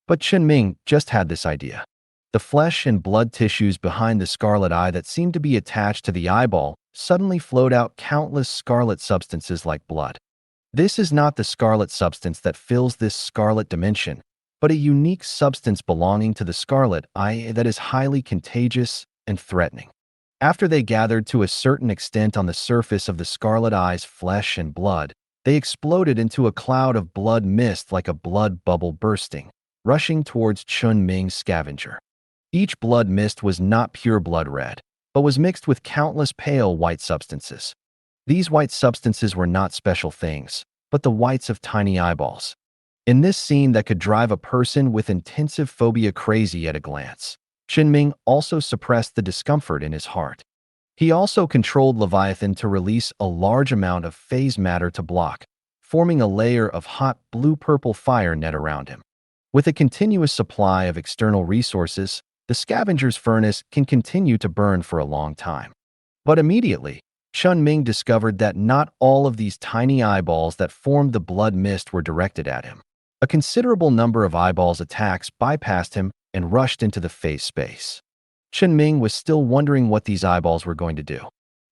But Chen Ming just had this idea. The flesh and blood tissues behind the scarlet eye that seemed to be attached to the eyeball suddenly flowed out countless scarlet substances like blood. This is not the scarlet substance that fills this scarlet dimension, but a unique substance belonging to the scarlet eye that is highly contagious and threatening. After they gathered to a certain extent on the surface of the scarlet eye's flesh and blood, they exploded into a cloud of blood mist like a blood bubble bursting, rushing towards Chen Ming's scavenger. Each blood mist was not pure blood red, but was mixed with countless pale white substances. These white substances were not special things, but the whites of tiny eyeballs. In this scene that could drive a person with intensive phobia crazy at a glance, Chen Ming also suppressed the discomfort in his heart. He also controlled Leviathan to release a large amount of phase matter to block, forming a layer of hot blue-purple fire net around him. With a continuous supply of external resources, the scavenger's furnace can continue to burn for a long time. But immediately, Chen Ming discovered that not all of these tiny eyeballs that formed the blood mist were directed at him. A considerable number of eyeballs' attacks bypassed him and rushed into the phase space. Chen Ming was still wondering what these eyeballs were going to do.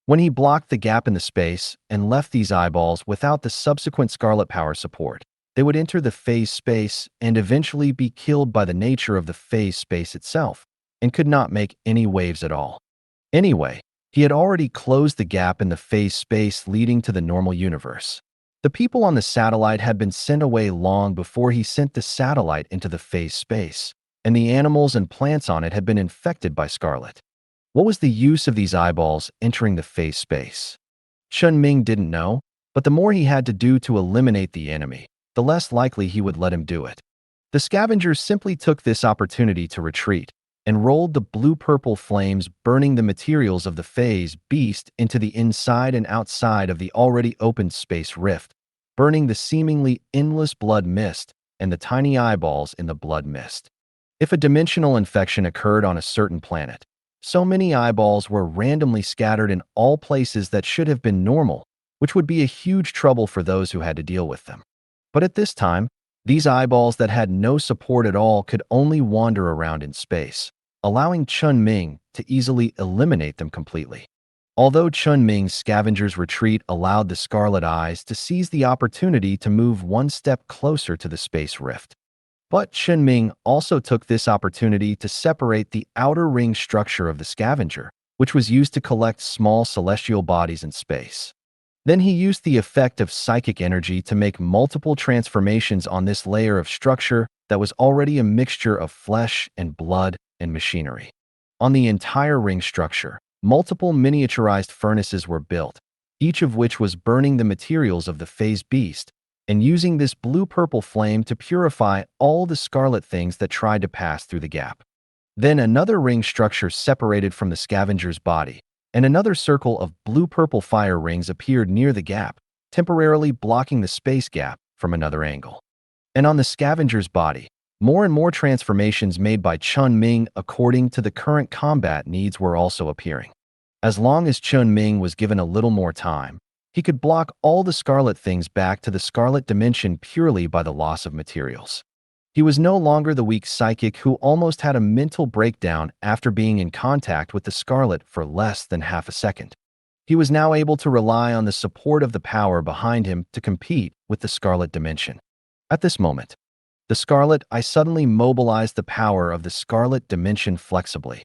When he blocked the gap in the space and left these eyeballs without the subsequent scarlet power support, they would enter the phase space and eventually be killed by the nature of the phase space itself, and could not make any waves at all. Anyway, he had already closed the gap in the phase space leading to the normal universe. The people on the satellite had been sent away long before he sent the satellite into the phase space, and the animals and plants on it had been infected by Scarlet. What was the use of these eyeballs entering the phase space? Chen Ming didn't know, but the more he had to do to eliminate the enemy, the less likely he would let him do it. The scavengers simply took this opportunity to retreat and rolled the blue-purple flames burning the materials of the phase beast into the inside and outside of the already opened space rift, burning the seemingly endless blood mist and the tiny eyeballs in the blood mist. If a dimensional infection occurred on a certain planet, so many eyeballs were randomly scattered in all places that should have been normal, which would be a huge trouble for those who had to deal with them. But at this time, these eyeballs that had no support at all could only wander around in space, allowing Chen Ming to easily eliminate them completely. Although Chen Ming's scavenger's retreat allowed the Scarlet Eyes to seize the opportunity to move one step closer to the space rift. But Chen Ming also took this opportunity to separate the outer ring structure of the scavenger, which was used to collect small celestial bodies in space. Then he used the effect of psychic energy to make multiple transformations on this layer of structure that was already a mixture of flesh and blood and machinery. On the entire ring structure, multiple miniaturized furnaces were built, each of which was burning the materials of the phased beast and using this blue-purple flame to purify all the scarlet things that tried to pass through the gap. Then another ring structure separated from the scavenger's body, and another circle of blue-purple fire rings appeared near the gap, temporarily blocking the space gap from another angle. And on the scavenger's body, more and more transformations made by Chen Ming according to the current combat needs were also appearing. As long as Chen Ming was given a little more time, he could block all the scarlet things back to the scarlet dimension purely by the loss of materials. He was no longer the weak psychic who almost had a mental breakdown after being in contact with the scarlet for less than half a second. He was now able to rely on the support of the power behind him to compete with the scarlet dimension. At this moment, the scarlet eye suddenly mobilized the power of the scarlet dimension flexibly.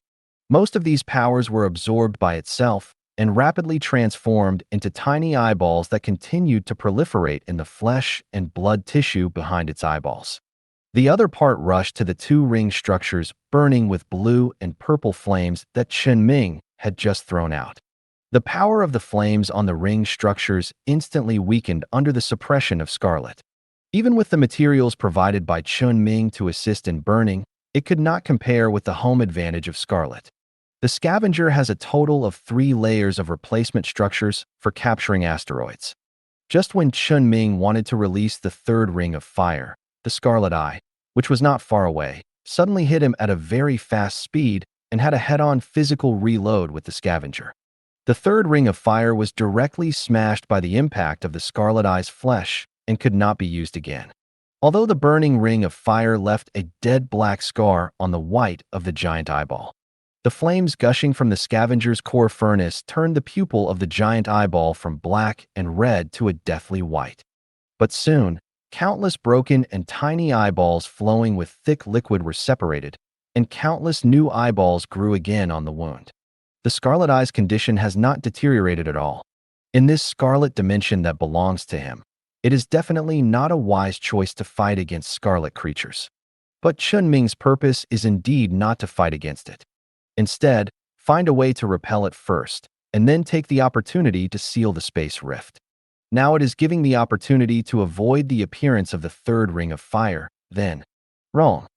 Most of these powers were absorbed by itself and rapidly transformed into tiny eyeballs that continued to proliferate in the flesh and blood tissue behind its eyeballs. The other part rushed to the two ring structures burning with blue and purple flames that Chen Ming had just thrown out. The power of the flames on the ring structures instantly weakened under the suppression of scarlet. Even with the materials provided by Chen Ming to assist in burning, it could not compare with the home advantage of scarlet. The scavenger has a total of 3 layers of replacement structures for capturing asteroids. Just when Chen Ming wanted to release the third ring of fire, the scarlet eye, which was not far away, suddenly hit him at a very fast speed and had a head-on physical reload with the scavenger. The third ring of fire was directly smashed by the impact of the scarlet eye's flesh and could not be used again. Although the burning ring of fire left a dead black scar on the white of the giant eyeball. The flames gushing from the scavenger's core furnace turned the pupil of the giant eyeball from black and red to a deathly white. But soon, countless broken and tiny eyeballs flowing with thick liquid were separated, and countless new eyeballs grew again on the wound. The scarlet eye's condition has not deteriorated at all. In this scarlet dimension that belongs to him, it is definitely not a wise choice to fight against scarlet creatures. But Chen Ming's purpose is indeed not to fight against it. Instead, find a way to repel it first, and then take the opportunity to seal the space rift. Now it is giving the opportunity to avoid the appearance of the third ring of fire, then. Wrong.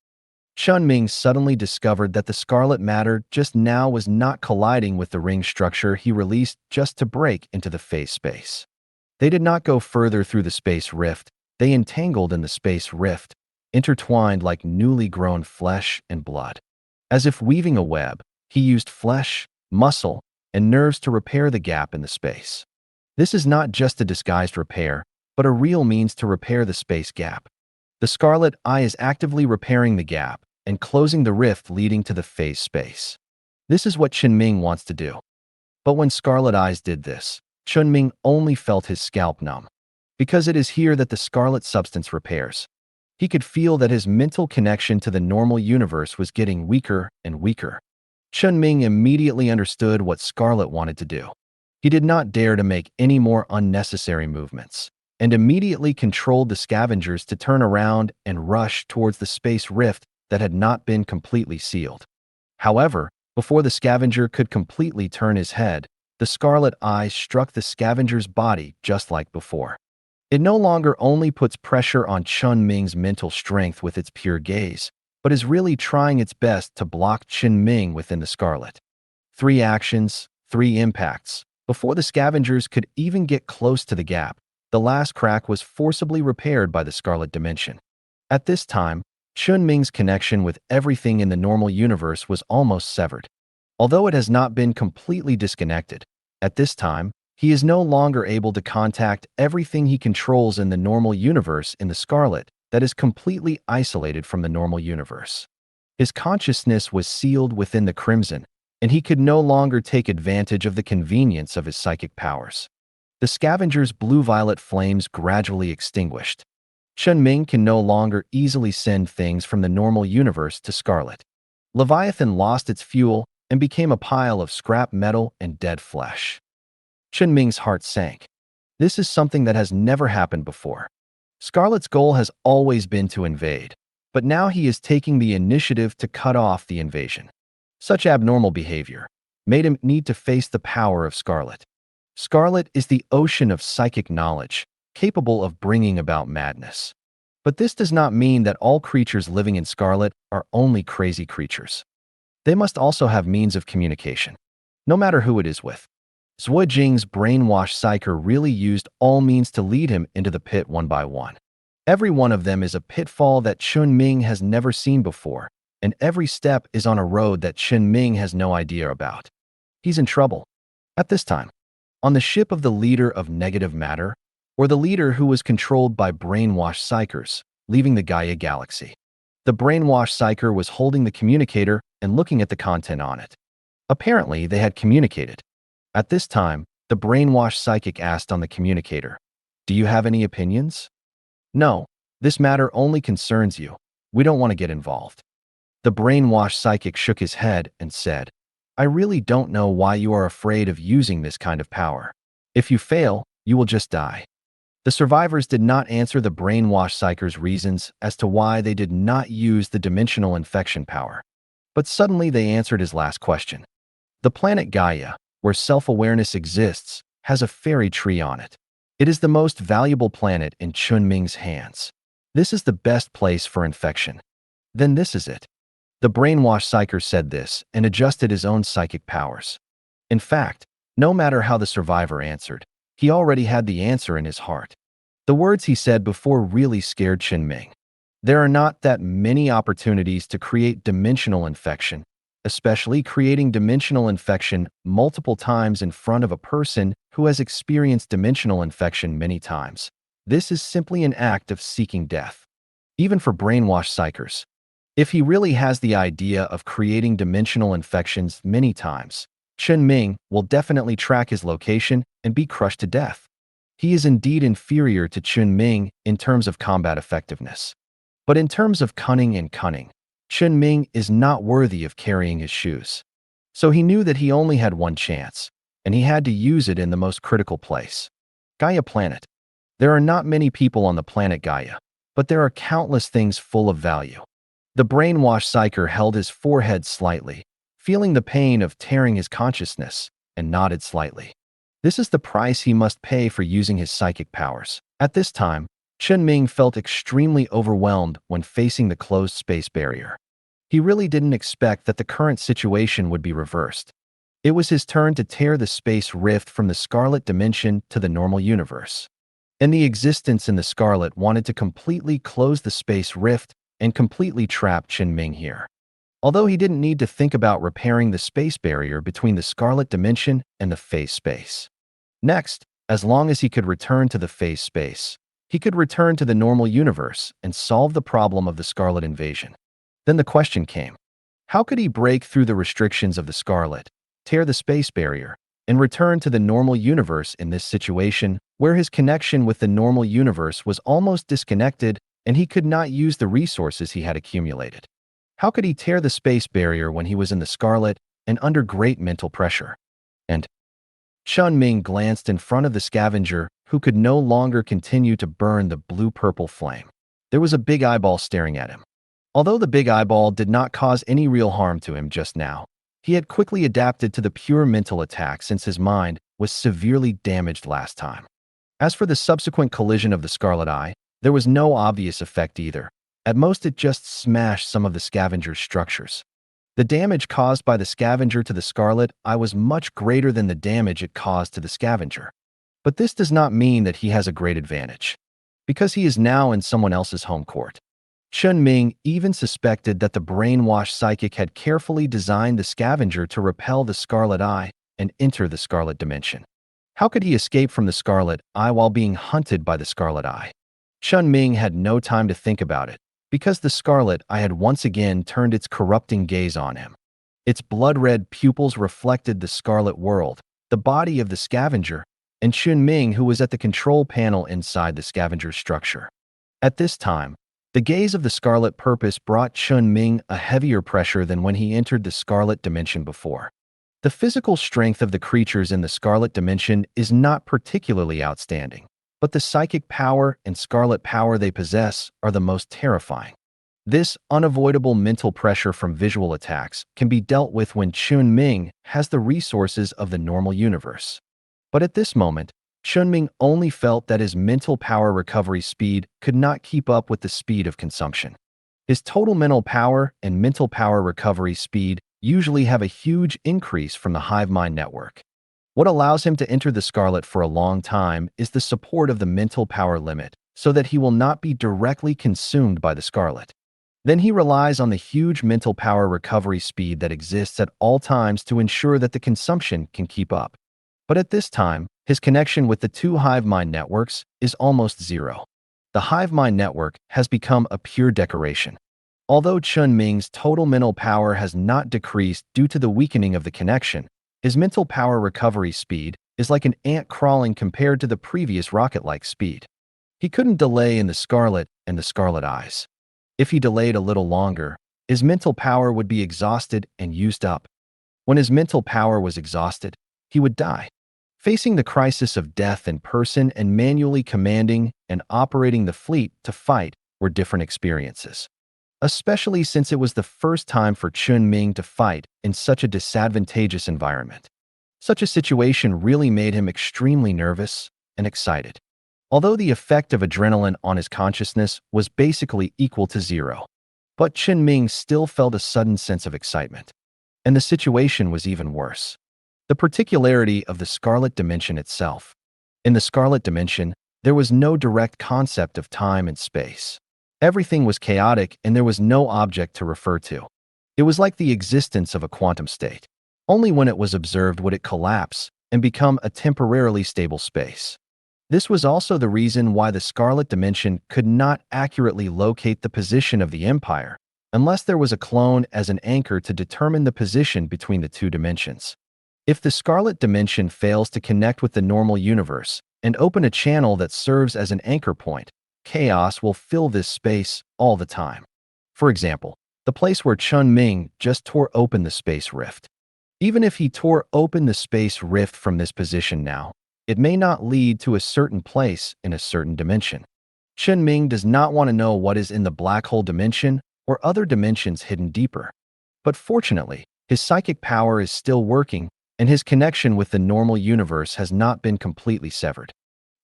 Chen Ming suddenly discovered that the scarlet matter just now was not colliding with the ring structure he released just to break into the phase space. They did not go further through the space rift, they entangled in the space rift, intertwined like newly grown flesh and blood. As if weaving a web, he used flesh, muscle, and nerves to repair the gap in the space. This is not just a disguised repair, but a real means to repair the space gap. The scarlet eye is actively repairing the gap and closing the rift leading to the phase space. This is what Chen Ming wants to do. But when Scarlet Eyes did this, Chen Ming only felt his scalp numb. Because it is here that the scarlet substance repairs. He could feel that his mental connection to the normal universe was getting weaker and weaker. Chen Ming immediately understood what Scarlet wanted to do. He did not dare to make any more unnecessary movements, and immediately controlled the scavengers to turn around and rush towards the space rift that had not been completely sealed. However, before the scavenger could completely turn his head, the scarlet eye struck the scavenger's body just like before. It no longer only puts pressure on Chen Ming's mental strength with its pure gaze, but is really trying its best to block Chen Ming within the scarlet. 3 actions, 3 impacts. Before the scavengers could even get close to the gap, the last crack was forcibly repaired by the scarlet dimension. At this time, Chen Ming's connection with everything in the normal universe was almost severed. Although it has not been completely disconnected, at this time, he is no longer able to contact everything he controls in the normal universe in the scarlet that is completely isolated from the normal universe. His consciousness was sealed within the crimson, and he could no longer take advantage of the convenience of his psychic powers. The scavenger's blue-violet flames gradually extinguished. Chen Ming can no longer easily send things from the normal universe to Scarlet. Leviathan lost its fuel and became a pile of scrap metal and dead flesh. Chen Ming's heart sank. This is something that has never happened before. Scarlet's goal has always been to invade, but now he is taking the initiative to cut off the invasion. Such abnormal behavior made him need to face the power of Scarlet. Scarlet is the ocean of psychic knowledge, capable of bringing about madness. But this does not mean that all creatures living in Scarlet are only crazy creatures. They must also have means of communication, no matter who it is with. Zhuo Jing's brainwashed psyker really used all means to lead him into the pit one by one. Every one of them is a pitfall that Chen Ming has never seen before, and every step is on a road that Chen Ming has no idea about. He's in trouble. At this time, on the ship of the leader of negative matter, or the leader who was controlled by brainwashed psychers, leaving the Gaia galaxy. The brainwashed psycher was holding the communicator and looking at the content on it. Apparently, they had communicated. At this time, the brainwashed psychic asked on the communicator, "Do you have any opinions?" "No, this matter only concerns you. We don't want to get involved." The brainwashed psychic shook his head and said, "I really don't know why you are afraid of using this kind of power. If you fail, you will just die." The survivors did not answer the brainwashed psycher's reasons as to why they did not use the dimensional infection power. But suddenly they answered his last question. The planet Gaia, where self-awareness exists, has a fairy tree on it. It is the most valuable planet in Chen Ming's hands. This is the best place for infection. Then this is it. The brainwashed psyker said this and adjusted his own psychic powers. In fact, no matter how the survivor answered, he already had the answer in his heart. The words he said before really scared Chen Ming. There are not that many opportunities to create dimensional infection, especially creating dimensional infection multiple times in front of a person who has experienced dimensional infection many times. This is simply an act of seeking death. Even for brainwashed psychers. If he really has the idea of creating dimensional infections many times, Chen Ming will definitely track his location and be crushed to death. He is indeed inferior to Chen Ming in terms of combat effectiveness. But in terms of cunning, Chen Ming is not worthy of carrying his shoes. So he knew that he only had one chance, and he had to use it in the most critical place. Gaia planet. There are not many people on the planet Gaia, but there are countless things full of value. The brainwashed psyker held his forehead slightly, feeling the pain of tearing his consciousness, and nodded slightly. This is the price he must pay for using his psychic powers. At this time, Chen Ming felt extremely overwhelmed when facing the closed space barrier. He really didn't expect that the current situation would be reversed. It was his turn to tear the space rift from the Scarlet dimension to the normal universe. And the existence in the Scarlet wanted to completely close the space rift and completely trap Chen Ming here. Although he didn't need to think about repairing the space barrier between the Scarlet dimension and the phase space. Next, as long as he could return to the phase space, he could return to the normal universe and solve the problem of the Scarlet invasion. Then the question came. How could he break through the restrictions of the Scarlet, tear the space barrier, and return to the normal universe in this situation where his connection with the normal universe was almost disconnected and he could not use the resources he had accumulated? How could he tear the space barrier when he was in the Scarlet and under great mental pressure? And Chen Ming glanced in front of the scavenger who could no longer continue to burn the blue-purple flame. There was a big eyeball staring at him. Although the big eyeball did not cause any real harm to him just now, he had quickly adapted to the pure mental attack since his mind was severely damaged last time. As for the subsequent collision of the Scarlet Eye, there was no obvious effect either. At most, it just smashed some of the scavenger's structures. The damage caused by the scavenger to the Scarlet Eye was much greater than the damage it caused to the scavenger. But this does not mean that he has a great advantage, because he is now in someone else's home court. Chen Ming even suspected that the brainwashed psychic had carefully designed the scavenger to repel the Scarlet Eye and enter the Scarlet dimension. How could he escape from the Scarlet Eye while being hunted by the Scarlet Eye? Chen Ming had no time to think about it, because the Scarlet Eye had once again turned its corrupting gaze on him. Its blood-red pupils reflected the Scarlet world, the body of the scavenger, and Chen Ming, who was at the control panel inside the scavenger's structure. At this time, the gaze of the Scarlet purpose brought Chen Ming a heavier pressure than when he entered the Scarlet dimension before. The physical strength of the creatures in the Scarlet Dimension is not particularly outstanding, but the psychic power and scarlet power they possess are the most terrifying. This unavoidable mental pressure from visual attacks can be dealt with when Chen Ming has the resources of the normal universe. But at this moment, Chen Ming only felt that his mental power recovery speed could not keep up with the speed of consumption. His total mental power and mental power recovery speed usually have a huge increase from the hive mind network. What allows him to enter the Scarlet for a long time is the support of the mental power limit, so that he will not be directly consumed by the Scarlet. Then he relies on the huge mental power recovery speed that exists at all times to ensure that the consumption can keep up. But at this time, his connection with the two hive mind networks is almost zero. The hive mind network has become a pure decoration. Although Chen Ming's total mental power has not decreased due to the weakening of the connection, his mental power recovery speed is like an ant crawling compared to the previous rocket-like speed. He couldn't delay in the Scarlet and the Scarlet Eyes. If he delayed a little longer, his mental power would be exhausted and used up. When his mental power was exhausted, he would die. Facing the crisis of death in person and manually commanding and operating the fleet to fight were different experiences. Especially since it was the first time for Chen Ming to fight in such a disadvantageous environment. Such a situation really made him extremely nervous and excited. Although the effect of adrenaline on his consciousness was basically equal to zero. But Chen Ming still felt a sudden sense of excitement. And the situation was even worse. The particularity of the Scarlet Dimension itself. In the Scarlet Dimension, there was no direct concept of time and space. Everything was chaotic and there was no object to refer to. It was like the existence of a quantum state. Only when it was observed would it collapse and become a temporarily stable space. This was also the reason why the Scarlet Dimension could not accurately locate the position of the Empire, unless there was a clone as an anchor to determine the position between the two dimensions. If the Scarlet Dimension fails to connect with the normal universe and open a channel that serves as an anchor point, chaos will fill this space all the time. For example, the place where Chen Ming just tore open the space rift. Even if he tore open the space rift from this position now, it may not lead to a certain place in a certain dimension. Chen Ming does not want to know what is in the black hole dimension or other dimensions hidden deeper. But fortunately, his psychic power is still working and his connection with the normal universe has not been completely severed.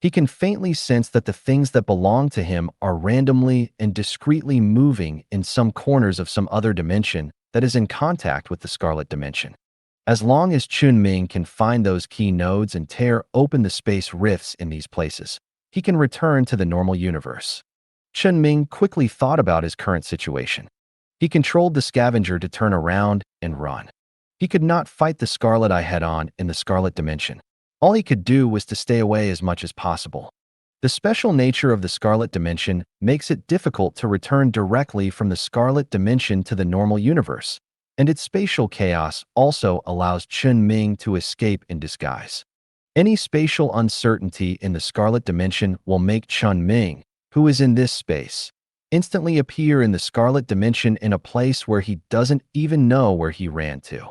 He can faintly sense that the things that belong to him are randomly and discreetly moving in some corners of some other dimension that is in contact with the Scarlet Dimension. As long as Chen Ming can find those key nodes and tear open the space rifts in these places, he can return to the normal universe. Chen Ming quickly thought about his current situation. He controlled the scavenger to turn around and run. He could not fight the Scarlet Eye head-on in the Scarlet Dimension. All he could do was to stay away as much as possible. The special nature of the Scarlet Dimension makes it difficult to return directly from the Scarlet Dimension to the normal universe, and its spatial chaos also allows Chen Ming to escape in disguise. Any spatial uncertainty in the Scarlet Dimension will make Chen Ming, who is in this space, instantly appear in the Scarlet Dimension in a place where he doesn't even know where he ran to.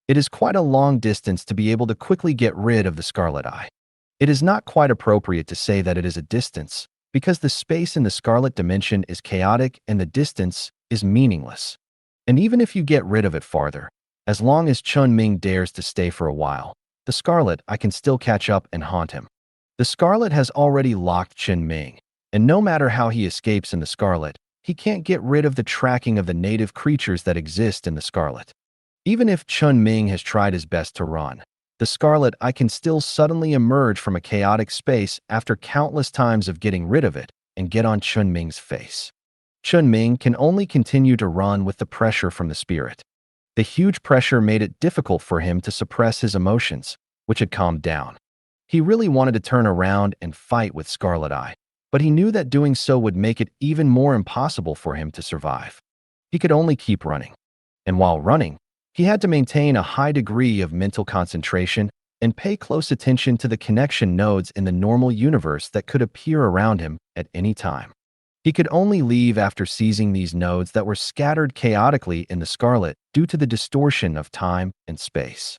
It is quite a long distance to be able to quickly get rid of the Scarlet Eye. It is not quite appropriate to say that it is a distance, because the space in the Scarlet Dimension is chaotic and the distance is meaningless. And even if you get rid of it farther, as long as Chen Ming dares to stay for a while, the Scarlet Eye can still catch up and haunt him. The Scarlet has already locked Chen Ming, and no matter how he escapes in the Scarlet, he can't get rid of the tracking of the native creatures that exist in the Scarlet. Even if Chen Ming has tried his best to run, the Scarlet Eye can still suddenly emerge from a chaotic space after countless times of getting rid of it and get on Chen Ming's face. Chen Ming can only continue to run with the pressure from the spirit. The huge pressure made it difficult for him to suppress his emotions, which had calmed down. He really wanted to turn around and fight with Scarlet Eye, but he knew that doing so would make it even more impossible for him to survive. He could only keep running. And while running, he had to maintain a high degree of mental concentration and pay close attention to the connection nodes in the normal universe that could appear around him at any time. He could only leave after seizing these nodes that were scattered chaotically in the Scarlet due to the distortion of time and space.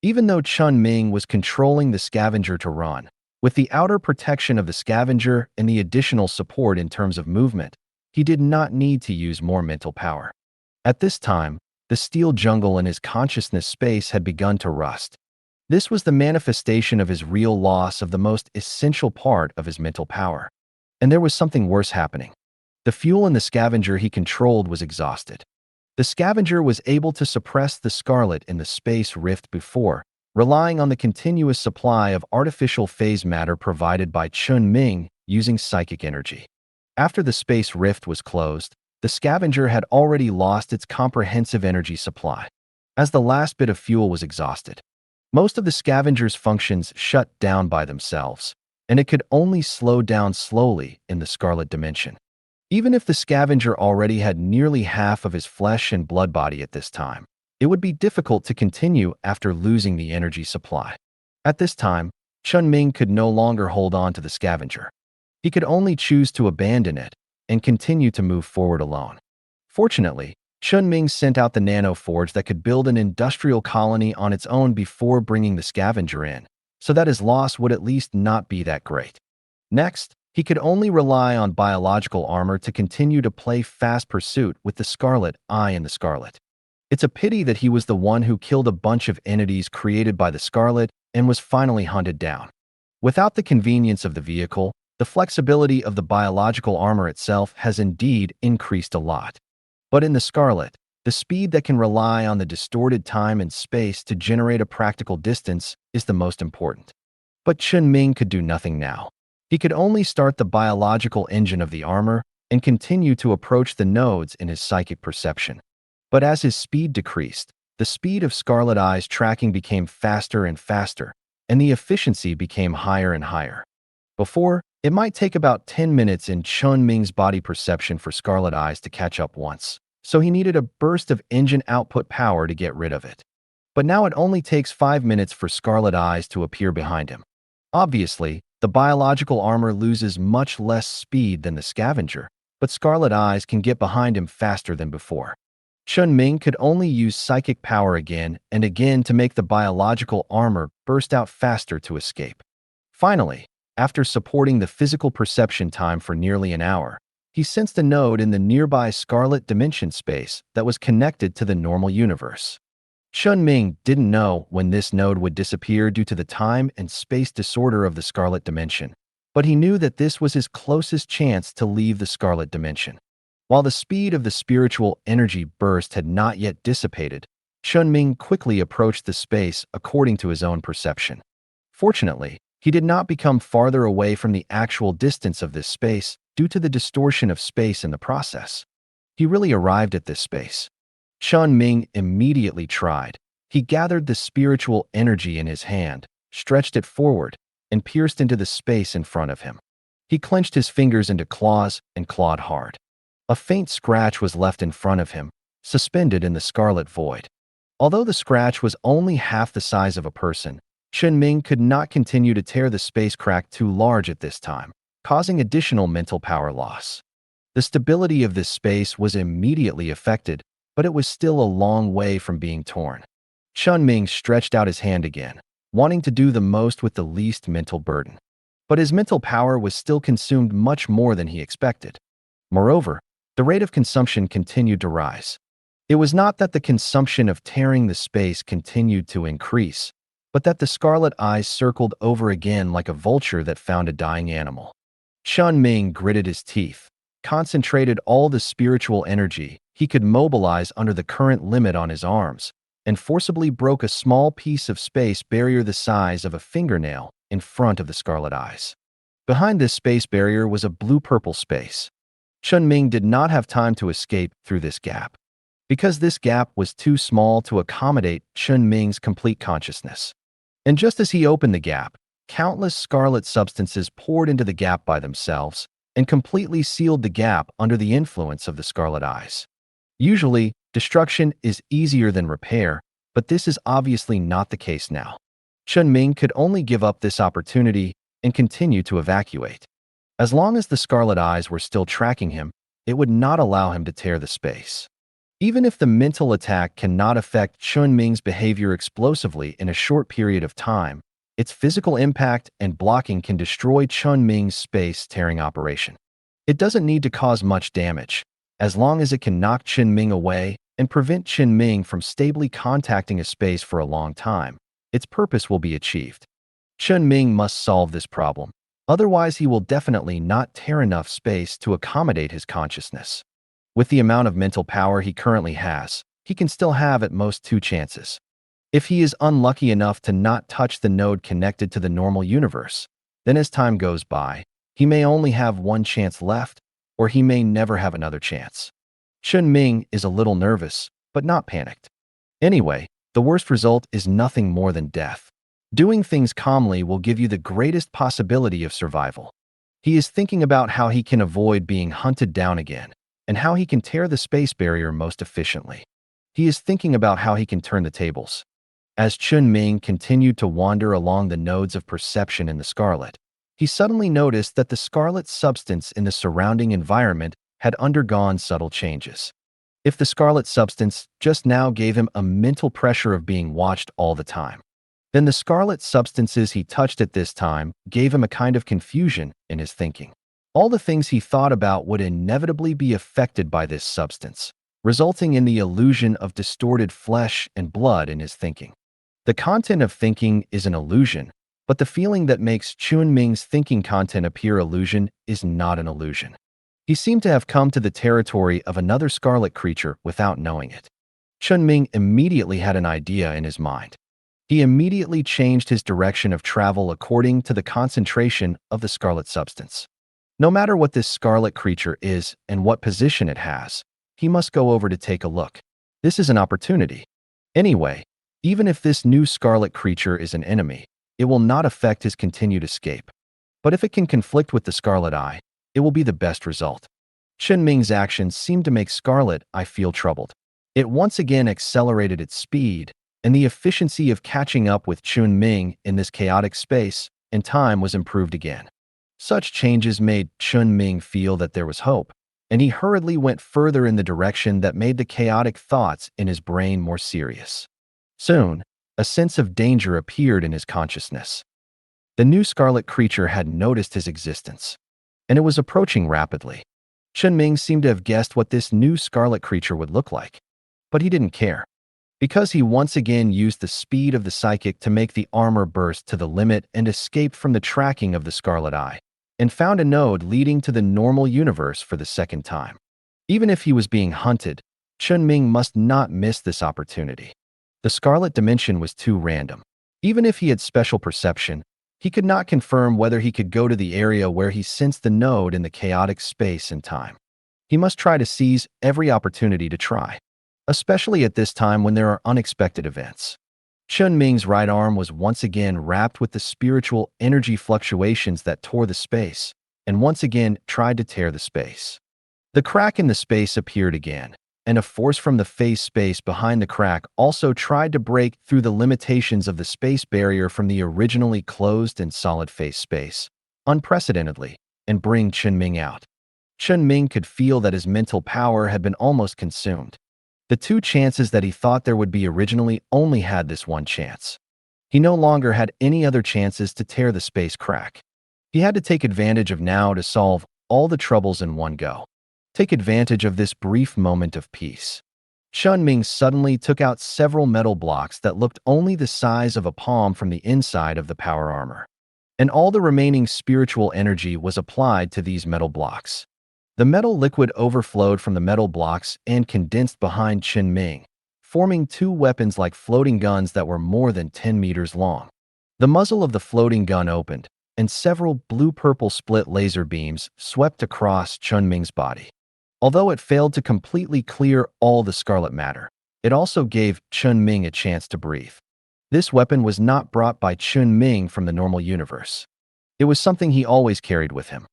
Even though Chen Ming was controlling the scavenger to run, with the outer protection of the scavenger and the additional support in terms of movement, he did not need to use more mental power. At this time, the steel jungle in his consciousness space had begun to rust. This was the manifestation of his real loss of the most essential part of his mental power. And there was something worse happening. The fuel in the scavenger he controlled was exhausted. The scavenger was able to suppress the scarlet in the space rift before, relying on the continuous supply of artificial phase matter provided by Chen Ming using psychic energy. After the space rift was closed, the scavenger had already lost its comprehensive energy supply. As the last bit of fuel was exhausted, most of the scavenger's functions shut down by themselves, and it could only slow down slowly in the scarlet dimension. Even if the scavenger already had nearly half of his flesh and blood body at this time, it would be difficult to continue after losing the energy supply. At this time, Chen Ming could no longer hold on to the scavenger. He could only choose to abandon it and continue to move forward alone. Fortunately, Chen Ming sent out the nano forge that could build an industrial colony on its own before bringing the scavenger in, so that his loss would at least not be that great. Next, he could only rely on biological armor to continue to play fast pursuit with the Scarlet Eye in the Scarlet. It's a pity that he was the one who killed a bunch of entities created by the Scarlet and was finally hunted down. Without the convenience of the vehicle, the flexibility of the biological armor itself has indeed increased a lot. But in the Scarlet, the speed that can rely on the distorted time and space to generate a practical distance is the most important. But Chen Ming could do nothing now. He could only start the biological engine of the armor and continue to approach the nodes in his psychic perception. But as his speed decreased, the speed of Scarlet Eye's tracking became faster and faster, and the efficiency became higher and higher. Before, it might take about 10 minutes in Chen Ming's body perception for Scarlet Eyes to catch up once, so he needed a burst of engine output power to get rid of it. But now it only takes 5 minutes for Scarlet Eyes to appear behind him. Obviously, the biological armor loses much less speed than the scavenger, but Scarlet Eyes can get behind him faster than before. Chen Ming could only use psychic power again and again to make the biological armor burst out faster to escape. Finally, after supporting the physical perception time for nearly an hour, he sensed a node in the nearby Scarlet Dimension space that was connected to the normal universe. Chen Ming didn't know when this node would disappear due to the time and space disorder of the Scarlet Dimension, but he knew that this was his closest chance to leave the Scarlet Dimension. While the speed of the spiritual energy burst had not yet dissipated, Chen Ming quickly approached the space according to his own perception. Fortunately, he did not become farther away from the actual distance of this space due to the distortion of space in the process. He really arrived at this space. Chen Ming immediately tried. He gathered the spiritual energy in his hand, stretched it forward, and pierced into the space in front of him. He clenched his fingers into claws and clawed hard. A faint scratch was left in front of him, suspended in the scarlet void. Although the scratch was only half the size of a person, Chen Ming could not continue to tear the spacecraft too large at this time, causing additional mental power loss. The stability of this space was immediately affected, but it was still a long way from being torn. Chen Ming stretched out his hand again, wanting to do the most with the least mental burden. But his mental power was still consumed much more than he expected. Moreover, the rate of consumption continued to rise. It was not that the consumption of tearing the space continued to increase, but that the scarlet eyes circled over again like a vulture that found a dying animal. Chen Ming gritted his teeth, concentrated all the spiritual energy he could mobilize under the current limit on his arms, and forcibly broke a small piece of space barrier the size of a fingernail in front of the scarlet eyes. Behind this space barrier was a blue-purple space. Chen Ming did not have time to escape through this gap, because this gap was too small to accommodate Chen Ming's complete consciousness. And just as he opened the gap, countless scarlet substances poured into the gap by themselves and completely sealed the gap under the influence of the scarlet eyes. Usually, destruction is easier than repair, but this is obviously not the case now. Chen Ming could only give up this opportunity and continue to evacuate. As long as the scarlet eyes were still tracking him, it would not allow him to tear the space. Even if the mental attack cannot affect Chen Ming's behavior explosively in a short period of time, its physical impact and blocking can destroy Chen Ming's space-tearing operation. It doesn't need to cause much damage, as long as it can knock Chen Ming away and prevent Chen Ming from stably contacting a space for a long time. Its purpose will be achieved. Chen Ming must solve this problem. Otherwise, he will definitely not tear enough space to accommodate his consciousness. With the amount of mental power he currently has, he can still have at most 2 chances. If he is unlucky enough to not touch the node connected to the normal universe, then as time goes by, he may only have 1 chance left, or he may never have another chance. Chen Ming is a little nervous, but not panicked. Anyway, the worst result is nothing more than death. Doing things calmly will give you the greatest possibility of survival. He is thinking about how he can avoid being hunted down again, and how he can tear the space barrier most efficiently. He is thinking about how he can turn the tables. As Chen Ming continued to wander along the nodes of perception in the Scarlet, he suddenly noticed that the scarlet substance in the surrounding environment had undergone subtle changes. If the scarlet substance just now gave him a mental pressure of being watched all the time, then the scarlet substances he touched at this time gave him a kind of confusion in his thinking. All the things he thought about would inevitably be affected by this substance, resulting in the illusion of distorted flesh and blood in his thinking. The content of thinking is an illusion, but the feeling that makes Chen Ming's thinking content appear illusion is not an illusion. He seemed to have come to the territory of another scarlet creature without knowing it. Chen Ming immediately had an idea in his mind. He immediately changed his direction of travel according to the concentration of the scarlet substance. No matter what this scarlet creature is and what position it has, he must go over to take a look. This is an opportunity. Anyway, even if this new scarlet creature is an enemy, it will not affect his continued escape. But if it can conflict with the Scarlet Eye, it will be the best result. Chen Ming's actions seemed to make Scarlet Eye feel troubled. It once again accelerated its speed, and the efficiency of catching up with Chen Ming in this chaotic space and time was improved again. Such changes made Chen Ming feel that there was hope, and he hurriedly went further in the direction that made the chaotic thoughts in his brain more serious. Soon, a sense of danger appeared in his consciousness. The new scarlet creature had noticed his existence, and it was approaching rapidly. Chen Ming seemed to have guessed what this new scarlet creature would look like, but he didn't care. Because he once again used the speed of the psychic to make the armor burst to the limit and escape from the tracking of the Scarlet Eye, and found a node leading to the normal universe for the second time. Even if he was being hunted, Chen Ming must not miss this opportunity. The Scarlet Dimension was too random. Even if he had special perception, he could not confirm whether he could go to the area where he sensed the node in the chaotic space and time. He must try to seize every opportunity to try, especially at this time when there are unexpected events. Chen Ming's right arm was once again wrapped with the spiritual energy fluctuations that tore the space, and once again tried to tear the space. The crack in the space appeared again, and a force from the phase space behind the crack also tried to break through the limitations of the space barrier from the originally closed and solid phase space, unprecedentedly, and bring Chen Ming out. Chen Ming could feel that his mental power had been almost consumed. The 2 chances that he thought there would be originally only had this 1 chance. He no longer had any other chances to tear the space crack. He had to take advantage of now to solve all the troubles in one go. Take advantage of this brief moment of peace. Chen Ming suddenly took out several metal blocks that looked only the size of a palm from the inside of the power armor, and all the remaining spiritual energy was applied to these metal blocks. The metal liquid overflowed from the metal blocks and condensed behind Chen Ming, forming 2 weapons like floating guns that were more than 10 meters long. The muzzle of the floating gun opened, and several blue-purple split laser beams swept across Chen Ming's body. Although it failed to completely clear all the scarlet matter, it also gave Chen Ming a chance to breathe. This weapon was not brought by Chen Ming from the normal universe. It was something he always carried with him.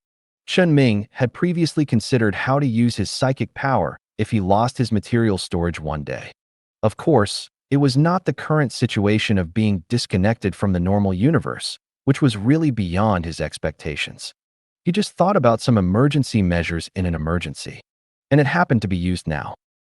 Chen Ming had previously considered how to use his psychic power if he lost his material storage one day. Of course, it was not the current situation of being disconnected from the normal universe, which was really beyond his expectations. He just thought about some emergency measures in an emergency, and it happened to be used now.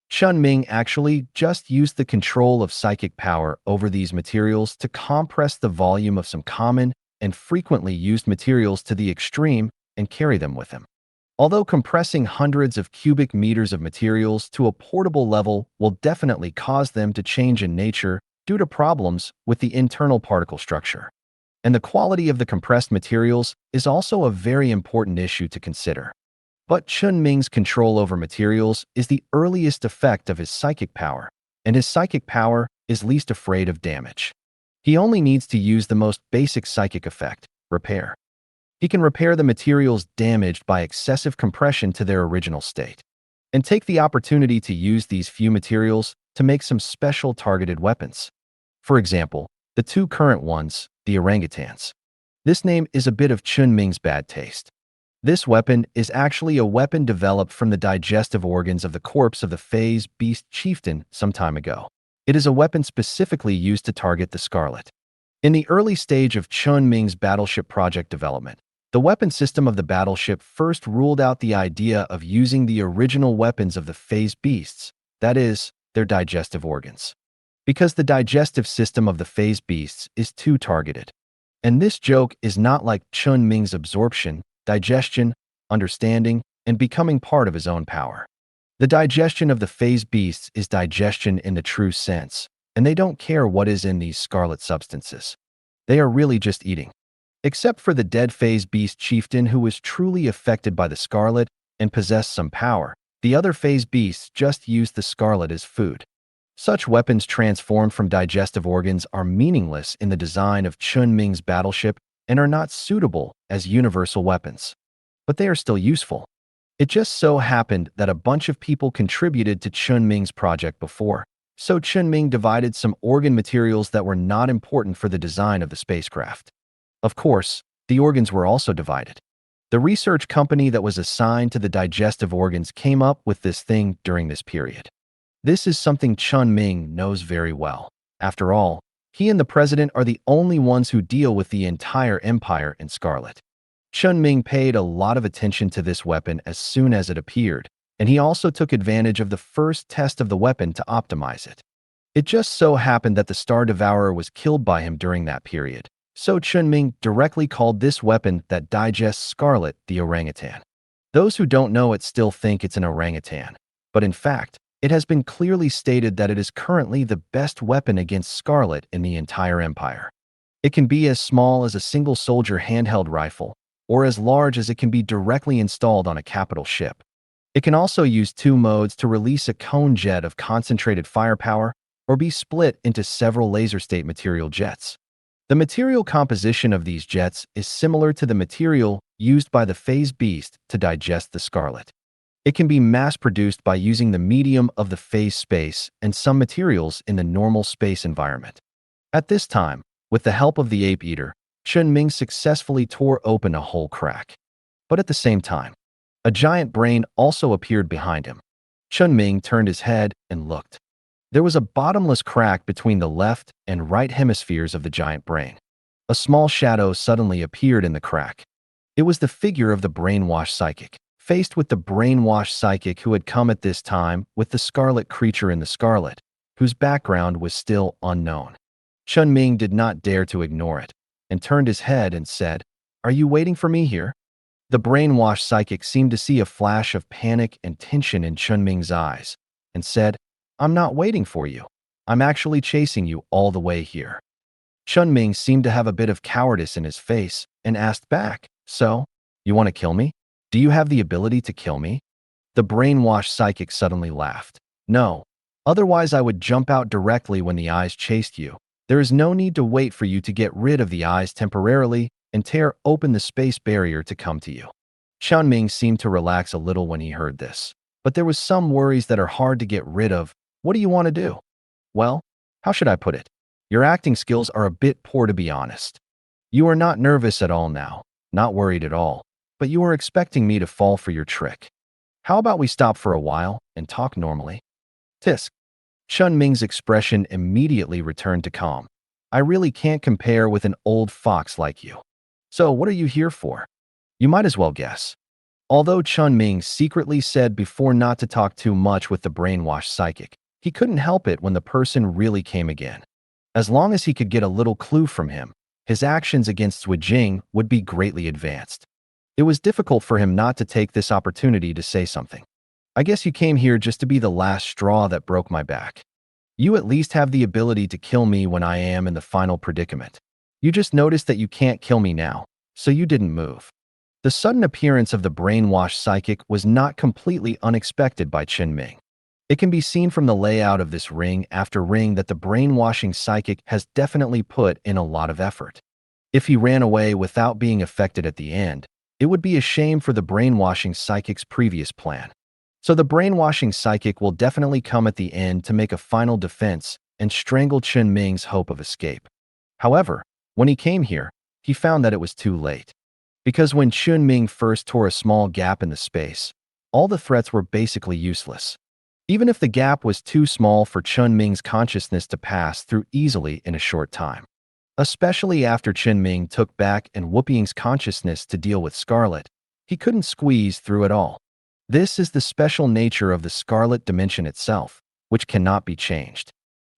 Chen Ming actually just used the control of psychic power over these materials to compress the volume of some common and frequently used materials to the extreme and carry them with him. Although compressing hundreds of cubic meters of materials to a portable level will definitely cause them to change in nature due to problems with the internal particle structure. And the quality of the compressed materials is also a very important issue to consider. But Chen Ming's control over materials is the earliest effect of his psychic power, and his psychic power is least afraid of damage. He only needs to use the most basic psychic effect, repair. He can repair the materials damaged by excessive compression to their original state, and take the opportunity to use these few materials to make some special targeted weapons. For example, the two current ones, the orangutans. This name is a bit of Chen Ming's bad taste. This weapon is actually a weapon developed from the digestive organs of the corpse of the phase beast chieftain some time ago. It is a weapon specifically used to target the Scarlet. In the early stage of Chen Ming's battleship project development, the weapon system of the battleship first ruled out the idea of using the original weapons of the phase beasts, that is, their digestive organs. Because the digestive system of the phase beasts is too targeted. And this joke is not like Chen Ming's absorption, digestion, understanding, and becoming part of his own power. The digestion of the phase beasts is digestion in the true sense, and they don't care what is in these scarlet substances. They are really just eating. Except for the dead phase beast chieftain who was truly affected by the scarlet and possessed some power, the other phase beasts just used the scarlet as food. Such weapons transformed from digestive organs are meaningless in the design of Chen Ming's battleship and are not suitable as universal weapons. But they are still useful. It just so happened that a bunch of people contributed to Chen Ming's project before, so Chen Ming divided some organ materials that were not important for the design of the spacecraft. Of course, the organs were also divided. The research company that was assigned to the digestive organs came up with this thing during this period. This is something Chen Ming knows very well. After all, he and the president are the only ones who deal with the entire empire in Scarlet. Chen Ming paid a lot of attention to this weapon as soon as it appeared, and he also took advantage of the first test of the weapon to optimize it. It just so happened that the Star Devourer was killed by him during that period, so Chen Ming directly called this weapon that digests Scarlet the orangutan. Those who don't know it still think it's an orangutan, but in fact, it has been clearly stated that it is currently the best weapon against Scarlet in the entire empire. It can be as small as a single soldier handheld rifle, or as large as it can be directly installed on a capital ship. It can also use two modes to release a cone jet of concentrated firepower or be split into several laser state material jets. The material composition of these jets is similar to the material used by the phase beast to digest the Scarlet. It can be mass-produced by using the medium of the phase space and some materials in the normal space environment. At this time, with the help of the ape eater, Chen Ming successfully tore open a whole crack. But at the same time, a giant brain also appeared behind him. Chen Ming turned his head and looked. There was a bottomless crack between the left and right hemispheres of the giant brain. A small shadow suddenly appeared in the crack. It was the figure of the brainwashed psychic. Faced with the brainwashed psychic who had come at this time with the scarlet creature in the scarlet, whose background was still unknown. Chen Ming did not dare to ignore it, and turned his head and said, "Are you waiting for me here?" The brainwashed psychic seemed to see a flash of panic and tension in Chen Ming's eyes, and said, "I'm not waiting for you. I'm actually chasing you all the way here." Chen Ming seemed to have a bit of cowardice in his face, and asked back, "So, you want to kill me? Do you have the ability to kill me?" The brainwashed psychic suddenly laughed. "No. Otherwise I would jump out directly when the eyes chased you. There is no need to wait for you to get rid of the eyes temporarily and tear open the space barrier to come to you." Chen Ming seemed to relax a little when he heard this, but there was some worries that are hard to get rid of. "What do you want to do?" "Well, how should I put it? Your acting skills are a bit poor, to be honest. You are not nervous at all now, not worried at all, but you are expecting me to fall for your trick. How about we stop for a while and talk normally?" Tisk. Chen Ming's expression immediately returned to calm. "I really can't compare with an old fox like you. So what are you here for? You might as well guess." Although Chen Ming secretly said before not to talk too much with the brainwashed psychic, he couldn't help it when the person really came again. As long as he could get a little clue from him, his actions against Jing would be greatly advanced. It was difficult for him not to take this opportunity to say something. I guess you came here just to be the last straw that broke my back. You at least have the ability to kill me when I am in the final predicament. You just noticed that you can't kill me now, so you didn't move. The sudden appearance of the brainwashed psychic was not completely unexpected by Chen Ming. It can be seen from the layout of this ring after ring that the brainwashing psychic has definitely put in a lot of effort. If he ran away without being affected at the end, it would be a shame for the brainwashing psychic's previous plan. So the brainwashing psychic will definitely come at the end to make a final defense and strangle Chen Ming's hope of escape. However, when he came here, he found that it was too late. Because when Chen Ming first tore a small gap in the space, all the threats were basically useless. Even if the gap was too small for Chen Ming's consciousness to pass through easily in a short time. Especially after Chen Ming took back and Ying's consciousness to deal with Scarlet, he couldn't squeeze through it all. This is the special nature of the Scarlet Dimension itself, which cannot be changed.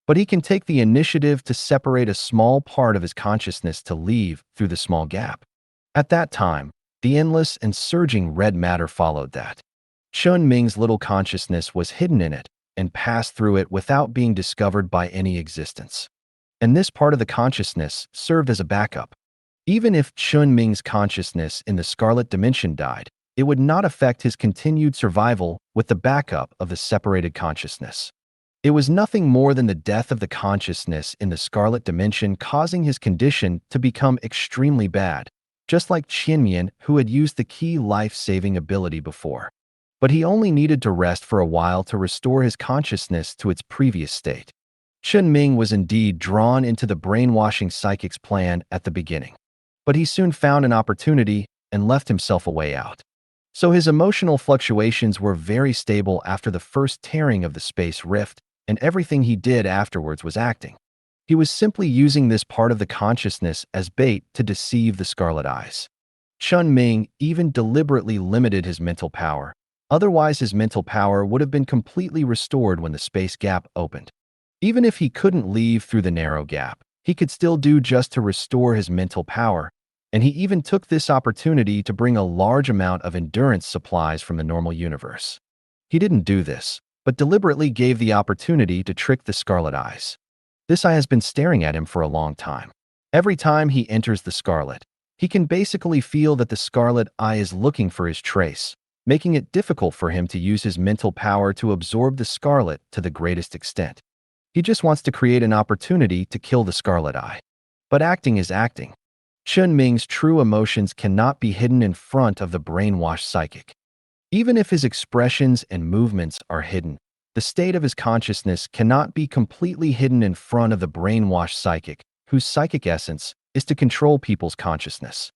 But he can take the initiative to separate a small part of his consciousness to leave through the small gap. At that time, the endless and surging red matter followed that. Chen Ming's little consciousness was hidden in it and passed through it without being discovered by any existence. And this part of the consciousness served as a backup. Even if Chen Ming's consciousness in the Scarlet Dimension died, it would not affect his continued survival with the backup of the separated consciousness. It was nothing more than the death of the consciousness in the Scarlet Dimension causing his condition to become extremely bad, just like Chen Ming, who had used the key life-saving ability before. But he only needed to rest for a while to restore his consciousness to its previous state. Chen Ming was indeed drawn into the brainwashing psychic's plan at the beginning. But he soon found an opportunity and left himself a way out. So his emotional fluctuations were very stable after the first tearing of the space rift, and everything he did afterwards was acting. He was simply using this part of the consciousness as bait to deceive the Scarlet Eyes. Chen Ming even deliberately limited his mental power. Otherwise, his mental power would have been completely restored when the space gap opened. Even if he couldn't leave through the narrow gap, he could still do just to restore his mental power, and he even took this opportunity to bring a large amount of endurance supplies from the normal universe. He didn't do this, but deliberately gave the opportunity to trick the Scarlet Eyes. This eye has been staring at him for a long time. Every time he enters the Scarlet, he can basically feel that the Scarlet Eye is looking for his trace, making it difficult for him to use his mental power to absorb the Scarlet to the greatest extent. He just wants to create an opportunity to kill the Scarlet Eye. But acting is acting. Chen Ming's true emotions cannot be hidden in front of the brainwashed psychic. Even if his expressions and movements are hidden, the state of his consciousness cannot be completely hidden in front of the brainwashed psychic, whose psychic essence is to control people's consciousness.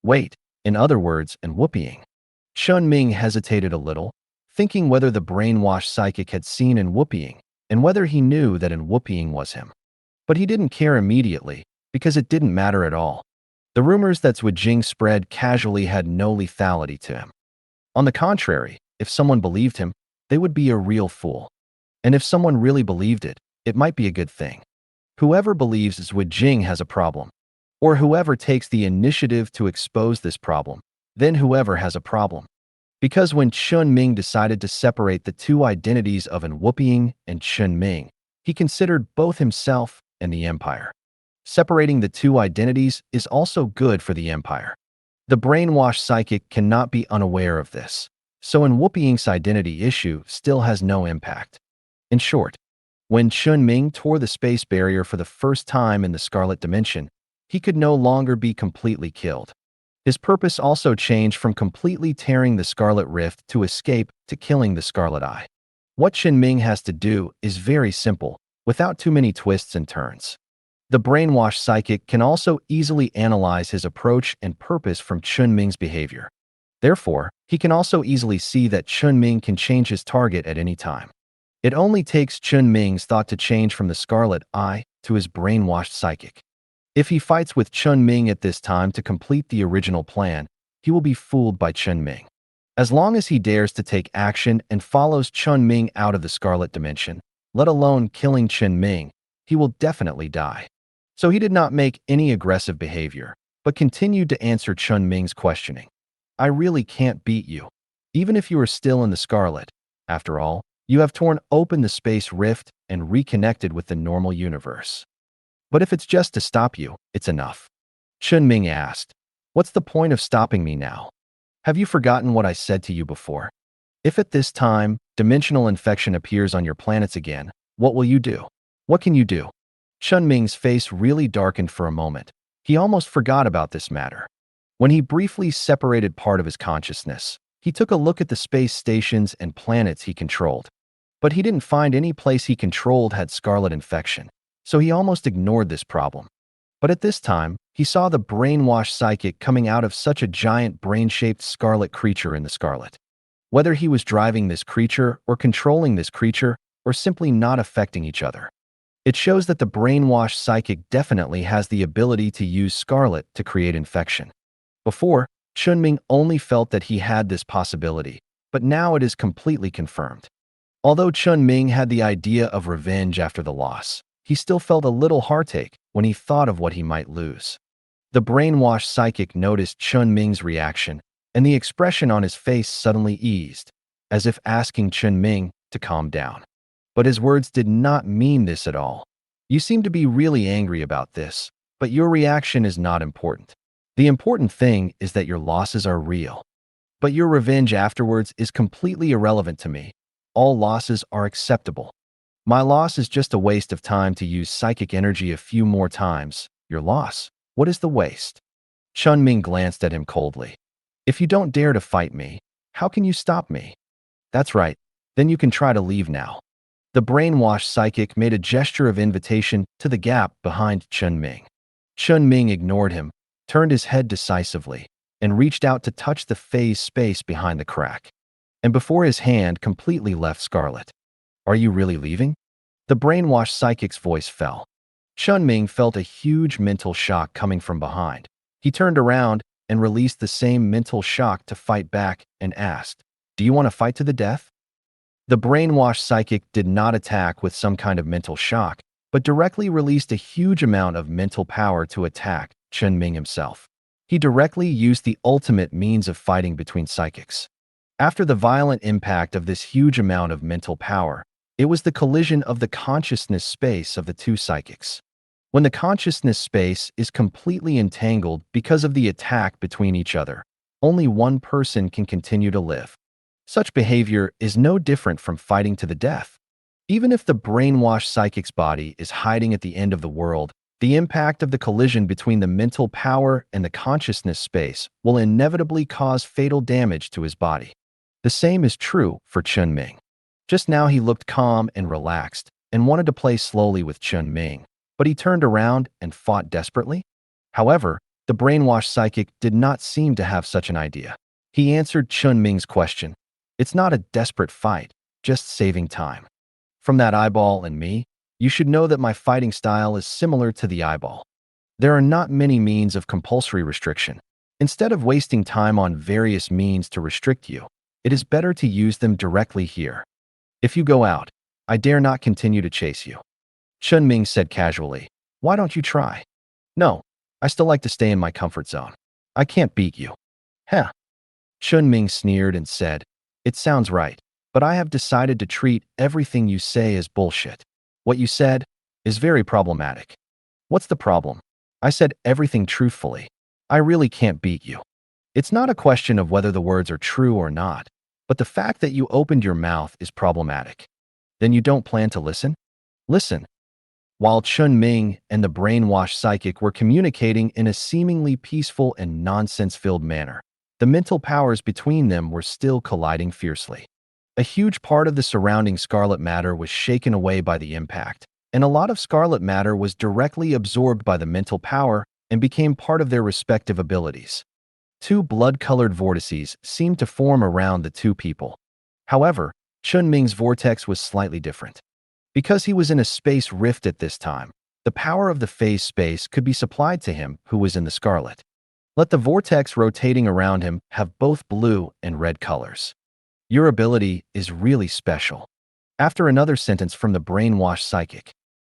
Wait, in other words, and Ying. Chen Ming hesitated a little, thinking whether the brainwashed psychic had seen in Ying, and whether he knew that in Ying was him. But he didn't care immediately, because it didn't matter at all. The rumors that Jing spread casually had no lethality to him. On the contrary, if someone believed him, they would be a real fool. And if someone really believed it, it might be a good thing. Whoever believes Jing has a problem, or whoever takes the initiative to expose this problem, then whoever has a problem. Because when Chen Ming decided to separate the two identities of Ying and Chen Ming, he considered both himself and the empire. Separating the two identities is also good for the empire. The brainwashed psychic cannot be unaware of this, so Ying's identity issue still has no impact. In short, when Chen Ming tore the space barrier for the first time in the Scarlet Dimension, he could no longer be completely killed. His purpose also changed from completely tearing the Scarlet Rift to escape to killing the Scarlet Eye. What Chen Ming has to do is very simple, without too many twists and turns. The brainwashed psychic can also easily analyze his approach and purpose from Chen Ming's behavior. Therefore, he can also easily see that Chen Ming can change his target at any time. It only takes Chen Ming's thought to change from the Scarlet Eye to his brainwashed psychic. If he fights with Chen Ming at this time to complete the original plan, he will be fooled by Chen Ming. As long as he dares to take action and follows Chen Ming out of the Scarlet Dimension, let alone killing Chen Ming, he will definitely die. So he did not make any aggressive behavior, but continued to answer Chen Ming's questioning. I really can't beat you. Even if you are still in the Scarlet. After all, you have torn open the space rift and reconnected with the normal universe. But if it's just to stop you, it's enough. Chen Ming asked, what's the point of stopping me now? Have you forgotten what I said to you before? If at this time, dimensional infection appears on your planets again, what will you do? What can you do? Chen Ming's face really darkened for a moment. He almost forgot about this matter. When he briefly separated part of his consciousness, he took a look at the space stations and planets he controlled. But he didn't find any place he controlled had scarlet infection, so he almost ignored this problem. But at this time, he saw the brainwashed psychic coming out of such a giant brain-shaped scarlet creature in the scarlet. Whether he was driving this creature or controlling this creature or simply not affecting each other. It shows that the brainwashed psychic definitely has the ability to use scarlet to create infection. Before, Chen Ming only felt that he had this possibility, but now it is completely confirmed. Although Chen Ming had the idea of revenge after the loss, he still felt a little heartache when he thought of what he might lose. The brainwashed psychic noticed Chen Ming's reaction, and the expression on his face suddenly eased, as if asking Chen Ming to calm down. But his words did not mean this at all. You seem to be really angry about this, but your reaction is not important. The important thing is that your losses are real. But your revenge afterwards is completely irrelevant to me. All losses are acceptable. My loss is just a waste of time to use psychic energy a few more times. Your loss? What is the waste? Chen Ming glanced at him coldly. If you don't dare to fight me, how can you stop me? That's right. Then you can try to leave now. The brainwashed psychic made a gesture of invitation to the gap behind Chen Ming. Chen Ming ignored him, turned his head decisively, and reached out to touch the phase space behind the crack. And before his hand completely left scarlet. Are you really leaving? The brainwashed psychic's voice fell. Chen Ming felt a huge mental shock coming from behind. He turned around and released the same mental shock to fight back and asked, do you want to fight to the death? The brainwashed psychic did not attack with some kind of mental shock, but directly released a huge amount of mental power to attack Chen Ming himself. He directly used the ultimate means of fighting between psychics. After the violent impact of this huge amount of mental power, it was the collision of the consciousness space of the two psychics. When the consciousness space is completely entangled because of the attack between each other, only one person can continue to live. Such behavior is no different from fighting to the death. Even if the brainwashed psychic's body is hiding at the end of the world, the impact of the collision between the mental power and the consciousness space will inevitably cause fatal damage to his body. The same is true for Chen Ming. Just now he looked calm and relaxed and wanted to play slowly with Chen Ming, but he turned around and fought desperately. However, the brainwashed psychic did not seem to have such an idea. He answered Chen Ming's question. It's not a desperate fight, just saving time. From that eyeball and me, you should know that my fighting style is similar to the eyeball. There are not many means of compulsory restriction. Instead of wasting time on various means to restrict you, it is better to use them directly here. If you go out, I dare not continue to chase you. Chen Ming said casually, why don't you try? No, I still like to stay in my comfort zone. I can't beat you. Heh. Chen Ming sneered and said, it sounds right, but I have decided to treat everything you say as bullshit. What you said is very problematic. What's the problem? I said everything truthfully. I really can't beat you. It's not a question of whether the words are true or not, but the fact that you opened your mouth is problematic. Then you don't plan to listen? Listen. While Chen Ming and the brainwashed psychic were communicating in a seemingly peaceful and nonsense-filled manner, the mental powers between them were still colliding fiercely. A huge part of the surrounding scarlet matter was shaken away by the impact, and a lot of scarlet matter was directly absorbed by the mental power and became part of their respective abilities. Two blood-colored vortices seemed to form around the two people. However, Chen Ming's vortex was slightly different. Because he was in a space rift at this time, the power of the phase space could be supplied to him who was in the scarlet. Let the vortex rotating around him have both blue and red colors. Your ability is really special. After another sentence from the brainwashed psychic,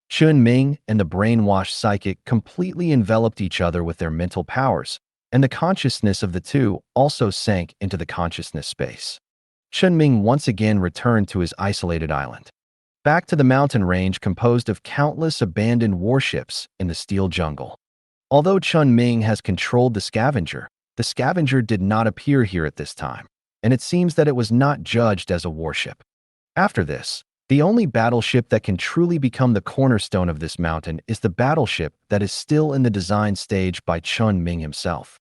Chen Ming and the brainwashed psychic completely enveloped each other with their mental powers, and the consciousness of the two also sank into the consciousness space. Chen Ming once again returned to his isolated island, back to the mountain range composed of countless abandoned warships in the steel jungle. Although Chen Ming has controlled the scavenger did not appear here at this time, and it seems that it was not judged as a warship. After this, the only battleship that can truly become the cornerstone of this mountain is the battleship that is still in the design stage by Chen Ming himself.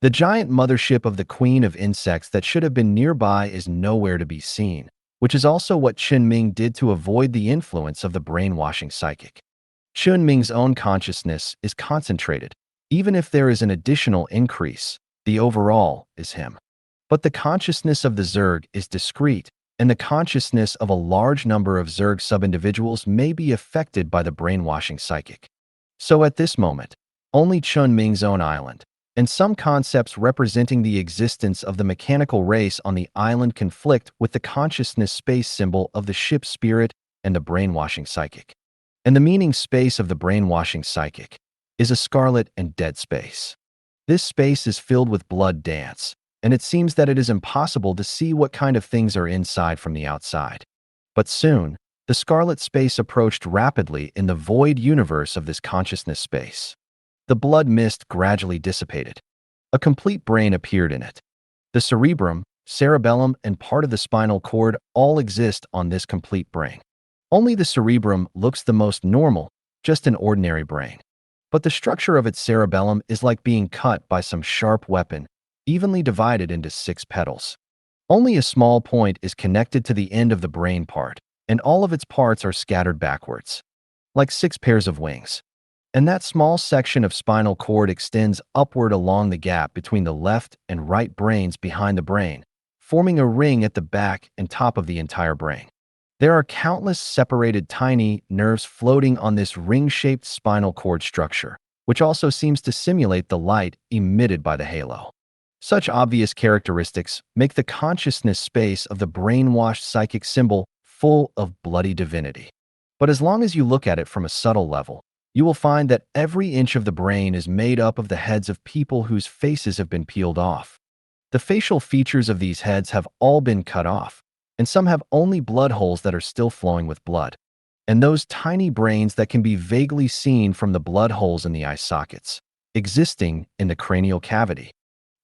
The giant mothership of the Queen of Insects that should have been nearby is nowhere to be seen, which is also what Chen Ming did to avoid the influence of the brainwashing psychic. Chen Ming's own consciousness is concentrated. Even if there is an additional increase, the overall is him. But the consciousness of the Zerg is discrete, and the consciousness of a large number of Zerg sub-individuals may be affected by the brainwashing psychic. So at this moment, only Chen Ming's own island, and some concepts representing the existence of the mechanical race on the island conflict with the consciousness space symbol of the ship's spirit and the brainwashing psychic. And the meaning space of the brainwashing psychic is a scarlet and dead space. This space is filled with blood dance, and it seems that it is impossible to see what kind of things are inside from the outside. But soon, the scarlet space approached rapidly in the void universe of this consciousness space. The blood mist gradually dissipated. A complete brain appeared in it. The cerebrum, cerebellum, and part of the spinal cord all exist on this complete brain. Only the cerebrum looks the most normal, just an ordinary brain. But the structure of its cerebellum is like being cut by some sharp weapon, evenly divided into 6 petals. Only a small point is connected to the end of the brain part, and all of its parts are scattered backwards, like 6 pairs of wings. And that small section of spinal cord extends upward along the gap between the left and right brains behind the brain, forming a ring at the back and top of the entire brain. There are countless separated tiny nerves floating on this ring-shaped spinal cord structure, which also seems to simulate the light emitted by the halo. Such obvious characteristics make the consciousness space of the brainwashed psychic symbol full of bloody divinity. But as long as you look at it from a subtle level, you will find that every inch of the brain is made up of the heads of people whose faces have been peeled off. The facial features of these heads have all been cut off, and some have only blood holes that are still flowing with blood, and those tiny brains that can be vaguely seen from the blood holes in the eye sockets, existing in the cranial cavity.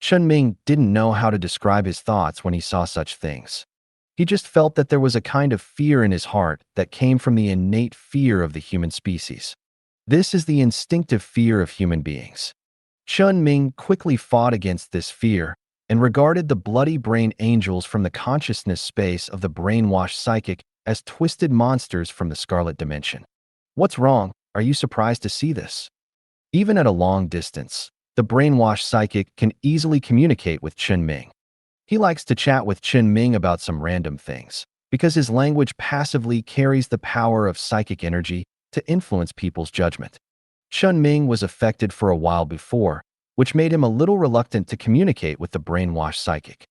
Chen Ming didn't know how to describe his thoughts when he saw such things. He just felt that there was a kind of fear in his heart that came from the innate fear of the human species. This is the instinctive fear of human beings. Chen Ming quickly fought against this fear and regarded the bloody brain angels from the consciousness space of the brainwashed psychic as twisted monsters from the scarlet dimension. What's wrong? Are you surprised to see this? Even at a long distance, the brainwashed psychic can easily communicate with Chen Ming. He likes to chat with Chen Ming about some random things, because his language passively carries the power of psychic energy to influence people's judgment. Chen Ming was affected for a while before, which made him a little reluctant to communicate with the brainwashed psychic.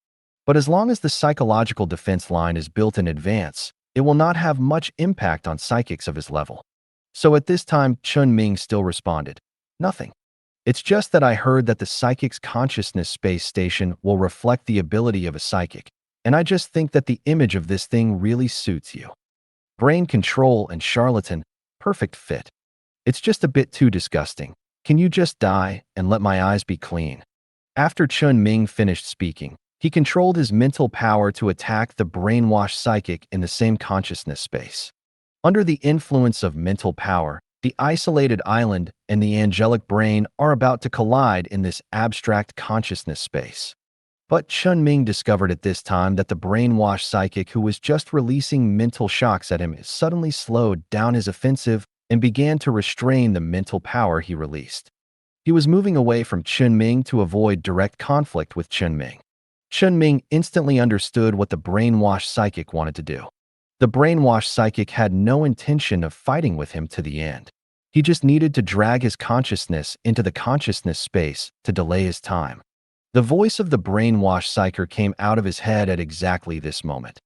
But as long as the psychological defense line is built in advance, it will not have much impact on psychics of his level. So at this time, Chen Ming still responded, "Nothing. It's just that I heard that the psychic's consciousness space station will reflect the ability of a psychic, and I just think that the image of this thing really suits you. Brain control and charlatan, perfect fit. It's just a bit too disgusting. Can you just die and let my eyes be clean?" After Chen Ming finished speaking, he controlled his mental power to attack the brainwashed psychic in the same consciousness space. Under the influence of mental power, the isolated island and the angelic brain are about to collide in this abstract consciousness space. But Chen Ming discovered at this time that the brainwashed psychic who was just releasing mental shocks at him suddenly slowed down his offensive and began to restrain the mental power he released. He was moving away from Chen Ming to avoid direct conflict with Chen Ming. Chen Ming instantly understood what the brainwashed psychic wanted to do. The brainwashed psychic had no intention of fighting with him to the end. He just needed to drag his consciousness into the consciousness space to delay his time. The voice of the brainwashed psyker came out of his head at exactly this moment.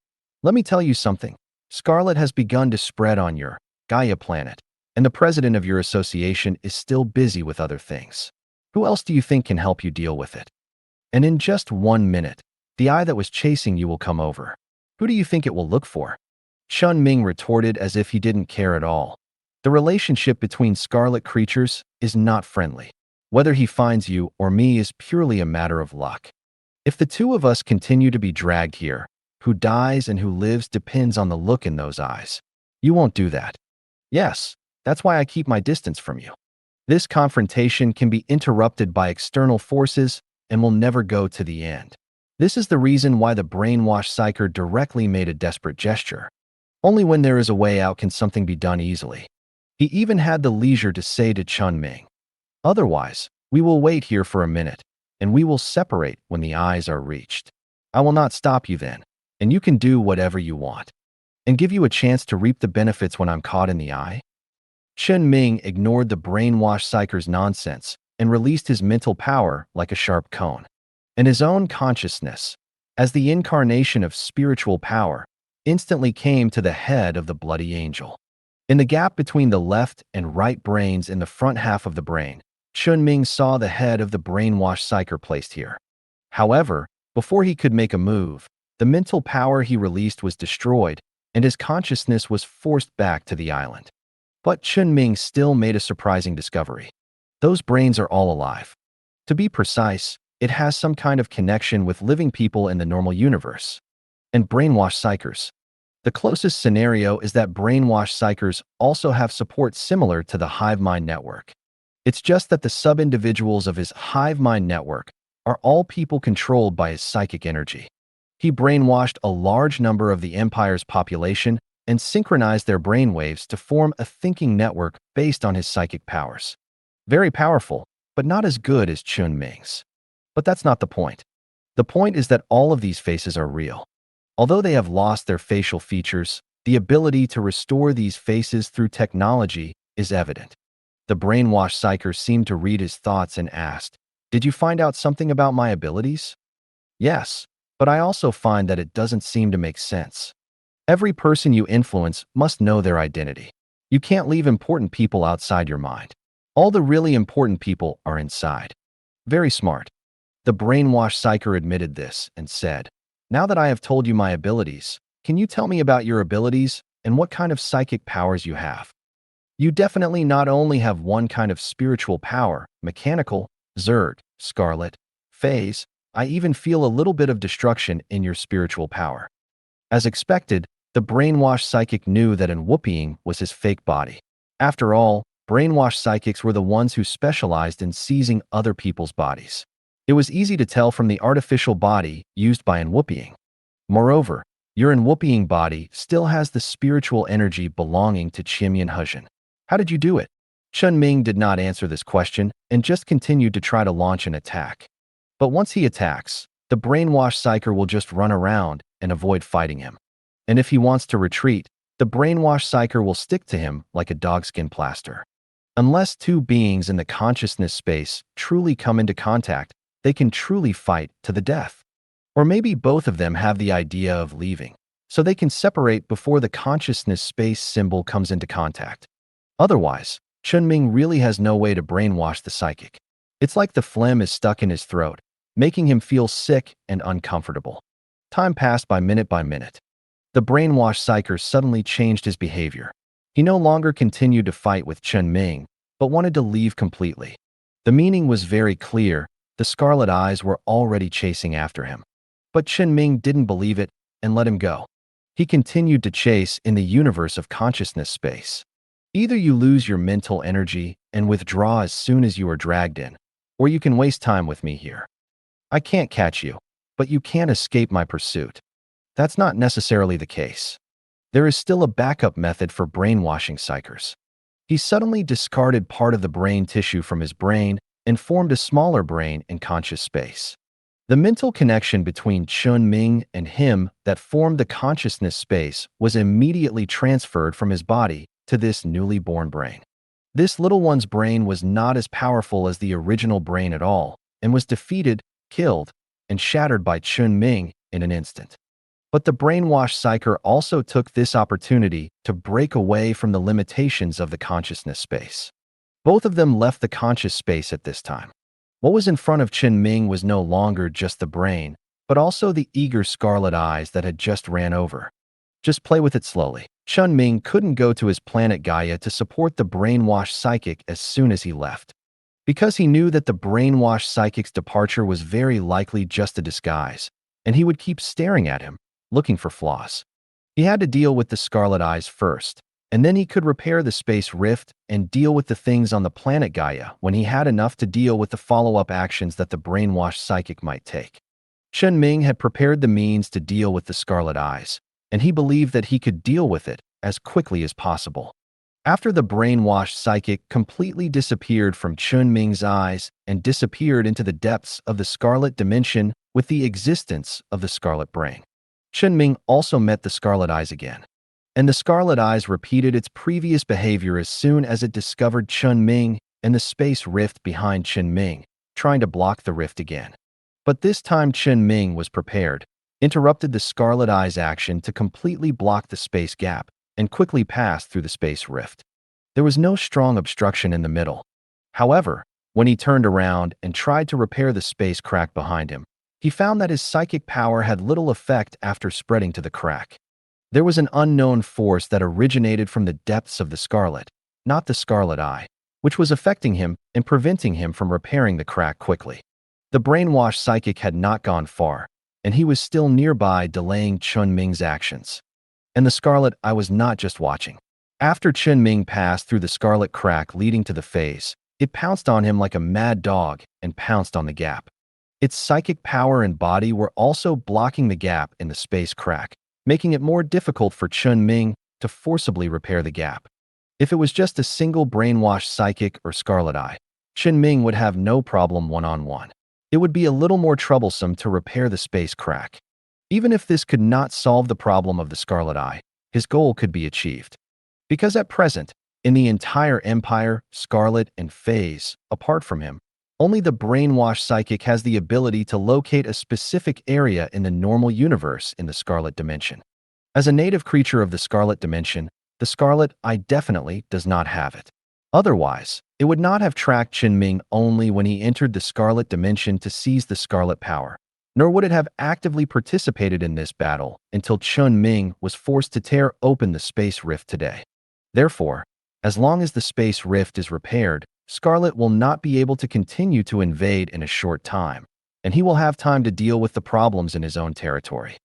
Let me tell you something. Scarlet has begun to spread on your Gaia planet, and the president of your association is still busy with other things. Who else do you think can help you deal with it? And in just 1 minute, the eye that was chasing you will come over. Who do you think it will look for? Chen Ming retorted as if he didn't care at all. The relationship between scarlet creatures is not friendly. Whether he finds you or me is purely a matter of luck. If the two of us continue to be dragged here, who dies and who lives depends on the look in those eyes. You won't do that. Yes, that's why I keep my distance from you. This confrontation can be interrupted by external forces and will never go to the end. This is the reason why the brainwashed psyker directly made a desperate gesture. Only when there is a way out can something be done easily. He even had the leisure to say to Chen Ming, "Otherwise, we will wait here for a minute, and we will separate when the eyes are reached. I will not stop you then, and you can do whatever you want, and give you a chance to reap the benefits when I'm caught in the eye." Chen Ming ignored the brainwashed psyker's nonsense and released his mental power like a sharp cone. And his own consciousness, as the incarnation of spiritual power, instantly came to the head of the bloody angel. In the gap between the left and right brains in the front half of the brain, Chen Ming saw the head of the brainwashed psyker placed here. However, before he could make a move, the mental power he released was destroyed, and his consciousness was forced back to the island. But Chen Ming still made a surprising discovery. Those brains are all alive. To be precise, it has some kind of connection with living people in the normal universe. And brainwashed psychers. The closest scenario is that brainwashed psychers also have support similar to the hive mind network. It's just that the sub-individuals of his hive mind network are all people controlled by his psychic energy. He brainwashed a large number of the empire's population and synchronized their brainwaves to form a thinking network based on his psychic powers. Very powerful, but not as good as Chen Ming's. But that's not the point. The point is that all of these faces are real. Although they have lost their facial features, the ability to restore these faces through technology is evident. The brainwashed psyker seemed to read his thoughts and asked, "Did you find out something about my abilities?" "Yes, but I also find that it doesn't seem to make sense. Every person you influence must know their identity. You can't leave important people outside your mind. All the really important people are inside." Very smart. The brainwashed psyker admitted this and said, "Now that I have told you my abilities, can you tell me about your abilities and what kind of psychic powers you have?" You definitely not only have one kind of spiritual power, mechanical, Zerg, Scarlet, Phase, I even feel a little bit of destruction in your spiritual power. As expected, the brainwashed psychic knew that Whooping was his fake body. After all, brainwashed psychics were the ones who specialized in seizing other people's bodies. It was easy to tell from the artificial body used by Whooping. Moreover, your Whooping body still has the spiritual energy belonging to Chimyan Huzhen. How did you do it? Chen Ming did not answer this question and just continued to try to launch an attack. But once he attacks, the brainwashed psyker will just run around and avoid fighting him. And if he wants to retreat, the brainwashed psyker will stick to him like a dogskin plaster. Unless two beings in the consciousness space truly come into contact, they can truly fight to the death. Or maybe both of them have the idea of leaving, so they can separate before the consciousness space symbol comes into contact. Otherwise, Chen Ming really has no way to brainwash the psychic. It's like the phlegm is stuck in his throat, making him feel sick and uncomfortable. Time passed by minute. The brainwashed psyker suddenly changed his behavior. He no longer continued to fight with Chen Ming, but wanted to leave completely. The meaning was very clear. The scarlet eyes were already chasing after him. But Chen Ming didn't believe it and let him go. He continued to chase in the universe of consciousness space. Either you lose your mental energy and withdraw as soon as you are dragged in, or you can waste time with me here. I can't catch you, but you can't escape my pursuit. That's not necessarily the case. There is still a backup method for brainwashing psychers. He suddenly discarded part of the brain tissue from his brain and formed a smaller brain in conscious space. The mental connection between Chen Ming and him that formed the consciousness space was immediately transferred from his body to this newly born brain. This little one's brain was not as powerful as the original brain at all, and was defeated, killed, and shattered by Chen Ming in an instant. But the brainwashed psyker also took this opportunity to break away from the limitations of the consciousness space. Both of them left the conscious space at this time. What was in front of Chen Ming was no longer just the brain, but also the eager scarlet eyes that had just ran over. Just play with it slowly. Chen Ming couldn't go to his planet Gaia to support the brainwashed psychic as soon as he left, because he knew that the brainwashed psychic's departure was very likely just a disguise, and he would keep staring at him, looking for flaws. He had to deal with the scarlet eyes first, and then he could repair the space rift and deal with the things on the planet Gaia when he had enough to deal with the follow-up actions that the brainwashed psychic might take. Chen Ming had prepared the means to deal with the scarlet eyes, and he believed that he could deal with it as quickly as possible. After the brainwashed psychic completely disappeared from Chen Ming's eyes and disappeared into the depths of the scarlet dimension with the existence of the scarlet brain, Chen Ming also met the scarlet eyes again. And the scarlet eyes repeated its previous behavior as soon as it discovered Chen Ming and the space rift behind Chen Ming, trying to block the rift again. But this time Chen Ming was prepared, interrupted the scarlet eyes' action to completely block the space gap, and quickly passed through the space rift. There was no strong obstruction in the middle. However, when he turned around and tried to repair the space crack behind him, he found that his psychic power had little effect after spreading to the crack. There was an unknown force that originated from the depths of the scarlet, not the scarlet eye, which was affecting him and preventing him from repairing the crack quickly. The brainwashed psychic had not gone far, and he was still nearby delaying Chen Ming's actions. And the scarlet eye was not just watching. After Chen Ming passed through the scarlet crack leading to the phase, it pounced on him like a mad dog and pounced on the gap. Its psychic power and body were also blocking the gap in the space crack, making it more difficult for Chen Ming to forcibly repair the gap. If it was just a single brainwashed psychic or scarlet eye, Chen Ming would have no problem one-on-one. It would be a little more troublesome to repair the space crack. Even if this could not solve the problem of the scarlet eye, his goal could be achieved. Because at present, in the entire Empire, Scarlet, and Phase, apart from him, only the brainwashed psychic has the ability to locate a specific area in the normal universe in the Scarlet Dimension. As a native creature of the Scarlet Dimension, the Scarlet Eye definitely does not have it. Otherwise, it would not have tracked Chen Ming only when he entered the Scarlet Dimension to seize the Scarlet Power, nor would it have actively participated in this battle until Chen Ming was forced to tear open the space rift today. Therefore, as long as the space rift is repaired, Scarlet will not be able to continue to invade in a short time, and he will have time to deal with the problems in his own territory.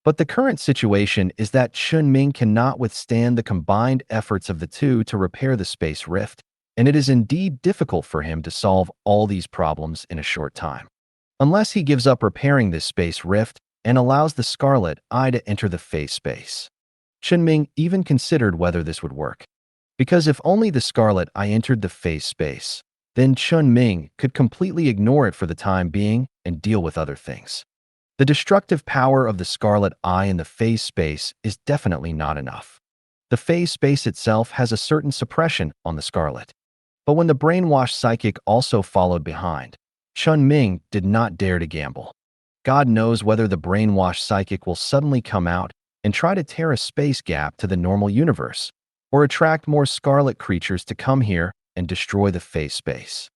But the current situation is that Chen Ming cannot withstand the combined efforts of the two to repair the space rift, and it is indeed difficult for him to solve all these problems in a short time. Unless he gives up repairing this space rift and allows the Scarlet Eye to enter the phase space. Chen Ming even considered whether this would work. Because if only the Scarlet Eye entered the phase space, then Chen Ming could completely ignore it for the time being and deal with other things. The destructive power of the Scarlet Eye in the phase space is definitely not enough. The phase space itself has a certain suppression on the Scarlet. But when the brainwashed psychic also followed behind, Chen Ming did not dare to gamble. God knows whether the brainwashed psychic will suddenly come out and try to tear a space gap to the normal universe, or attract more scarlet creatures to come here and destroy the phase space.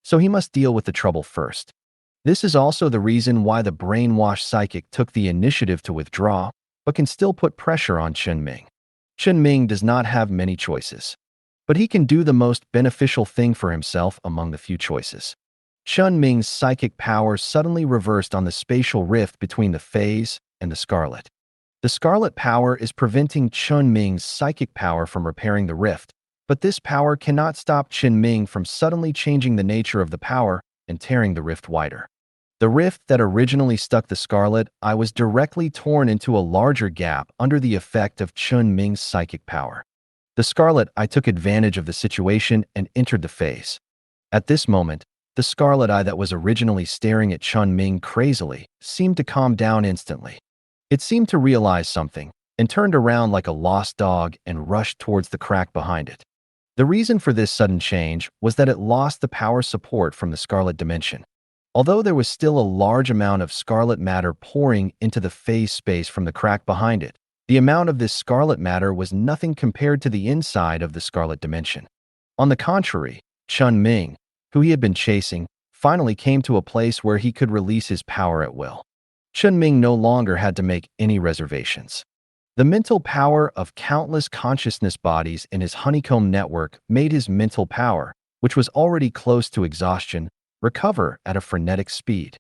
So he must deal with the trouble first. This is also the reason why the brainwashed psychic took the initiative to withdraw, but can still put pressure on Chen Ming. Chen Ming does not have many choices, but he can do the most beneficial thing for himself among the few choices. Chen Ming's psychic power suddenly reversed on the spatial rift between the phase and the scarlet. The scarlet power is preventing Chen Ming's psychic power from repairing the rift, but this power cannot stop Chen Ming from suddenly changing the nature of the power and tearing the rift wider. The rift that originally stuck the Scarlet Eye was directly torn into a larger gap under the effect of Chen Ming's psychic power. The Scarlet Eye took advantage of the situation and entered the phase. At this moment, the Scarlet Eye that was originally staring at Chen Ming crazily seemed to calm down instantly. It seemed to realize something and turned around like a lost dog and rushed towards the crack behind it. The reason for this sudden change was that it lost the power support from the scarlet dimension. Although there was still a large amount of scarlet matter pouring into the phase space from the crack behind it, the amount of this scarlet matter was nothing compared to the inside of the scarlet dimension. On the contrary, Chen Ming, who he had been chasing, finally came to a place where he could release his power at will. Chen Ming no longer had to make any reservations. The mental power of countless consciousness bodies in his honeycomb network made his mental power, which was already close to exhaustion, recover at a frenetic speed.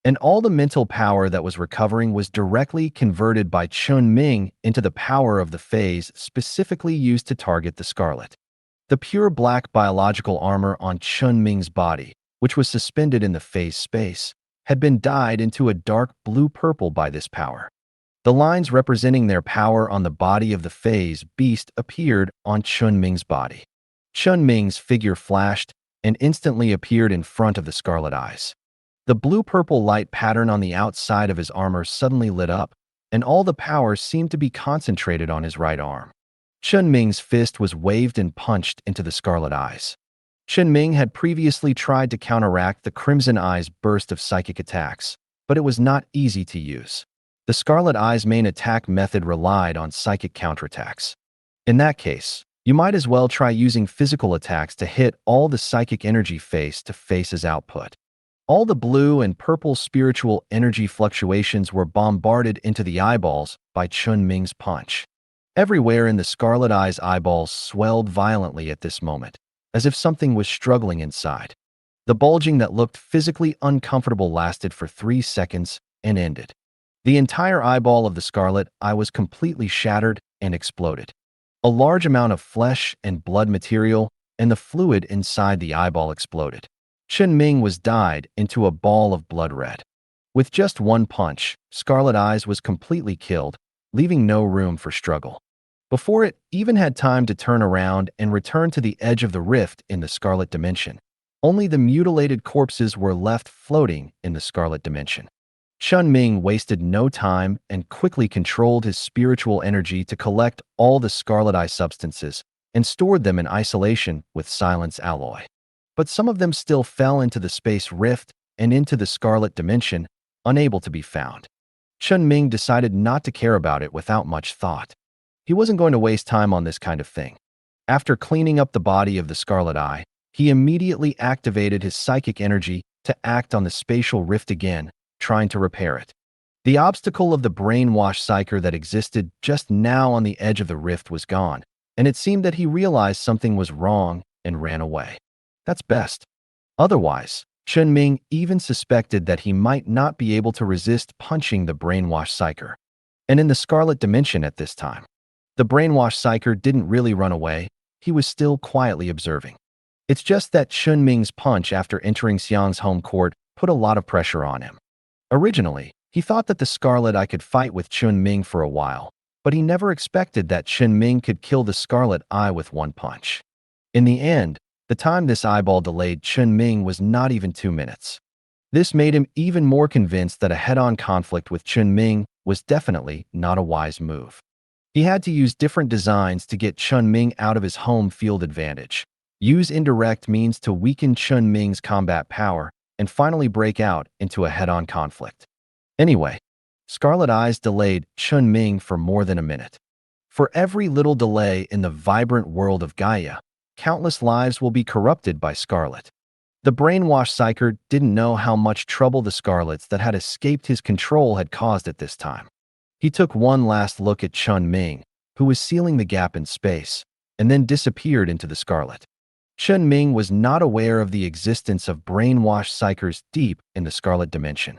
And all the mental power that was recovering was directly converted by Chen Ming into the power of the phase specifically used to target the scarlet. The pure black biological armor on Chen Ming's body, which was suspended in the phase space, had been dyed into a dark blue-purple by this power. The lines representing their power on the body of the phase beast appeared on Chen Ming's body. Chen Ming's figure flashed and instantly appeared in front of the scarlet eyes. The blue-purple light pattern on the outside of his armor suddenly lit up, and all the power seemed to be concentrated on his right arm. Chen Ming's fist was waved and punched into the scarlet eyes. Chen Ming had previously tried to counteract the Crimson Eye's burst of psychic attacks, but it was not easy to use. The Scarlet Eye's main attack method relied on psychic counterattacks. In that case, you might as well try using physical attacks to hit all the psychic energy face to face as output. All the blue and purple spiritual energy fluctuations were bombarded into the eyeballs by Chen Ming's punch. Everywhere in the Scarlet Eye's eyeballs swelled violently at this moment, as if something was struggling inside. The bulging that looked physically uncomfortable lasted for 3 seconds and ended. The entire eyeball of the Scarlet Eye was completely shattered and exploded. A large amount of flesh and blood material and the fluid inside the eyeball exploded. Chen Ming was dyed into a ball of blood red. With just one punch, Scarlet Eyes was completely killed, leaving no room for struggle. Before it even had time to turn around and return to the edge of the rift in the Scarlet Dimension, only the mutilated corpses were left floating in the Scarlet Dimension. Chen Ming wasted no time and quickly controlled his spiritual energy to collect all the Scarlet Eye substances and stored them in isolation with Silence Alloy. But some of them still fell into the space rift and into the Scarlet Dimension, unable to be found. Chen Ming decided not to care about it without much thought. He wasn't going to waste time on this kind of thing. After cleaning up the body of the Scarlet Eye, he immediately activated his psychic energy to act on the spatial rift again, trying to repair it. The obstacle of the brainwash psyker that existed just now on the edge of the rift was gone, and it seemed that he realized something was wrong and ran away. That's best. Otherwise, Chen Ming even suspected that he might not be able to resist punching the brainwash psyker. And in the Scarlet Dimension at this time, the brainwash psyker didn't really run away, he was still quietly observing. It's just that Chen Ming's punch after entering Xiang's home court put a lot of pressure on him. Originally, he thought that the Scarlet Eye could fight with Chen Ming for a while, but he never expected that Chen Ming could kill the Scarlet Eye with one punch. In the end, the time this eyeball delayed Chen Ming was not even 2 minutes. This made him even more convinced that a head-on conflict with Chen Ming was definitely not a wise move. He had to use different designs to get Chen Ming out of his home field advantage, use indirect means to weaken Chen Ming's combat power, and finally break out into a head-on conflict. Anyway, Scarlet Eyes delayed Chen Ming for more than a minute. For every little delay in the vibrant world of Gaia, countless lives will be corrupted by Scarlet. The brainwash psyker didn't know how much trouble the Scarlets that had escaped his control had caused at this time. He took one last look at Chen Ming, who was sealing the gap in space, and then disappeared into the Scarlet. Chen Ming was not aware of the existence of brainwash psykers deep in the Scarlet Dimension.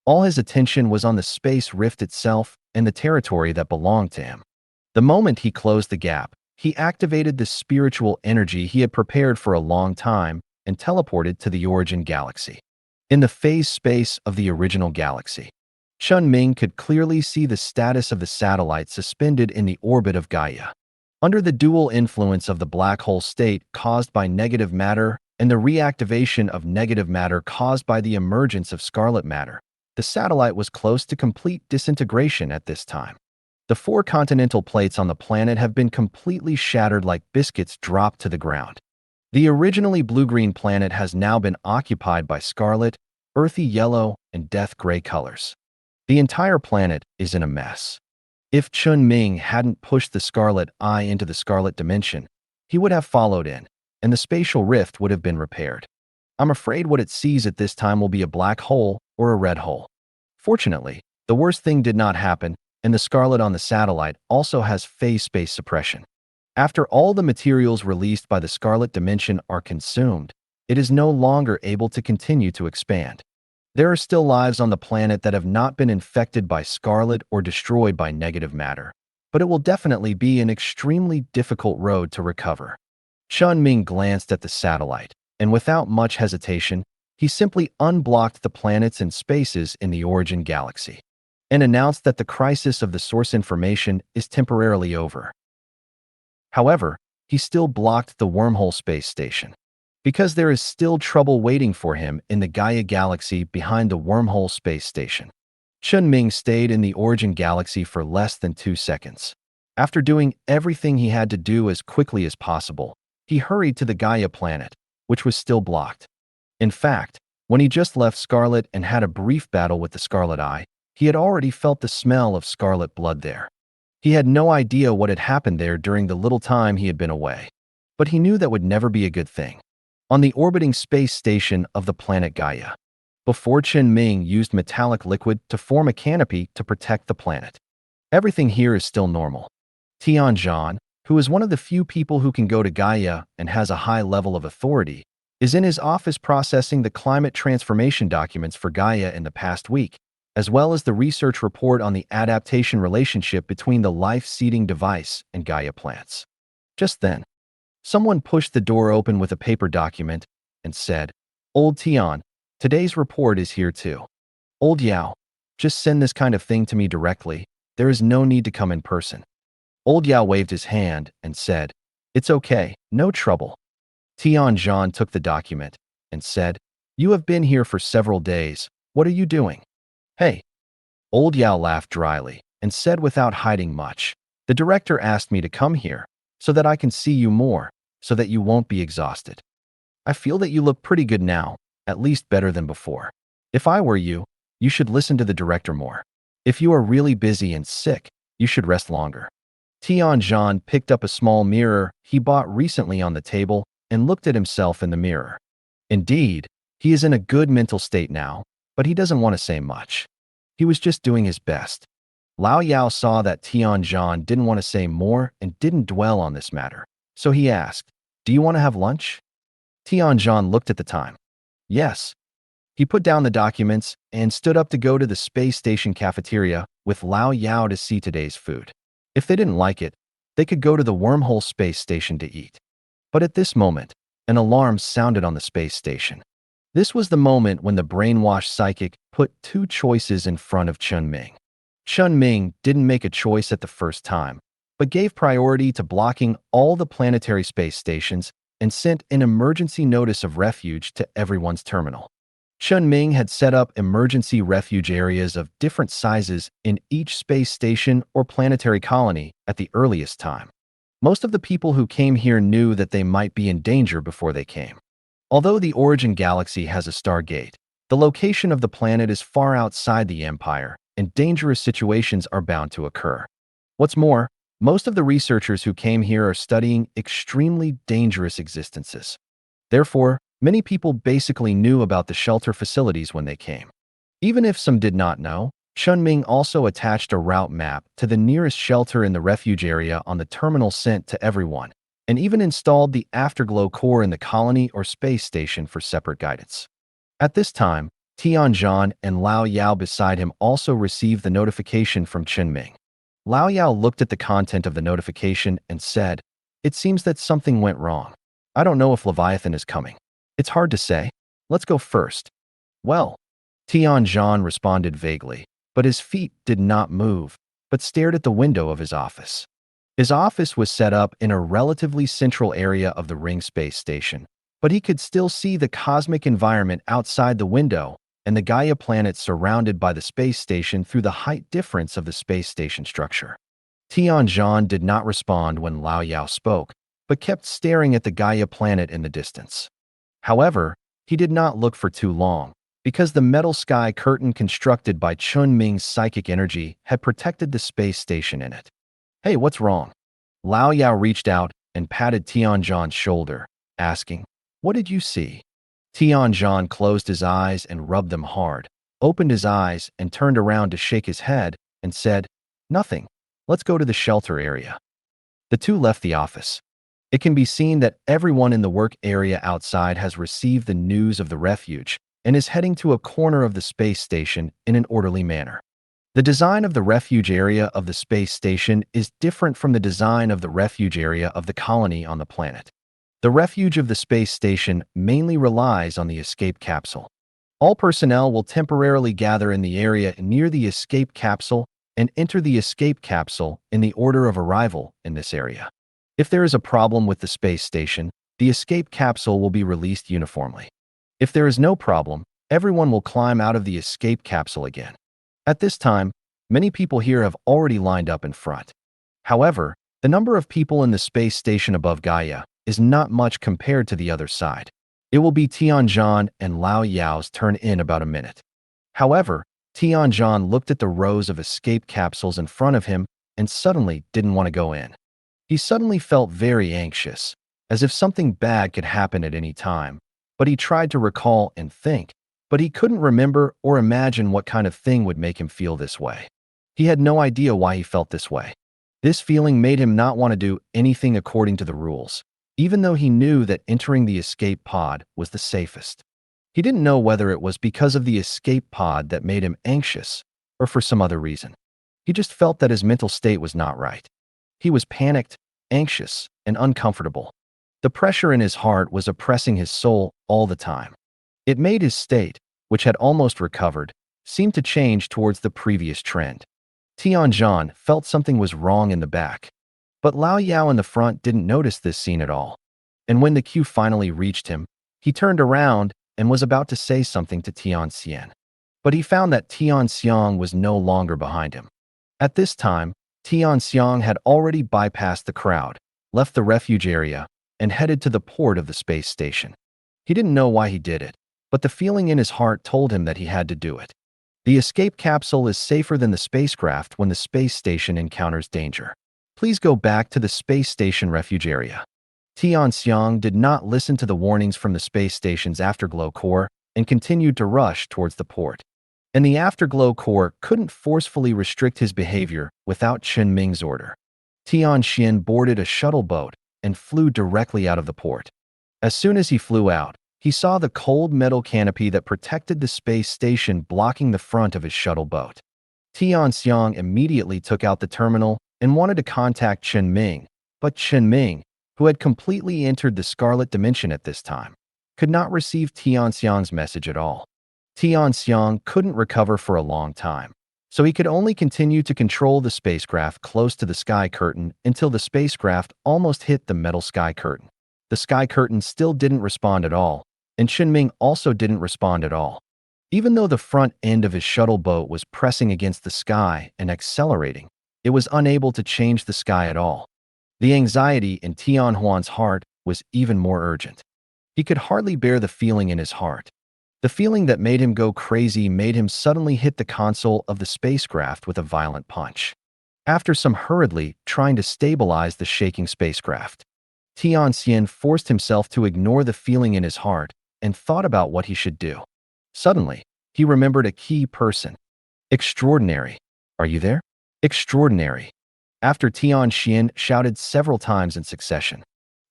All his attention was on the space rift itself and the territory that belonged to him. The moment he closed the gap, he activated the spiritual energy he had prepared for a long time and teleported to the origin galaxy. In the phase space of the original galaxy, Chen Ming could clearly see the status of the satellite suspended in the orbit of Gaia. Under the dual influence of the black hole state caused by negative matter and the reactivation of negative matter caused by the emergence of scarlet matter, the satellite was close to complete disintegration at this time. The 4 continental plates on the planet have been completely shattered like biscuits dropped to the ground. The originally blue-green planet has now been occupied by scarlet, earthy yellow, and death gray colors. The entire planet is in a mess. If Chen Ming hadn't pushed the scarlet eye into the scarlet dimension, he would have followed in, and the spatial rift would have been repaired. I'm afraid what it sees at this time will be a black hole or a red hole. Fortunately, the worst thing did not happen, and the scarlet on the satellite also has phase space suppression. After all the materials released by the scarlet dimension are consumed, it is no longer able to continue to expand. There are still lives on the planet that have not been infected by scarlet or destroyed by negative matter, but it will definitely be an extremely difficult road to recover. Chen Ming glanced at the satellite, and without much hesitation, he simply unblocked the planets and spaces in the origin galaxy, and announced that the crisis of the source information is temporarily over. However, he still blocked the wormhole space station, because there is still trouble waiting for him in the Gaia galaxy behind the wormhole space station. Chen Ming stayed in the origin galaxy for less than 2 seconds. After doing everything he had to do as quickly as possible, he hurried to the Gaia planet, which was still blocked. In fact, when he just left Scarlet and had a brief battle with the Scarlet Eye, he had already felt the smell of scarlet blood there. He had no idea what had happened there during the little time he had been away, but he knew that would never be a good thing. On the orbiting space station of the planet Gaia, before Chen Ming used metallic liquid to form a canopy to protect the planet. Everything here is still normal. Tianzhan, who is one of the few people who can go to Gaia and has a high level of authority, is in his office processing the climate transformation documents for Gaia in the past week, as well as the research report on the adaptation relationship between the life-seeding device and Gaia plants. Just then, someone pushed the door open with a paper document and said, "Old Tian, today's report is here too. Old Yao, just send this kind of thing to me directly. There is no need to come in person." Old Yao waved his hand and said, "It's okay, no trouble." Tianzhan took the document and said, "You have been here for several days. What are you doing?" "Hey." Old Yao laughed dryly and said without hiding much, "The director asked me to come here so that I can see you more, so that you won't be exhausted. I feel that you look pretty good now, at least better than before. If I were you, you should listen to the director more. If you are really busy and sick, you should rest longer." Tianzhan picked up a small mirror he bought recently on the table and looked at himself in the mirror. Indeed, he is in a good mental state now, but he doesn't want to say much. He was just doing his best. Lao Yao saw that Tianzhan didn't want to say more and didn't dwell on this matter, so he asked, "Do you want to have lunch?" Tianzhan looked at the time. Yes. He put down the documents and stood up to go to the space station cafeteria with Lao Yao to see today's food. If they didn't like it, they could go to the wormhole space station to eat. But at this moment, an alarm sounded on the space station. This was the moment when the brainwashed psychic put 2 choices in front of Chen Ming. Chen Ming didn't make a choice at the first time, but gave priority to blocking all the planetary space stations and sent an emergency notice of refuge to everyone's terminal. Chen Ming had set up emergency refuge areas of different sizes in each space station or planetary colony at the earliest time. Most of the people who came here knew that they might be in danger before they came. Although the origin galaxy has a stargate, the location of the planet is far outside the Empire, and dangerous situations are bound to occur. What's more, most of the researchers who came here are studying extremely dangerous existences. Therefore, many people basically knew about the shelter facilities when they came. Even if some did not know, Chen Ming also attached a route map to the nearest shelter in the refuge area on the terminal sent to everyone, and even installed the afterglow core in the colony or space station for separate guidance. At this time, Tianzhan and Lao Yao beside him also received the notification from Chen Ming. Lao Yao looked at the content of the notification and said, "It seems that something went wrong. I don't know if Leviathan is coming. It's hard to say. Let's go first." "Well," Tianzhan responded vaguely, but his feet did not move, but stared at the window of his office. His office was set up in a relatively central area of the ring space station, but he could still see the cosmic environment outside the window and the Gaia planet surrounded by the space station through the height difference of the space station structure. Tianzhan did not respond when Lao Yao spoke, but kept staring at the Gaia planet in the distance. However, he did not look for too long, because the metal sky curtain constructed by Chen Ming's psychic energy had protected the space station in it. "Hey, what's wrong?" Lao Yao reached out and patted Tianzhan's shoulder, asking, "What did you see?" Tianzhan closed his eyes and rubbed them hard, opened his eyes and turned around to shake his head and said, "Nothing. Let's go to the shelter area." The two left the office. It can be seen that everyone in the work area outside has received the news of the refuge and is heading to a corner of the space station in an orderly manner. The design of the refuge area of the space station is different from the design of the refuge area of the colony on the planet. The refuge of the space station mainly relies on the escape capsule. All personnel will temporarily gather in the area near the escape capsule and enter the escape capsule in the order of arrival in this area. If there is a problem with the space station, the escape capsule will be released uniformly. If there is no problem, everyone will climb out of the escape capsule again. At this time, many people here have already lined up in front. However, the number of people in the space station above Gaia is not much compared to the other side. It will be Tianzhan and Lao Yao's turn in about a minute. However, Tianzhan looked at the rows of escape capsules in front of him and suddenly didn't want to go in. He suddenly felt very anxious, as if something bad could happen at any time, but he tried to recall and think, but he couldn't remember or imagine what kind of thing would make him feel this way. He had no idea why he felt this way. This feeling made him not want to do anything according to the rules, even though he knew that entering the escape pod was the safest. He didn't know whether it was because of the escape pod that made him anxious or for some other reason. He just felt that his mental state was not right. He was panicked, anxious, and uncomfortable. The pressure in his heart was oppressing his soul all the time. It made his state, which had almost recovered, seem to change towards the previous trend. Tianzhan felt something was wrong in the back. But Lao Yao in the front didn't notice this scene at all. And when the queue finally reached him, he turned around and was about to say something to Tianxian. But he found that Tianxiang was no longer behind him. At this time, Tianxiang had already bypassed the crowd, left the refuge area, and headed to the port of the space station. He didn't know why he did it, but the feeling in his heart told him that he had to do it. The escape capsule is safer than the spacecraft when the space station encounters danger. Please go back to the space station refuge area. Tianxiang did not listen to the warnings from the space station's afterglow core and continued to rush towards the port. And the afterglow core couldn't forcefully restrict his behavior without Chen Ming's order. Tianxian boarded a shuttle boat and flew directly out of the port. As soon as he flew out, he saw the cold metal canopy that protected the space station blocking the front of his shuttle boat. Tianxiang immediately took out the terminal and wanted to contact Chen Ming, but Chen Ming, who had completely entered the Scarlet Dimension at this time, could not receive Tianxiang's message at all. Tianxiang couldn't recover for a long time, so he could only continue to control the spacecraft close to the sky curtain until the spacecraft almost hit the metal sky curtain. The sky curtain still didn't respond at all, and Chen Ming also didn't respond at all. Even though the front end of his shuttle boat was pressing against the sky and accelerating, it was unable to change the sky at all. The anxiety in Tianhuan's heart was even more urgent. He could hardly bear the feeling in his heart. The feeling that made him go crazy made him suddenly hit the console of the spacecraft with a violent punch. After some hurriedly trying to stabilize the shaking spacecraft, Tianxian forced himself to ignore the feeling in his heart and thought about what he should do. Suddenly, he remembered a key person. Extraordinary. Are you there? Extraordinary. After Tianxian shouted several times in succession,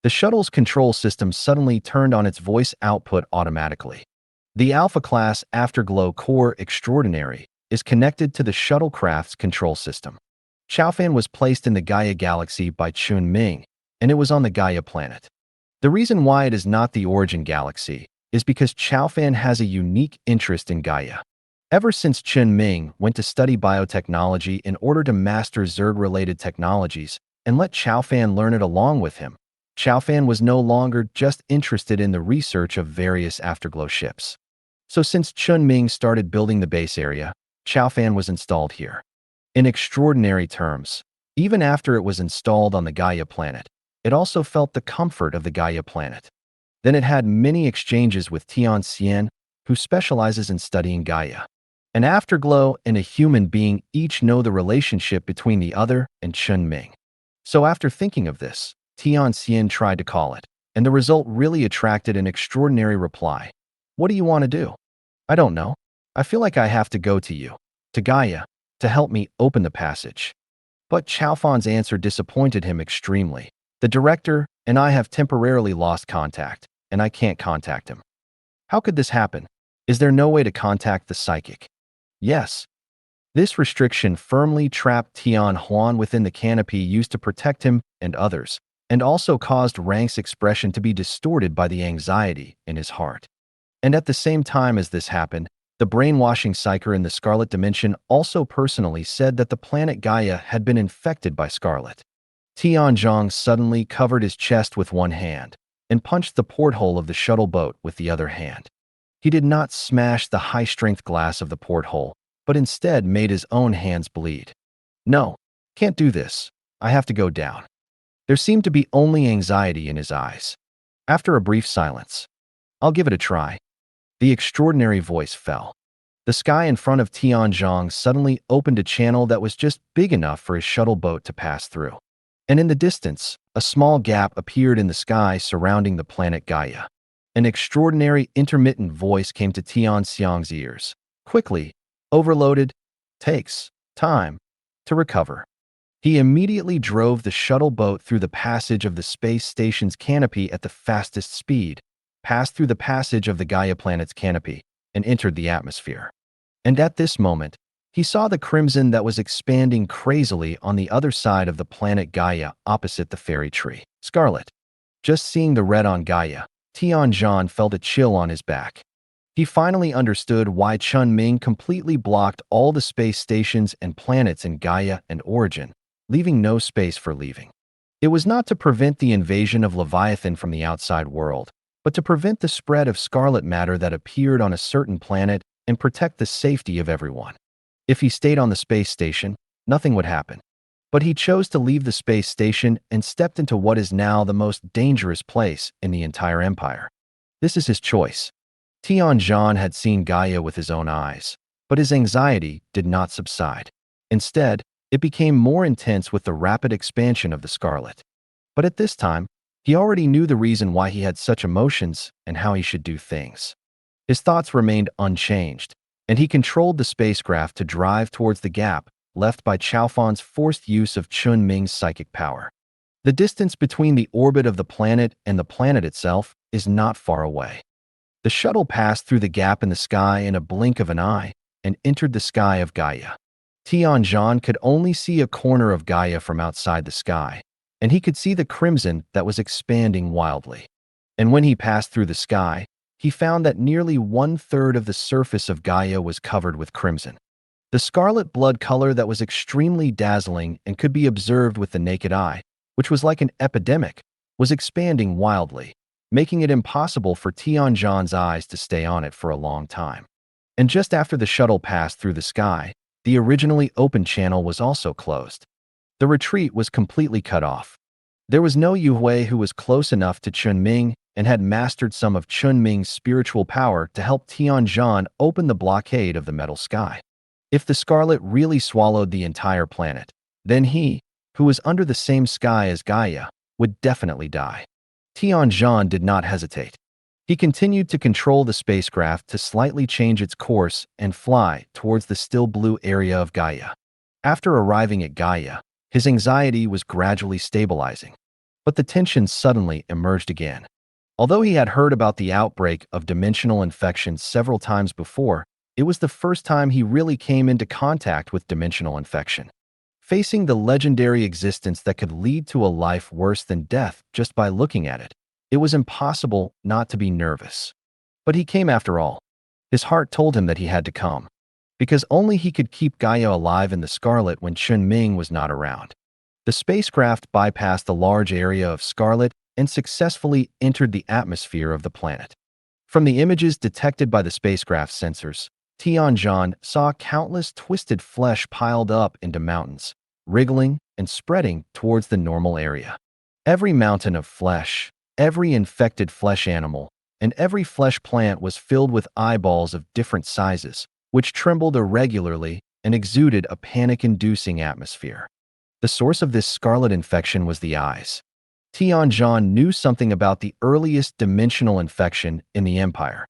the shuttle's control system suddenly turned on its voice output automatically. The Alpha-class Afterglow Core Extraordinary is connected to the shuttlecraft's control system. Chaofan was placed in the Gaia galaxy by Chen Ming, and it was on the Gaia planet. The reason why it is not the origin galaxy is because Chaofan has a unique interest in Gaia. Ever since Chen Ming went to study biotechnology in order to master Zerg-related technologies and let Chaofan learn it along with him, Chaofan was no longer just interested in the research of various afterglow ships. So since Chen Ming started building the base area, Chaofan was installed here. In extraordinary terms, Even after it was installed on the Gaia planet, it also felt the comfort of the Gaia planet. Then it had many exchanges with Tian Xian, who specializes in studying Gaia. An afterglow and a human being each know the relationship between the other and Chen Ming. So after thinking of this, Tian Xian tried to call it, and the result really attracted an extraordinary reply. What do you want to do? I don't know. I feel like I have to go to you, to Gaia, to help me open the passage. But Chaofan's answer disappointed him extremely. The director and I have temporarily lost contact, and I can't contact him. How could this happen? Is there no way to contact the psychic? Yes. This restriction firmly trapped Tian Huan within the canopy used to protect him and others, and also caused Rang's expression to be distorted by the anxiety in his heart. And at the same time as this happened, the brainwashing psyker in the Scarlet Dimension also personally said that the planet Gaia had been infected by Scarlet. Tianzhong suddenly covered his chest with one hand and punched the porthole of the shuttle boat with the other hand. He did not smash the high-strength glass of the porthole, but instead made his own hands bleed. No, can't do this. I have to go down. There seemed to be only anxiety in his eyes. After a brief silence, I'll give it a try. The extraordinary voice fell. The sky in front of Tianzhong suddenly opened a channel that was just big enough for his shuttle boat to pass through. And in the distance, a small gap appeared in the sky surrounding the planet Gaia. An extraordinary intermittent voice came to Tianxiang's ears. Quickly, overloaded, takes time to recover. He immediately drove the shuttle boat through the passage of the space station's canopy at the fastest speed, passed through the passage of the Gaia planet's canopy, and entered the atmosphere. And at this moment, he saw the crimson that was expanding crazily on the other side of the planet Gaia opposite the fairy tree. Scarlet. Just seeing the red on Gaia, Tianzhan felt a chill on his back. He finally understood why Chen Ming completely blocked all the space stations and planets in Gaia and Origin, leaving no space for leaving. It was not to prevent the invasion of Leviathan from the outside world, but to prevent the spread of scarlet matter that appeared on a certain planet and protect the safety of everyone. If he stayed on the space station, nothing would happen. But he chose to leave the space station and stepped into what is now the most dangerous place in the entire empire. This is his choice. Tianzhan had seen Gaia with his own eyes, but his anxiety did not subside. Instead, it became more intense with the rapid expansion of the scarlet. But at this time, he already knew the reason why he had such emotions and how he should do things. His thoughts remained unchanged, and he controlled the spacecraft to drive towards the gap left by Chaofan's forced use of Chen Ming's psychic power. The distance between the orbit of the planet and the planet itself is not far away. The shuttle passed through the gap in the sky in a blink of an eye and entered the sky of Gaia. Tianzhan could only see a corner of Gaia from outside the sky, and he could see the crimson that was expanding wildly. And when he passed through the sky, he found that nearly 1/3 of the surface of Gaia was covered with crimson. The scarlet blood color that was extremely dazzling and could be observed with the naked eye, which was like an epidemic, was expanding wildly, making it impossible for Tianzhan's eyes to stay on it for a long time. And just after the shuttle passed through the sky, the originally open channel was also closed. The retreat was completely cut off. There was no Yuhui who was close enough to Chen Ming and had mastered some of Chen Ming's spiritual power to help Tianzhan open the blockade of the metal sky. If the scarlet really swallowed the entire planet, then he, who was under the same sky as Gaia, would definitely die. Tianzhan did not hesitate. He continued to control the spacecraft to slightly change its course and fly towards the still blue area of Gaia. After arriving at Gaia, his anxiety was gradually stabilizing, but the tension suddenly emerged again. Although he had heard about the outbreak of dimensional infection several times before, it was the first time he really came into contact with dimensional infection. Facing the legendary existence that could lead to a life worse than death just by looking at it, it was impossible not to be nervous. But he came after all. His heart told him that he had to come, because only he could keep Gaia alive in the Scarlet when Chen Ming was not around. The spacecraft bypassed the large area of Scarlet and successfully entered the atmosphere of the planet. From the images detected by the spacecraft's sensors, Tianzhan saw countless twisted flesh piled up into mountains, wriggling and spreading towards the normal area. Every mountain of flesh, every infected flesh animal, and every flesh plant was filled with eyeballs of different sizes, which trembled irregularly and exuded a panic-inducing atmosphere. The source of this scarlet infection was the eyes. Tianzhan knew something about the earliest dimensional infection in the empire.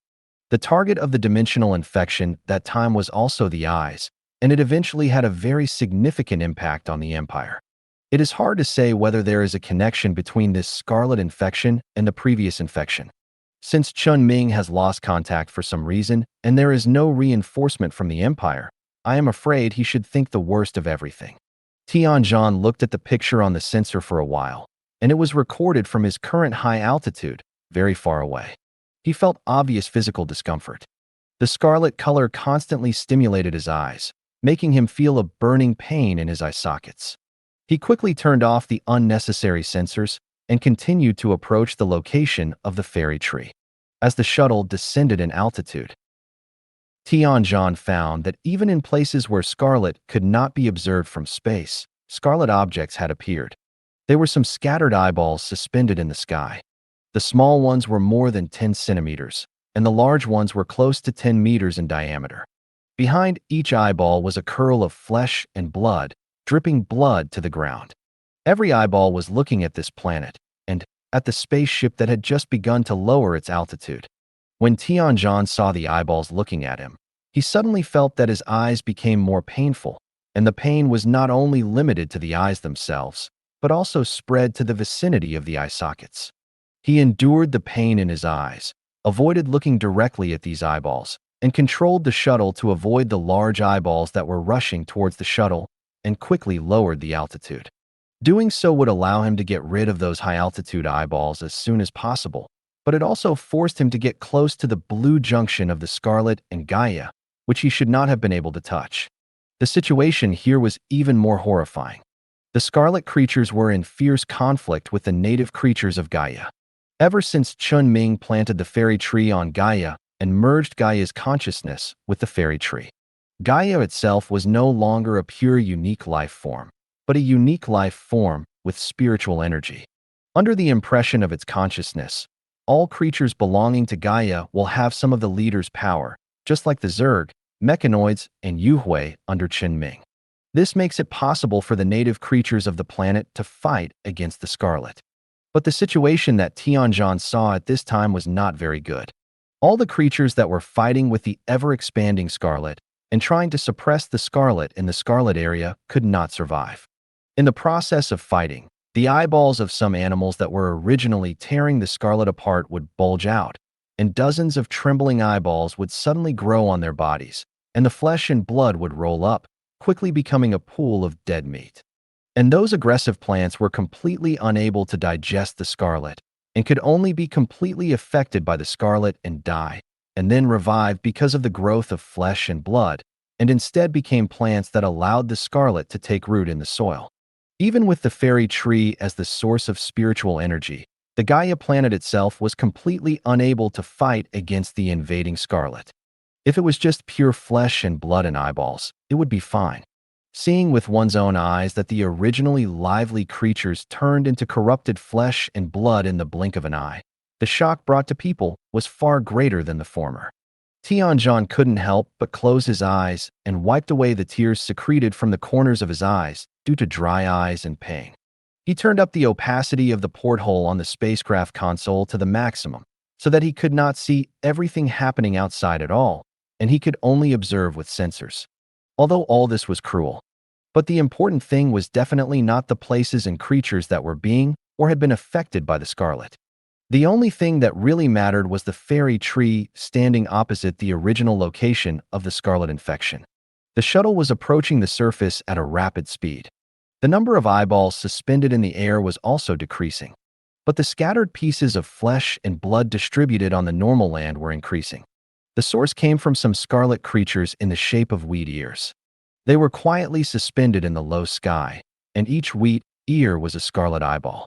The target of the dimensional infection that time was also the eyes, and it eventually had a very significant impact on the empire. It is hard to say whether there is a connection between this scarlet infection and the previous infection. Since Chen Ming has lost contact for some reason and there is no reinforcement from the empire, I am afraid he should think the worst of everything. Tianzhan looked at the picture on the sensor for a while, and it was recorded from his current high altitude, very far away. He felt obvious physical discomfort. The scarlet color constantly stimulated his eyes, making him feel a burning pain in his eye sockets. He quickly turned off the unnecessary sensors and continued to approach the location of the fairy tree. As the shuttle descended in altitude, Tianzhan found that even in places where scarlet could not be observed from space, scarlet objects had appeared. There were some scattered eyeballs suspended in the sky. The small ones were more than 10 centimeters, and the large ones were close to 10 meters in diameter. Behind each eyeball was a curl of flesh and blood, dripping blood to the ground. Every eyeball was looking at this planet, and at the spaceship that had just begun to lower its altitude. When Tianzhan saw the eyeballs looking at him, he suddenly felt that his eyes became more painful, and the pain was not only limited to the eyes themselves, but also spread to the vicinity of the eye sockets. He endured the pain in his eyes, avoided looking directly at these eyeballs, and controlled the shuttle to avoid the large eyeballs that were rushing towards the shuttle, and quickly lowered the altitude. Doing so would allow him to get rid of those high-altitude eyeballs as soon as possible, but it also forced him to get close to the blue junction of the Scarlet and Gaia, which he should not have been able to touch. The situation here was even more horrifying. The Scarlet creatures were in fierce conflict with the native creatures of Gaia. Ever since Chen Ming planted the fairy tree on Gaia and merged Gaia's consciousness with the fairy tree, Gaia itself was no longer a pure unique life form, but a unique life form with spiritual energy. Under the impression of its consciousness, all creatures belonging to Gaia will have some of the leader's power, just like the Zerg, Mechanoids, and Yuhui under Chen Ming. This makes it possible for the native creatures of the planet to fight against the Scarlet. But the situation that Tianzhan saw at this time was not very good. All the creatures that were fighting with the ever-expanding Scarlet and trying to suppress the Scarlet in the Scarlet area could not survive. In the process of fighting, the eyeballs of some animals that were originally tearing the Scarlet apart would bulge out, and dozens of trembling eyeballs would suddenly grow on their bodies, and the flesh and blood would roll up, quickly becoming a pool of dead meat. And those aggressive plants were completely unable to digest the Scarlet, and could only be completely affected by the Scarlet and die, and then revive because of the growth of flesh and blood, and instead became plants that allowed the Scarlet to take root in the soil. Even with the fairy tree as the source of spiritual energy, the Gaia planet itself was completely unable to fight against the invading Scarlet. If it was just pure flesh and blood and eyeballs, it would be fine. Seeing with one's own eyes that the originally lively creatures turned into corrupted flesh and blood in the blink of an eye, the shock brought to people was far greater than the former. Tianzhan couldn't help but close his eyes and wiped away the tears secreted from the corners of his eyes due to dry eyes and pain. He turned up the opacity of the porthole on the spacecraft console to the maximum so that he could not see everything happening outside at all, and he could only observe with sensors. Although all this was cruel, but the important thing was definitely not the places and creatures that were being or had been affected by the Scarlet. The only thing that really mattered was the fairy tree standing opposite the original location of the Scarlet infection. The shuttle was approaching the surface at a rapid speed. The number of eyeballs suspended in the air was also decreasing, but the scattered pieces of flesh and blood distributed on the normal land were increasing. The source came from some scarlet creatures in the shape of wheat ears. They were quietly suspended in the low sky, and each wheat ear was a scarlet eyeball.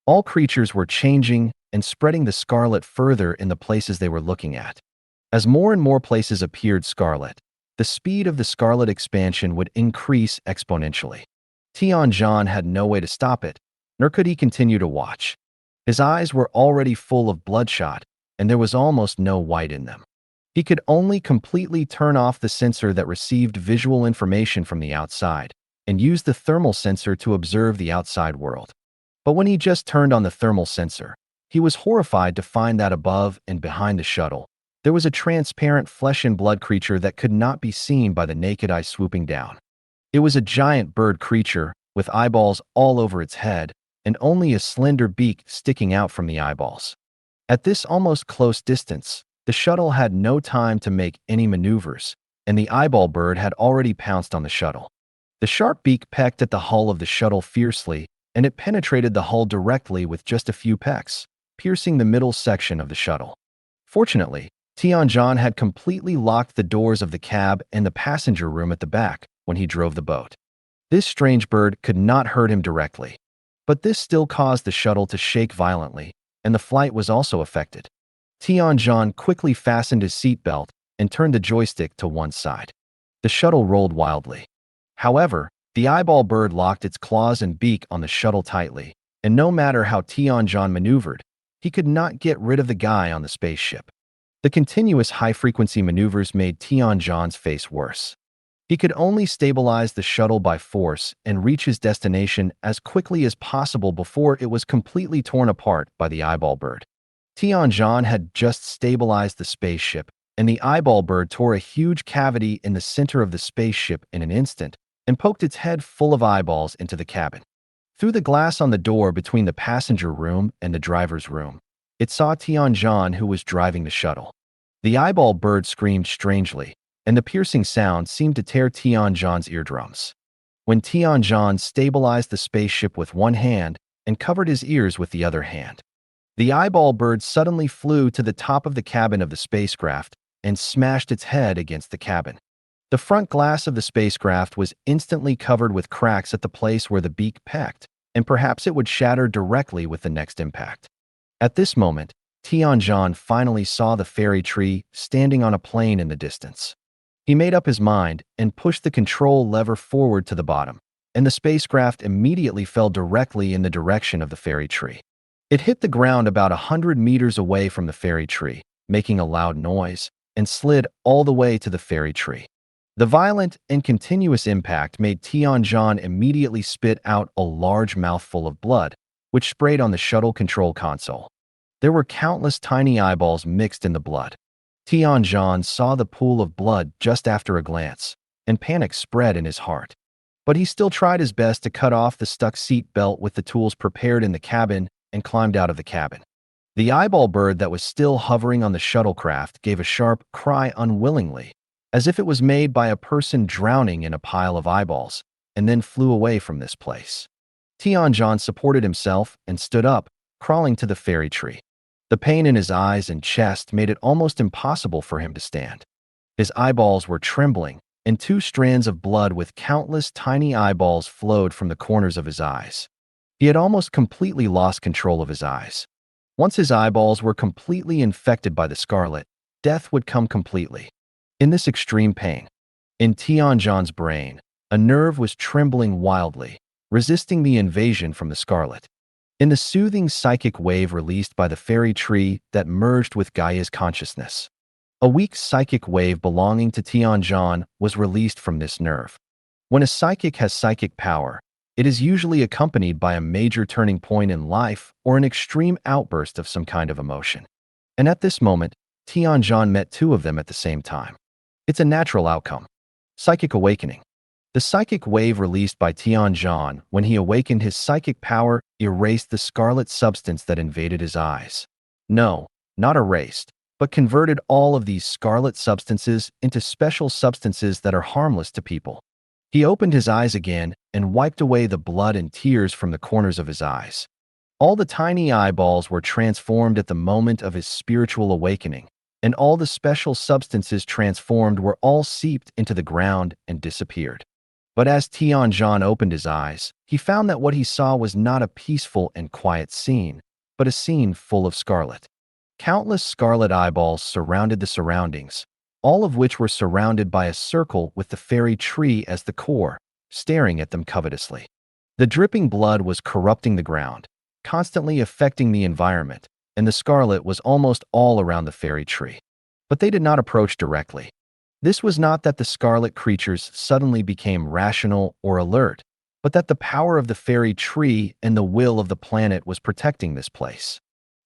All creatures were changing and spreading the scarlet further in the places they were looking at. As more and more places appeared scarlet, the speed of the scarlet expansion would increase exponentially. Tianjin had no way to stop it, nor could he continue to watch. His eyes were already full of bloodshot, and there was almost no white in them. He could only completely turn off the sensor that received visual information from the outside, and use the thermal sensor to observe the outside world. But when he just turned on the thermal sensor, he was horrified to find that above and behind the shuttle, there was a transparent flesh and blood creature that could not be seen by the naked eye swooping down. It was a giant bird creature with eyeballs all over its head and only a slender beak sticking out from the eyeballs. At this almost close distance, the shuttle had no time to make any maneuvers, and the eyeball bird had already pounced on the shuttle. The sharp beak pecked at the hull of the shuttle fiercely, and it penetrated the hull directly with just a few pecks, piercing the middle section of the shuttle. Fortunately, Tianjin had completely locked the doors of the cab and the passenger room at the back when he drove the boat. This strange bird could not hurt him directly, but this still caused the shuttle to shake violently, and the flight was also affected. Tianjin quickly fastened his seatbelt and turned the joystick to one side. The shuttle rolled wildly. However, the eyeball bird locked its claws and beak on the shuttle tightly, and no matter how Tianjin maneuvered, he could not get rid of the guy on the spaceship. The continuous high-frequency maneuvers made Tianjin's face worse. He could only stabilize the shuttle by force and reach his destination as quickly as possible before it was completely torn apart by the eyeball bird. Tianjin had just stabilized the spaceship, and the eyeball bird tore a huge cavity in the center of the spaceship in an instant and poked its head full of eyeballs into the cabin. Through the glass on the door between the passenger room and the driver's room, it saw Tianjin, who was driving the shuttle. The eyeball bird screamed strangely, and the piercing sound seemed to tear Tianjin's eardrums. When Tianjin stabilized the spaceship with one hand and covered his ears with the other hand, the eyeball bird suddenly flew to the top of the cabin of the spacecraft and smashed its head against the cabin. The front glass of the spacecraft was instantly covered with cracks at the place where the beak pecked, and perhaps it would shatter directly with the next impact. At this moment, Tianjin finally saw the fairy tree standing on a plane in the distance. He made up his mind and pushed the control lever forward to the bottom, and the spacecraft immediately fell directly in the direction of the fairy tree. It hit the ground about 100 meters away from the fairy tree, making a loud noise, and slid all the way to the fairy tree. The violent and continuous impact made Tianjin immediately spit out a large mouthful of blood, which sprayed on the shuttle control console. There were countless tiny eyeballs mixed in the blood. Tianjin saw the pool of blood just after a glance, and panic spread in his heart. But he still tried his best to cut off the stuck seat belt with the tools prepared in the cabin and climbed out of the cabin. The eyeball bird that was still hovering on the shuttlecraft gave a sharp cry unwillingly, as if it was made by a person drowning in a pile of eyeballs, and then flew away from this place. Tianjin supported himself and stood up, crawling to the fairy tree. The pain in his eyes and chest made it almost impossible for him to stand. His eyeballs were trembling, and 2 strands of blood with countless tiny eyeballs flowed from the corners of his eyes. He had almost completely lost control of his eyes. Once his eyeballs were completely infected by the scarlet, death would come completely. In this extreme pain, in Tianjin's brain, a nerve was trembling wildly, resisting the invasion from the scarlet. In the soothing psychic wave released by the fairy tree that merged with Gaia's consciousness, a weak psychic wave belonging to Tianjin was released from this nerve. When a psychic has psychic power, it is usually accompanied by a major turning point in life or an extreme outburst of some kind of emotion. And at this moment, Tianjin met 2 of them at the same time. It's a natural outcome. Psychic awakening. The psychic wave released by Tianjin when he awakened his psychic power erased the scarlet substance that invaded his eyes. No, not erased, but converted all of these scarlet substances into special substances that are harmless to people. He opened his eyes again and wiped away the blood and tears from the corners of his eyes. All the tiny eyeballs were transformed at the moment of his spiritual awakening, and all the special substances transformed were all seeped into the ground and disappeared. But as Tianjin opened his eyes, he found that what he saw was not a peaceful and quiet scene, but a scene full of scarlet. Countless scarlet eyeballs surrounded the surroundings, all of which were surrounded by a circle with the fairy tree as the core, staring at them covetously. The dripping blood was corrupting the ground, constantly affecting the environment, and the scarlet was almost all around the fairy tree. But they did not approach directly. This was not that the scarlet creatures suddenly became rational or alert, but that the power of the fairy tree and the will of the planet was protecting this place.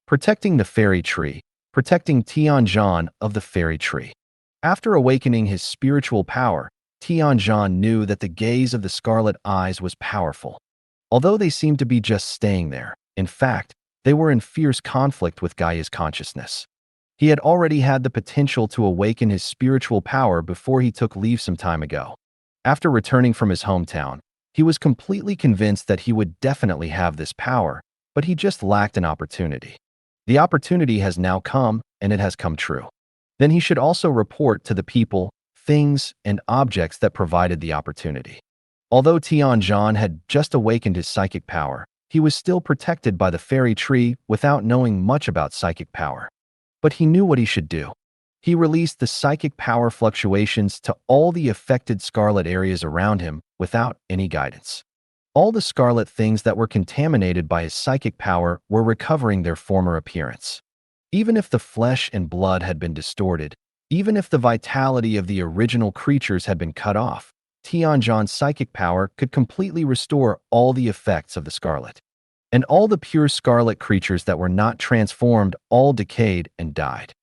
Protecting the fairy tree, protecting Tianzhan of the fairy tree. After awakening his spiritual power, Tianzhan knew that the gaze of the scarlet eyes was powerful. Although they seemed to be just staying there, in fact, they were in fierce conflict with Gaia's consciousness. He had already had the potential to awaken his spiritual power before he took leave some time ago. After returning from his hometown, he was completely convinced that he would definitely have this power, but he just lacked an opportunity. The opportunity has now come, and it has come true. Then he should also report to the people, things, and objects that provided the opportunity. Although Tianzhan had just awakened his psychic power, he was still protected by the fairy tree without knowing much about psychic power. But he knew what he should do. He released the psychic power fluctuations to all the affected scarlet areas around him without any guidance. All the scarlet things that were contaminated by his psychic power were recovering their former appearance. Even if the flesh and blood had been distorted, even if the vitality of the original creatures had been cut off, Tianzhan's psychic power could completely restore all the effects of the scarlet. And all the pure scarlet creatures that were not transformed all decayed and died.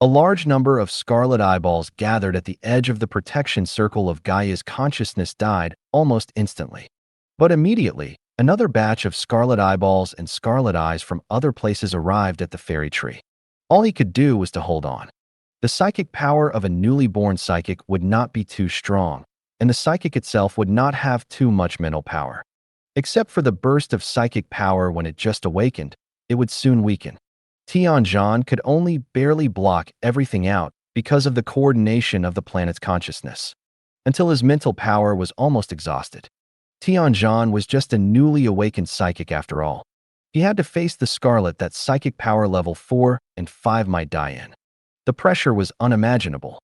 A large number of scarlet eyeballs gathered at the edge of the protection circle of Gaia's consciousness died almost instantly. But immediately, another batch of scarlet eyeballs and scarlet eyes from other places arrived at the fairy tree. All he could do was to hold on. The psychic power of a newly born psychic would not be too strong, and the psychic itself would not have too much mental power. Except for the burst of psychic power when it just awakened, it would soon weaken. Tianzhan could only barely block everything out because of the coordination of the planet's consciousness, until his mental power was almost exhausted. Tianzhan was just a newly awakened psychic after all. He had to face the scarlet that psychic power level 4 and 5 might die in. The pressure was unimaginable.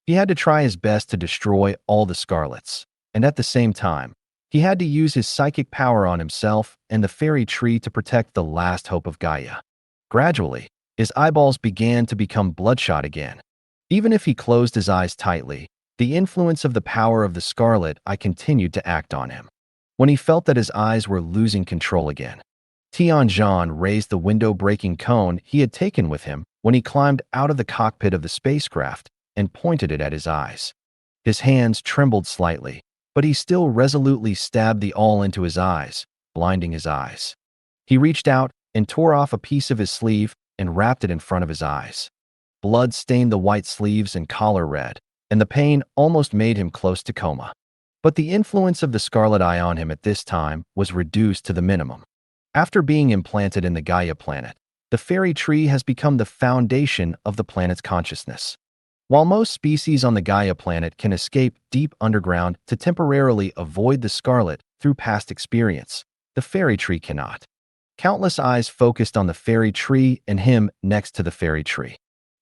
He had to try his best to destroy all the scarlets, and at the same time, he had to use his psychic power on himself and the fairy tree to protect the last hope of Gaia. Gradually, his eyeballs began to become bloodshot again. Even if he closed his eyes tightly, the influence of the power of the scarlet eye continued to act on him. When he felt that his eyes were losing control again, Tianzhan raised the window-breaking cone he had taken with him when he climbed out of the cockpit of the spacecraft and pointed it at his eyes. His hands trembled slightly, but he still resolutely stabbed the awl into his eyes, blinding his eyes. He reached out and tore off a piece of his sleeve and wrapped it in front of his eyes. Blood stained the white sleeves and collar red, and the pain almost made him close to coma. But the influence of the scarlet eye on him at this time was reduced to the minimum. After being implanted in the Gaia planet, the fairy tree has become the foundation of the planet's consciousness. While most species on the Gaia planet can escape deep underground to temporarily avoid the scarlet through past experience, the fairy tree cannot. Countless eyes focused on the fairy tree and him next to the fairy tree.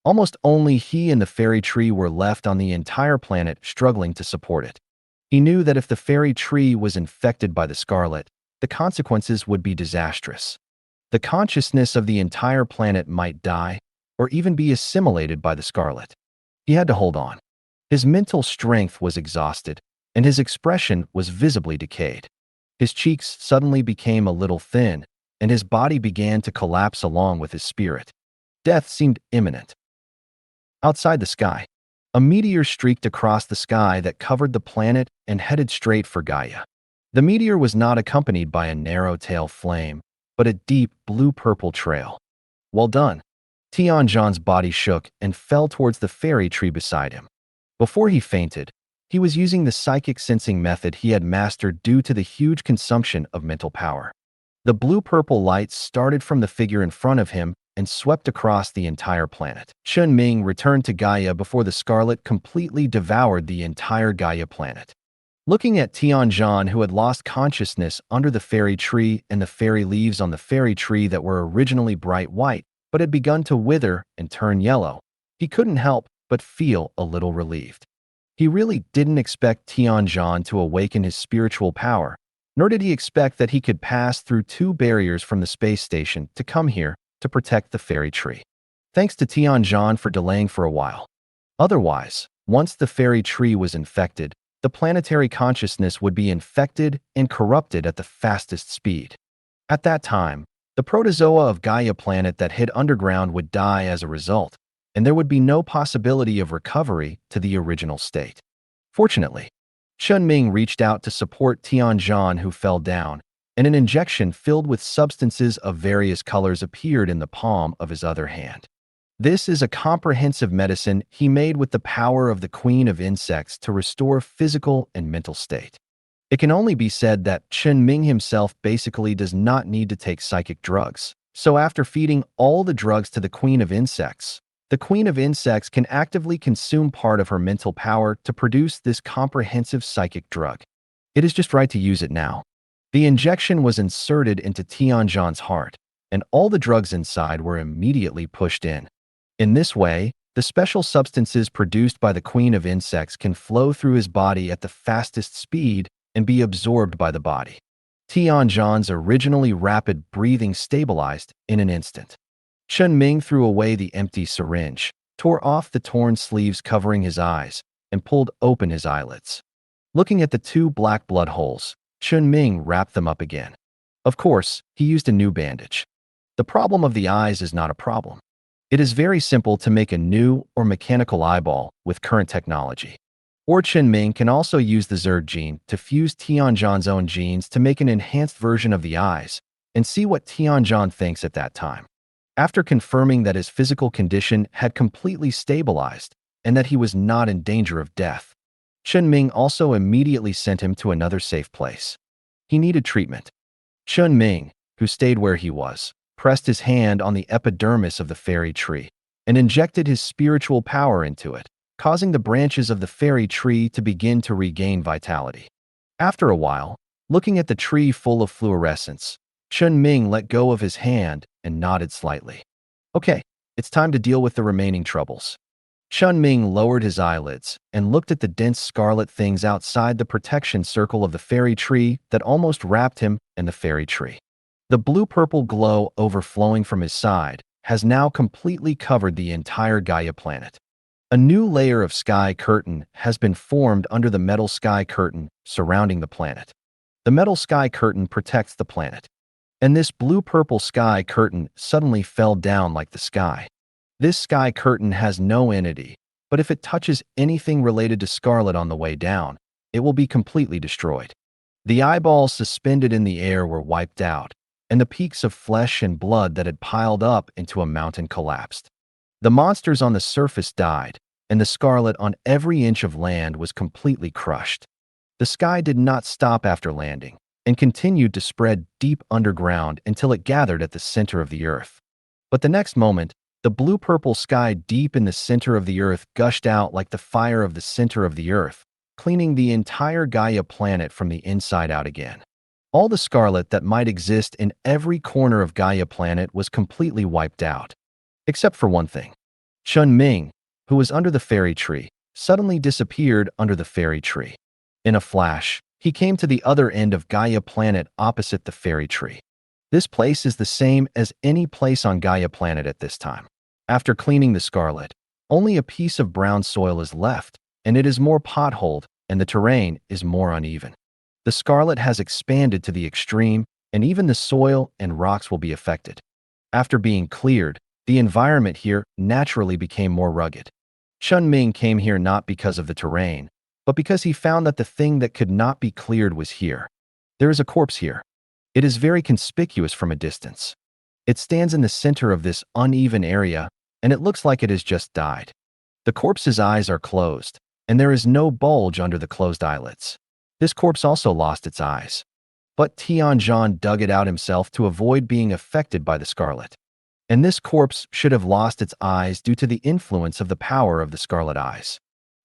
Almost only he and the fairy tree were left on the entire planet struggling to support it. He knew that if the fairy tree was infected by the scarlet, the consequences would be disastrous. The consciousness of the entire planet might die, or even be assimilated by the scarlet. He had to hold on. His mental strength was exhausted, and his expression was visibly decayed. His cheeks suddenly became a little thin, and his body began to collapse along with his spirit. Death seemed imminent. Outside the sky, a meteor streaked across the sky that covered the planet and headed straight for Gaia. The meteor was not accompanied by a narrow tail flame, but a deep blue-purple trail. Well done. Tianzhan's body shook and fell towards the fairy tree beside him. Before he fainted, he was using the psychic sensing method he had mastered due to the huge consumption of mental power. The blue-purple light started from the figure in front of him and swept across the entire planet. Chen Ming returned to Gaia before the scarlet completely devoured the entire Gaia planet. Looking at Tianzhan, who had lost consciousness under the fairy tree and the fairy leaves on the fairy tree that were originally bright white, but had begun to wither and turn yellow, he couldn't help but feel a little relieved. He really didn't expect Tianzhan to awaken his spiritual power, Nor did he expect that he could pass through two barriers from the space station to come here to protect the fairy tree. Thanks to Tianzhan for delaying for a while. Otherwise, once the fairy tree was infected, the planetary consciousness would be infected and corrupted at the fastest speed. At that time, the protozoa of Gaia planet that hid underground would die as a result, and there would be no possibility of recovery to the original state. Fortunately, Chen Ming reached out to support Tianzhan, who fell down, and an injection filled with substances of various colors appeared in the palm of his other hand. This is a comprehensive medicine he made with the power of the Queen of Insects to restore physical and mental state. It can only be said that Chen Ming himself basically does not need to take psychic drugs. So after feeding all the drugs to the Queen of Insects, the Queen of Insects can actively consume part of her mental power to produce this comprehensive psychic drug. It is just right to use it now. The injection was inserted into Tianzhan's heart, and all the drugs inside were immediately pushed in. In this way, the special substances produced by the Queen of Insects can flow through his body at the fastest speed and be absorbed by the body. Tianzhan's originally rapid breathing stabilized in an instant. Chen Ming threw away the empty syringe, tore off the torn sleeves covering his eyes, and pulled open his eyelids. Looking at the two black blood holes, Chen Ming wrapped them up again. Of course, he used a new bandage. The problem of the eyes is not a problem. It is very simple to make a new or mechanical eyeball with current technology. Or Chen Ming can also use the Zerg gene to fuse Tianzhan's own genes to make an enhanced version of the eyes and see what Tianzhan thinks at that time. After confirming that his physical condition had completely stabilized and that he was not in danger of death, Chen Ming also immediately sent him to another safe place. He needed treatment. Chen Ming, who stayed where he was, pressed his hand on the epidermis of the fairy tree and injected his spiritual power into it, causing the branches of the fairy tree to begin to regain vitality. After a while, looking at the tree full of fluorescence, Chen Ming let go of his hand and nodded slightly. Okay, it's time to deal with the remaining troubles. Chen Ming lowered his eyelids and looked at the dense scarlet things outside the protection circle of the fairy tree that almost wrapped him and the fairy tree. The blue-purple glow overflowing from his side has now completely covered the entire Gaia planet. A new layer of sky curtain has been formed under the metal sky curtain surrounding the planet. The metal sky curtain protects the planet. And this blue-purple sky curtain suddenly fell down like the sky. This sky curtain has no entity, but if it touches anything related to Scarlet on the way down, it will be completely destroyed. The eyeballs suspended in the air were wiped out, and the peaks of flesh and blood that had piled up into a mountain collapsed. The monsters on the surface died, and the Scarlet on every inch of land was completely crushed. The sky did not stop after landing, and continued to spread deep underground until it gathered at the center of the earth. But the next moment, the blue-purple sky deep in the center of the earth gushed out like the fire of the center of the earth, cleaning the entire Gaia planet from the inside out again. All the Scarlet that might exist in every corner of Gaia planet was completely wiped out. Except for one thing. Chen Ming, who was under the fairy tree, suddenly disappeared under the fairy tree. In a flash, he came to the other end of Gaia planet opposite the fairy tree. This place is the same as any place on Gaia planet at this time. After cleaning the Scarlet, only a piece of brown soil is left, and it is more potholed, and the terrain is more uneven. The Scarlet has expanded to the extreme, and even the soil and rocks will be affected. After being cleared, the environment here naturally became more rugged. Chen Ming came here not because of the terrain, but because he found that the thing that could not be cleared was here. There is a corpse here. It is very conspicuous from a distance. It stands in the center of this uneven area, and it looks like it has just died. The corpse's eyes are closed, and there is no bulge under the closed eyelids. This corpse also lost its eyes. But Tianzhan dug it out himself to avoid being affected by the Scarlet. And this corpse should have lost its eyes due to the influence of the power of the Scarlet eyes.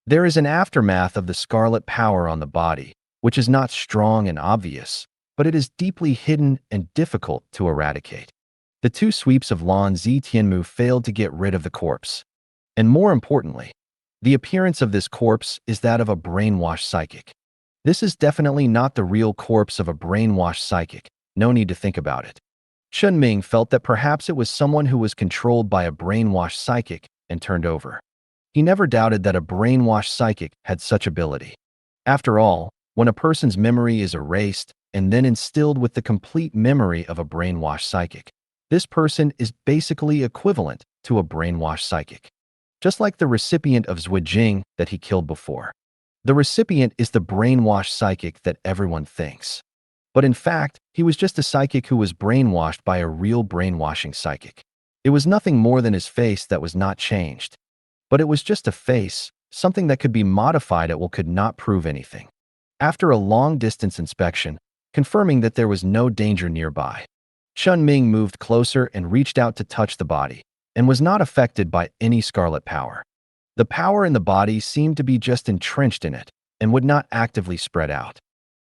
There is an aftermath of the Scarlet power on the body, which is not strong and obvious, but it is deeply hidden and difficult to eradicate. The two sweeps of Lan Zi Tianmu failed to get rid of the corpse. And more importantly, the appearance of this corpse is that of a brainwashed psychic. This is definitely not the real corpse of a brainwashed psychic. No need to think about it. Chen Ming felt that perhaps it was someone who was controlled by a brainwashed psychic and turned over. He never doubted that a brainwashed psychic had such ability. After all, when a person's memory is erased and then instilled with the complete memory of a brainwashed psychic, this person is basically equivalent to a brainwashed psychic. Just like the recipient of Zhuijing that he killed before. The recipient is the brainwashed psychic that everyone thinks. But in fact, he was just a psychic who was brainwashed by a real brainwashing psychic. It was nothing more than his face that was not changed. But it was just a face, something that could be modified could not prove anything. After a long-distance inspection, confirming that there was no danger nearby, Chen Ming moved closer and reached out to touch the body, and was not affected by any scarlet power. The power in the body seemed to be just entrenched in it, and would not actively spread out.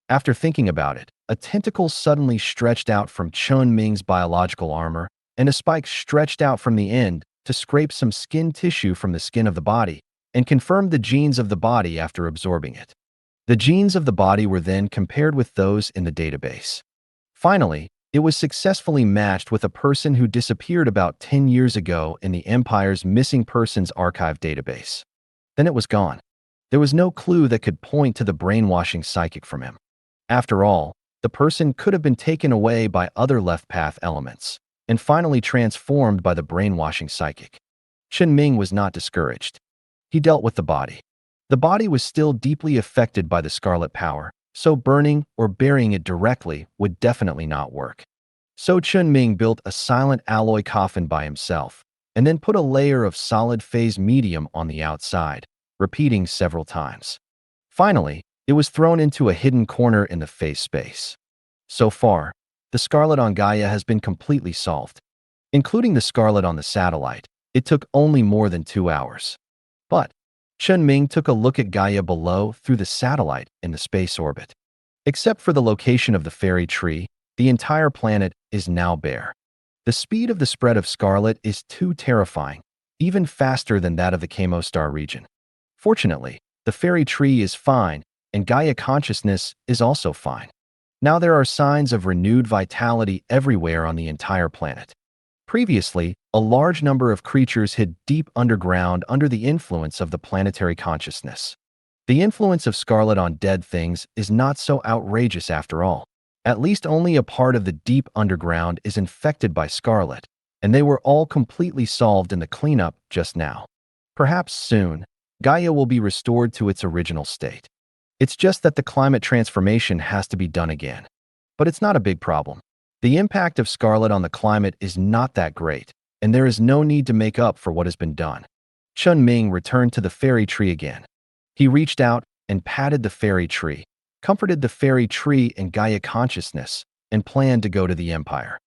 After thinking about it, a tentacle suddenly stretched out from Chen Ming's biological armor, and a spike stretched out from the end to scrape some skin tissue from the skin of the body, and confirmed the genes of the body after absorbing it. The genes of the body were then compared with those in the database. Finally, it was successfully matched with a person who disappeared about 10 years ago in the Empire's Missing Persons Archive database. Then it was gone. There was no clue that could point to the brainwashing psychic from him. After all, the person could have been taken away by other left-path elements, and finally transformed by the brainwashing psychic. Chen Ming was not discouraged. He dealt with the body. The body was still deeply affected by the scarlet power, so burning or burying it directly would definitely not work. So Chen Ming built a silent alloy coffin by himself, and then put a layer of solid phase medium on the outside, repeating several times. Finally, it was thrown into a hidden corner in the phase space. So far, the scarlet on Gaia has been completely solved. Including the scarlet on the satellite, it took only more than 2 hours. But Chen Ming took a look at Gaia below through the satellite in the space orbit. Except for the location of the fairy tree, the entire planet is now bare. The speed of the spread of scarlet is too terrifying, even faster than that of the Camo Star region. Fortunately, the fairy tree is fine, and Gaia consciousness is also fine. Now there are signs of renewed vitality everywhere on the entire planet. Previously, a large number of creatures hid deep underground under the influence of the planetary consciousness. The influence of scarlet on dead things is not so outrageous after all. At least only a part of the deep underground is infected by scarlet, and they were all completely solved in the cleanup just now. Perhaps soon, Gaia will be restored to its original state. It's just that the climate transformation has to be done again. But it's not a big problem. The impact of scarlet on the climate is not that great, and there is no need to make up for what has been done. Chen Ming returned to the fairy tree again. He reached out and patted the fairy tree, comforted the fairy tree in Gaia consciousness, and planned to go to the Empire.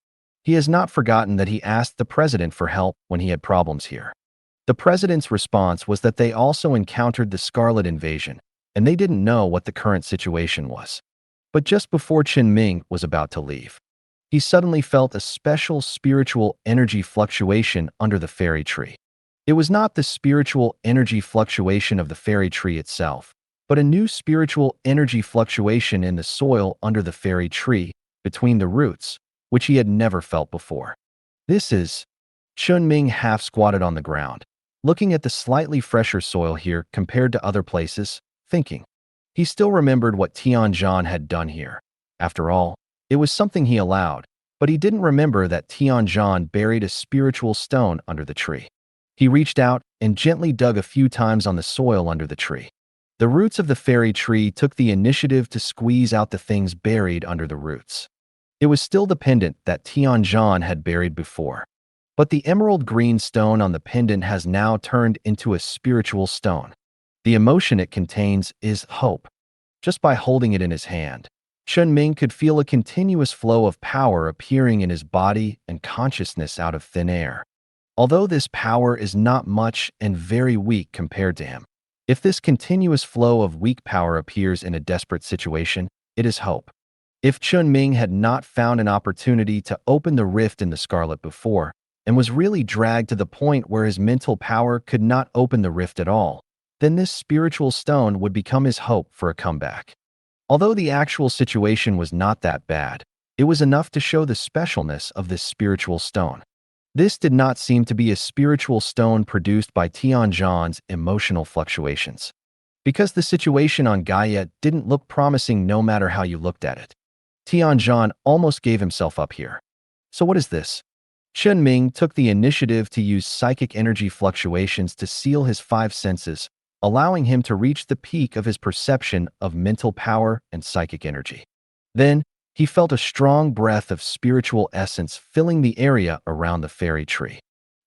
He has not forgotten that he asked the president for help when he had problems here. The president's response was that they also encountered the scarlet invasion, and they didn't know what the current situation was. But just before Chen Ming was about to leave, he suddenly felt a special spiritual energy fluctuation under the fairy tree. It was not the spiritual energy fluctuation of the fairy tree itself, but a new spiritual energy fluctuation in the soil under the fairy tree, between the roots, which he had never felt before. This is... Chen Ming half squatted on the ground, looking at the slightly fresher soil here compared to other places, thinking. He still remembered what Tianzhan had done here. After all, it was something he allowed, but he didn't remember that Tianzhan buried a spiritual stone under the tree. He reached out and gently dug a few times on the soil under the tree. The roots of the fairy tree took the initiative to squeeze out the things buried under the roots. It was still the pendant that Tianzhan had buried before, but the emerald green stone on the pendant has now turned into a spiritual stone. The emotion it contains is hope. Just by holding it in his hand, Chen Ming could feel a continuous flow of power appearing in his body and consciousness out of thin air. Although this power is not much and very weak compared to him, if this continuous flow of weak power appears in a desperate situation, it is hope. If Chen Ming had not found an opportunity to open the rift in the scarlet before, and was really dragged to the point where his mental power could not open the rift at all, then this spiritual stone would become his hope for a comeback. Although the actual situation was not that bad, it was enough to show the specialness of this spiritual stone. This did not seem to be a spiritual stone produced by Tianzhan's emotional fluctuations, because the situation on Gaia didn't look promising no matter how you looked at it. Tianzhan almost gave himself up here. So what is this? Chen Ming took the initiative to use psychic energy fluctuations to seal his five senses, allowing him to reach the peak of his perception of mental power and psychic energy. Then, he felt a strong breath of spiritual essence filling the area around the fairy tree.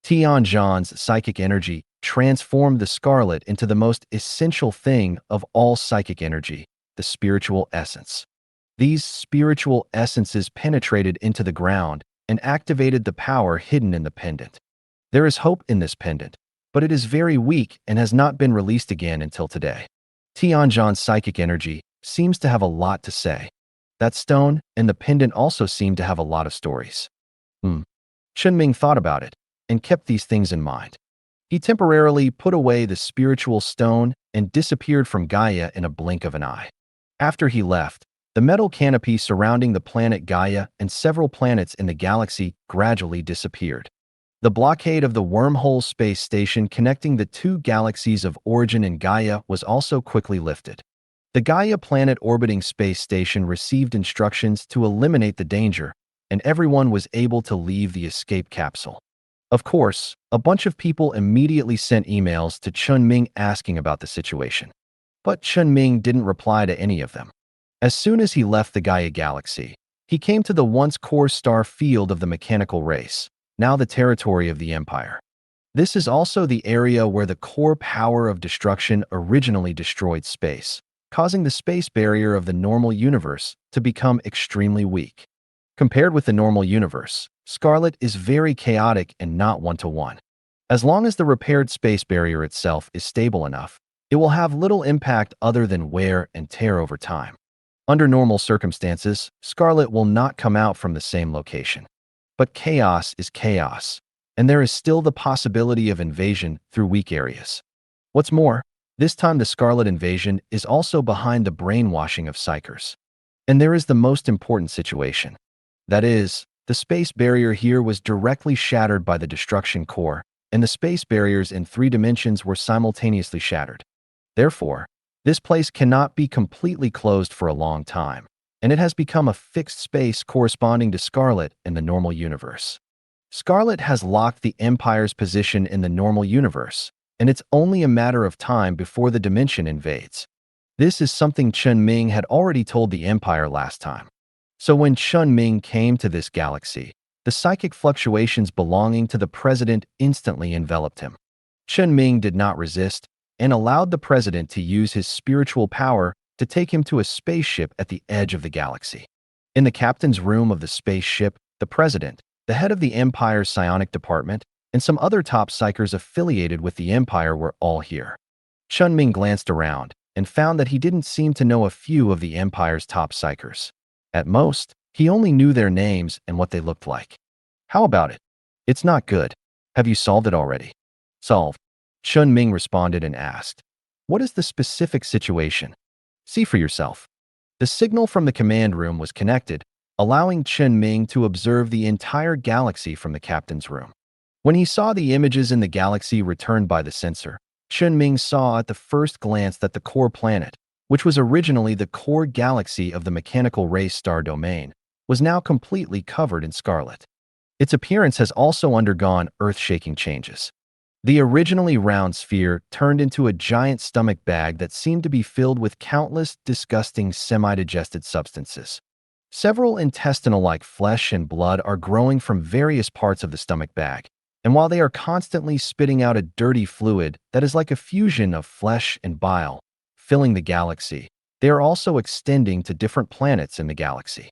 Tianzhan's psychic energy transformed the scarlet into the most essential thing of all psychic energy, the spiritual essence. These spiritual essences penetrated into the ground and activated the power hidden in the pendant. There is hope in this pendant, but it is very weak and has not been released again until today. Tianzhan's psychic energy seems to have a lot to say. That stone and the pendant also seem to have a lot of stories. Chen Ming thought about it and kept these things in mind. He temporarily put away the spiritual stone and disappeared from Gaia in a blink of an eye. After he left, the metal canopy surrounding the planet Gaia and several planets in the galaxy gradually disappeared. The blockade of the wormhole space station connecting the two galaxies of origin and Gaia was also quickly lifted. The Gaia planet orbiting space station received instructions to eliminate the danger, and everyone was able to leave the escape capsule. Of course, a bunch of people immediately sent emails to Chen Ming asking about the situation. But Chen Ming didn't reply to any of them. As soon as he left the Gaia galaxy, he came to the once core star field of the mechanical race, now the territory of the Empire. This is also the area where the core power of destruction originally destroyed space, causing the space barrier of the normal universe to become extremely weak. Compared with the normal universe, Scarlet is very chaotic and not one-to-one. As long as the repaired space barrier itself is stable enough, it will have little impact other than wear and tear over time. Under normal circumstances, Scarlet will not come out from the same location. But chaos is chaos, and there is still the possibility of invasion through weak areas. What's more, this time the Scarlet invasion is also behind the brainwashing of psychers. And there is the most important situation. That is, the space barrier here was directly shattered by the destruction core, and the space barriers in 3 dimensions were simultaneously shattered. Therefore, this place cannot be completely closed for a long time, and it has become a fixed space corresponding to Scarlet in the normal universe. Scarlet has locked the Empire's position in the normal universe, and it's only a matter of time before the dimension invades. This is something Chen Ming had already told the Empire last time. So when Chen Ming came to this galaxy, the psychic fluctuations belonging to the president instantly enveloped him. Chen Ming did not resist and allowed the president to use his spiritual power to take him to a spaceship at the edge of the galaxy. In the captain's room of the spaceship, the president, the head of the Empire's psionic department, and some other top psychers affiliated with the Empire were all here. Chen Ming glanced around and found that he didn't seem to know a few of the Empire's top psychers. At most, he only knew their names and what they looked like. How about it? It's not good. Have you solved it already? Solved. Chen Ming responded and asked, "What is the specific situation? See for yourself." The signal from the command room was connected, allowing Chen Ming to observe the entire galaxy from the captain's room. When he saw the images in the galaxy returned by the sensor, Chen Ming saw at the first glance that the core planet, which was originally the core galaxy of the mechanical race star domain, was now completely covered in scarlet. Its appearance has also undergone earth-shaking changes. The originally round sphere turned into a giant stomach bag that seemed to be filled with countless disgusting semi-digested substances. Several intestinal-like flesh and blood are growing from various parts of the stomach bag, and while they are constantly spitting out a dirty fluid that is like a fusion of flesh and bile, filling the galaxy, they are also extending to different planets in the galaxy.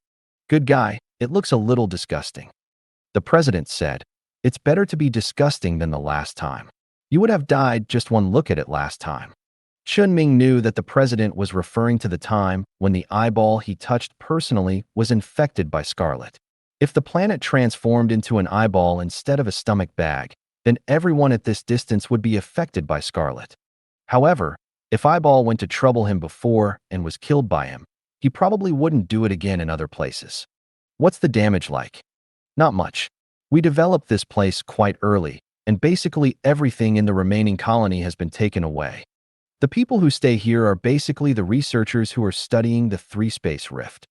Good guy, it looks a little disgusting. The president said, "It's better to be disgusting than the last time. You would have died just one look at it last time." Chen Ming knew that the president was referring to the time when the eyeball he touched personally was infected by scarlet. If the planet transformed into an eyeball instead of a stomach bag, then everyone at this distance would be affected by scarlet. However, if eyeball went to trouble him before and was killed by him, he probably wouldn't do it again in other places. What's the damage like? Not much. We developed this place quite early, and basically everything in the remaining colony has been taken away. The people who stay here are basically the researchers who are studying the three-space rift.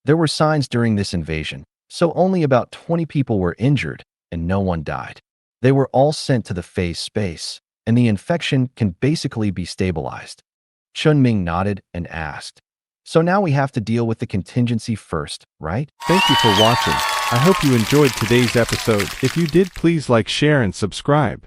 There were signs during this invasion, so only about 20 people were injured, and no one died. They were all sent to the phase space, and the infection can basically be stabilized. Chen Ming nodded and asked, "So now we have to deal with the contingency first, right?" Thank you for watching. I hope you enjoyed today's episode. If you did, please like, share, and subscribe.